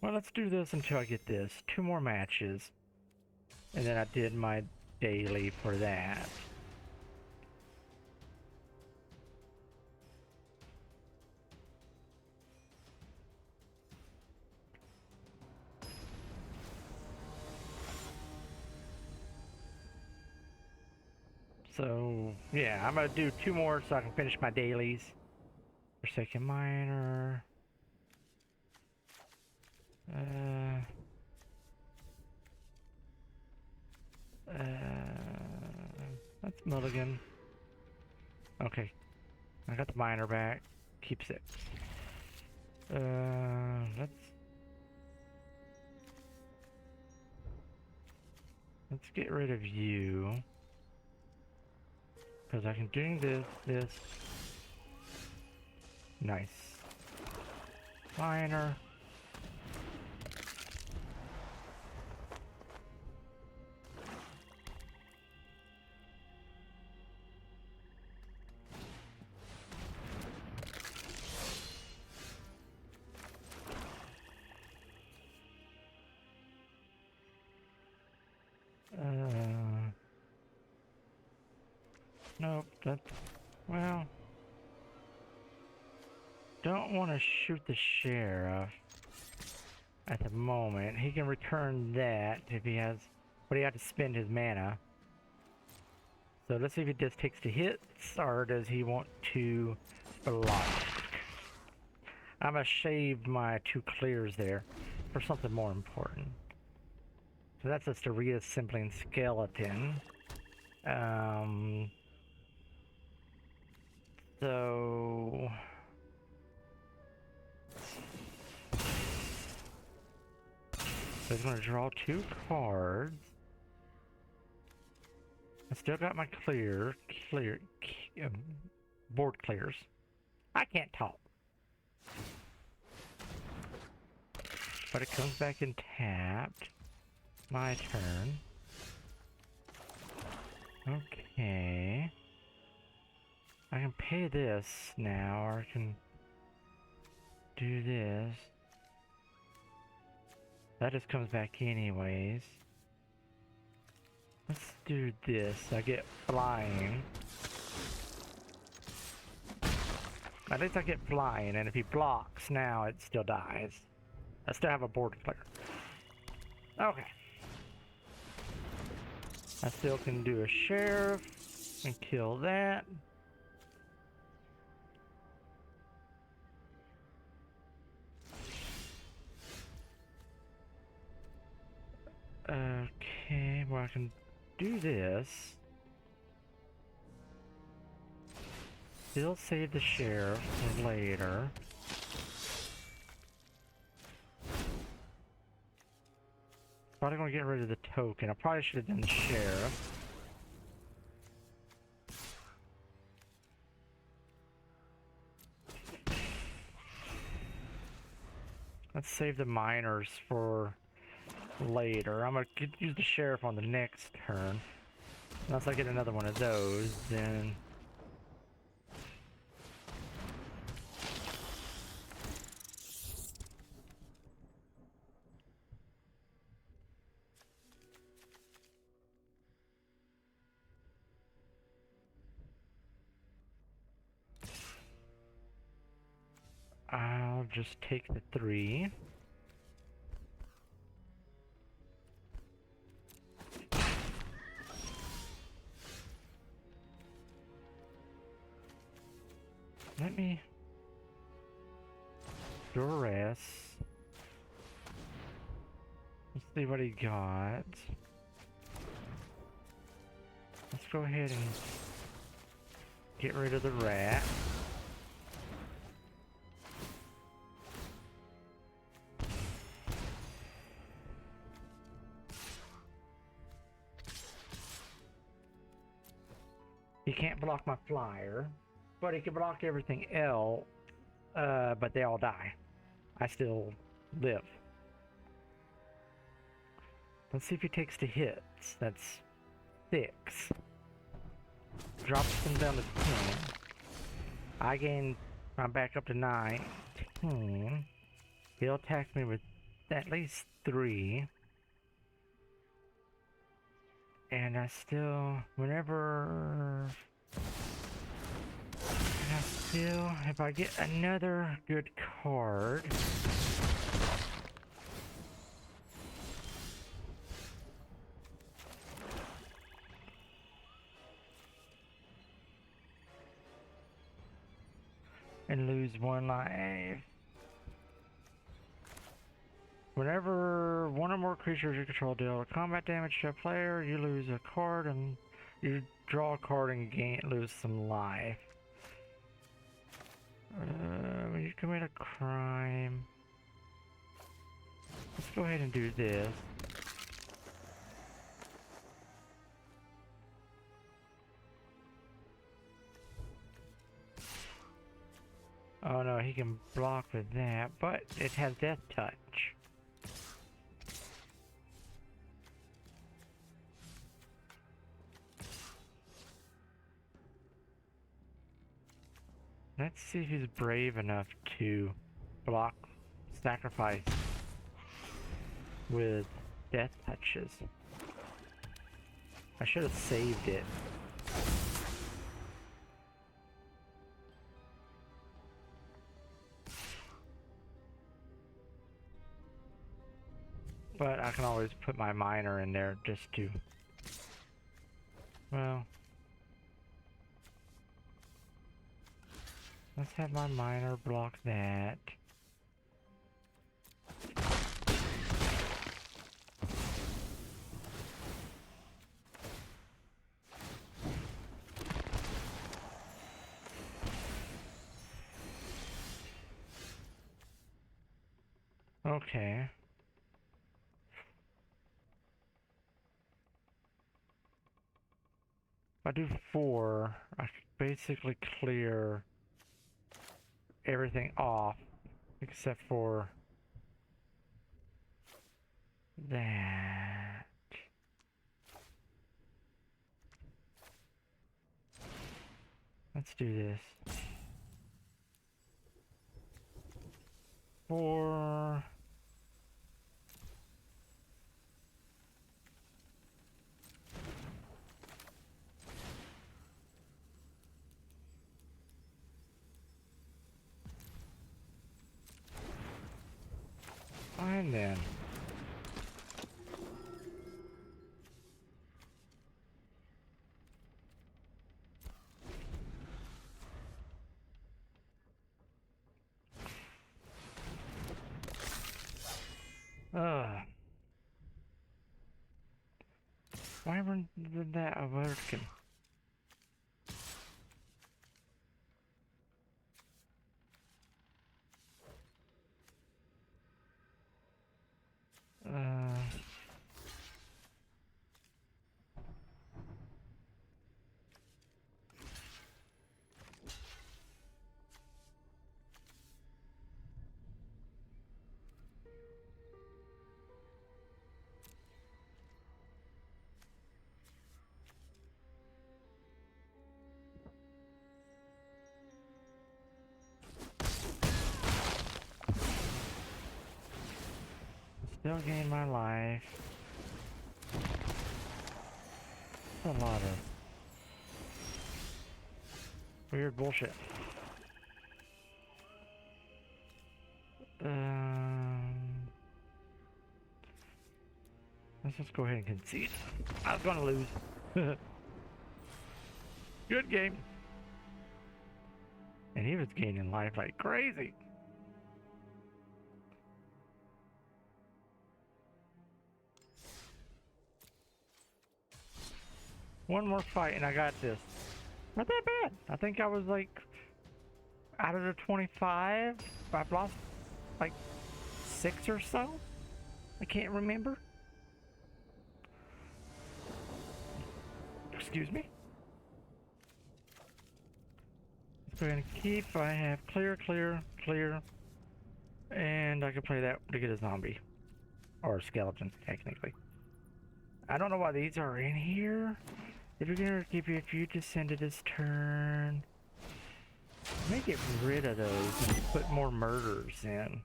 Well, let's do this until I get this. 2 more matches. And then I did my daily for that. So, yeah, I'm gonna do 2 more so I can finish my dailies. Forsaken Miner. That's Mulligan. Okay. I got the miner back. Keeps it. Let's get rid of you. Because I can do this. Nice. Miner. Nope, that's, well, don't want to shoot the sheriff at the moment. He can return that if he has, but he had to spend his mana. So let's see if he just takes the hits, or does he want to block? I'm gonna shave my 2 clears there for something more important. So that's just a reassembling skeleton. So he's going to draw 2 cards. I still got my board clears. I can't talk. But it comes back in tapped. My turn. Okay. I can pay this now, or I can do this. That just comes back anyways. Let's do this. I get flying. At least I get flying, and if he blocks now, it still dies. I still have a board clear. Okay. I still can do a sheriff and kill that. Okay, well I can do this. Still save the sheriff for later. Probably gonna get rid of the token. I probably should have done the sheriff. Let's save the miners for later. I'm gonna use the sheriff on the next turn. Unless I get another one of those, then... I'll just take the 3. Let me duress. Let's see what he got. Let's go ahead and get rid of the rat. He can't block my flyer, but he can block everything else, but they all die. I still live. Let's see if he takes the hits. That's 6. Drops them down to 10. I'm back up to 19. He'll attack me with at least 3. And I still, if I get another good card, and lose 1 life. Whenever one or more creatures you control deal combat damage to a player, you lose a card and you draw a card and lose some life. When you commit a crime, let's go ahead and do this. Oh no, he can block with that, but it has Death Touch. Let's see if he's brave enough to block sacrifice with Death Touches. I should have saved it. But I can always put my miner in there just to... Well... Let's have my miner block that. Okay. If I do 4, I should basically clear everything off except for that. Let's do this. 4. Fine then. Why wasn't that working? still gain my life. That's a lot of weird bullshit. Let's just go ahead and concede. I was gonna lose. Good game. And he was gaining life like crazy. One more fight and I got this. Not that bad. I think I was like, out of the 25, I've lost like 6 or so. I can't remember. Excuse me. Let's go ahead and keep. I have clear, clear, clear. And I can play that to get a zombie. Or a skeleton, technically. I don't know why these are in here. If you're gonna give you a few descended this turn. Let me get rid of those and put more murders in.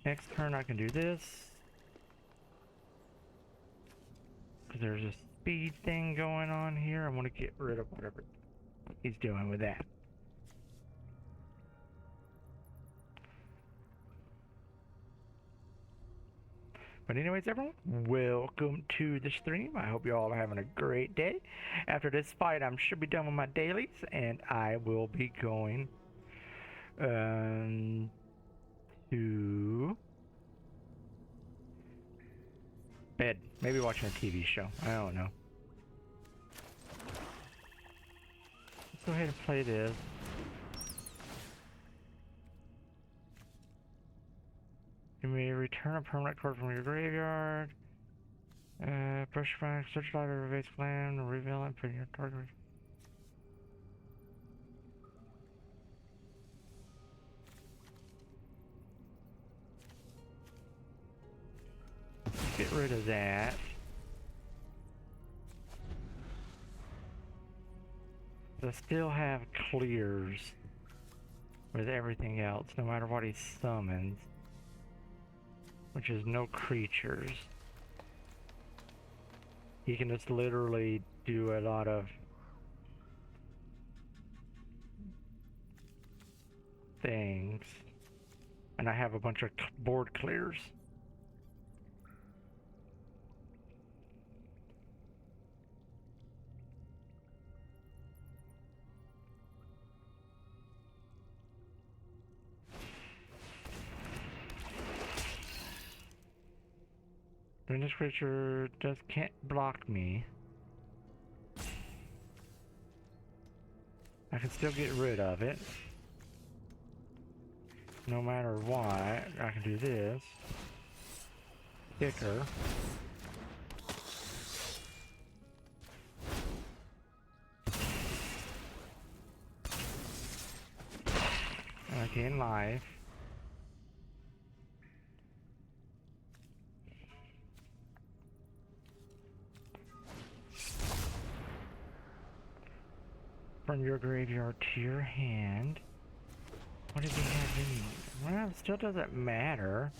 Next turn I can do this. Because there's a speed thing going on here. I want to get rid of whatever he's doing with that. But anyways, everyone, welcome to the stream. I hope you all are having a great day. After this fight, I should be done with my dailies, and I will be going to bed. Maybe watching a TV show. I don't know. Let's go ahead and play this. You may return a permanent card from your graveyard. Pressure back, search library, base land, reveal it, put your target. Get rid of that. I still have clears with everything else, no matter what he summons. Which is no creatures. He can just literally do a lot of things. And I have a bunch of board clears. When this creature can't block me, I can still get rid of it. No matter what, I can do this. Sticker. And I gain life. From your graveyard to your hand. What did he have in? Well, it still doesn't matter.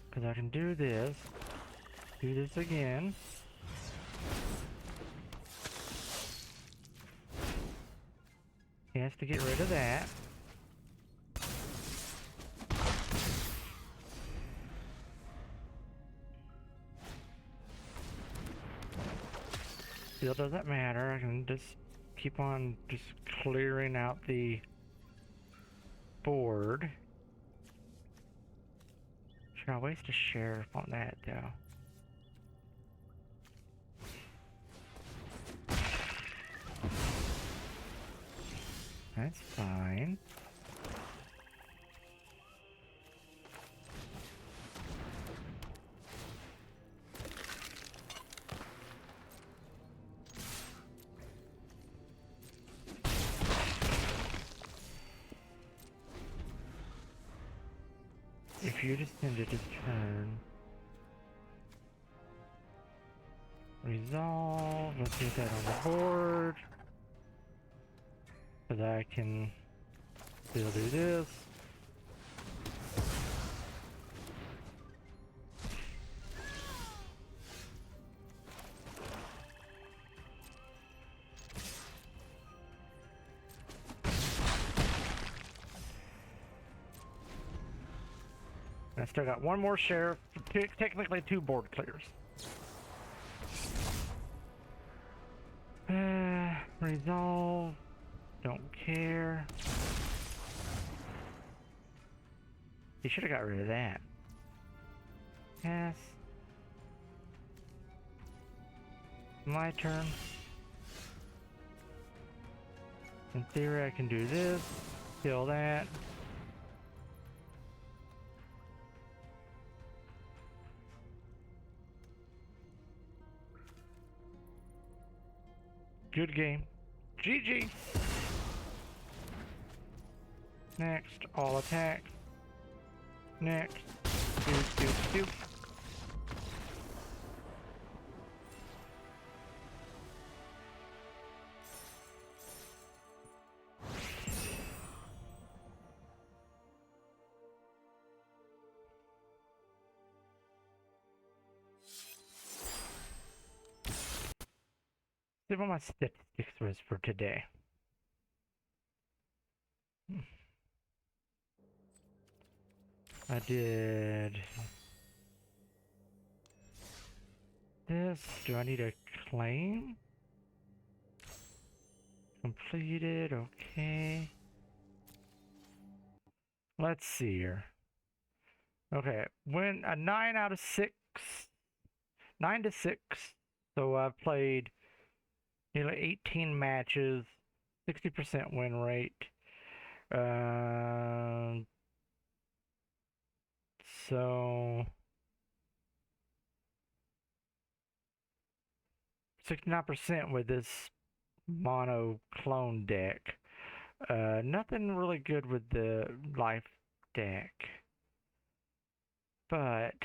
Because I can do this again. He has to get rid of that. Still doesn't matter. I can just keep on just clearing out the board. Should I waste a sheriff on that though? That's fine. If you just ended his turn, resolve, let's get that on the board, because I can still do this, I still got one more sheriff, technically 2 board clears. Resolve. Don't care. You should have got rid of that. Yes. My turn. In theory, I can do this. Kill that. Good game. GG. Next, all attack. Next. Doop. See what my statistics was for today. I did this. Do I need a claim? Completed. Okay. Let's see here. Okay, when a 9 out of 6, 9 to 6. So I've played nearly 18 matches, 60% win rate. So 69% with this mono clone deck. Nothing really good with the life deck. But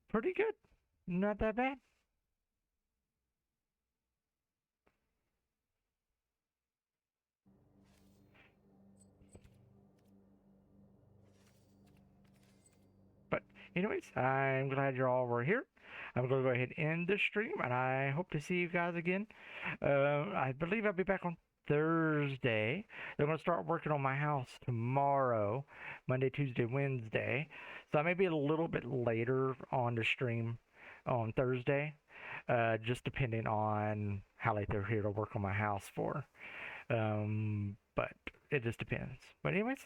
pretty good. Not that bad. But anyways, I'm glad you all were here. I'm going to go ahead and end the stream, and I hope to see you guys again. I believe I'll be back on Thursday. They're going to start working on my house tomorrow, Monday, Tuesday, Wednesday. So I may be a little bit later on the stream on Thursday, just depending on how late they're here to work on my house for. But it just depends. But anyways,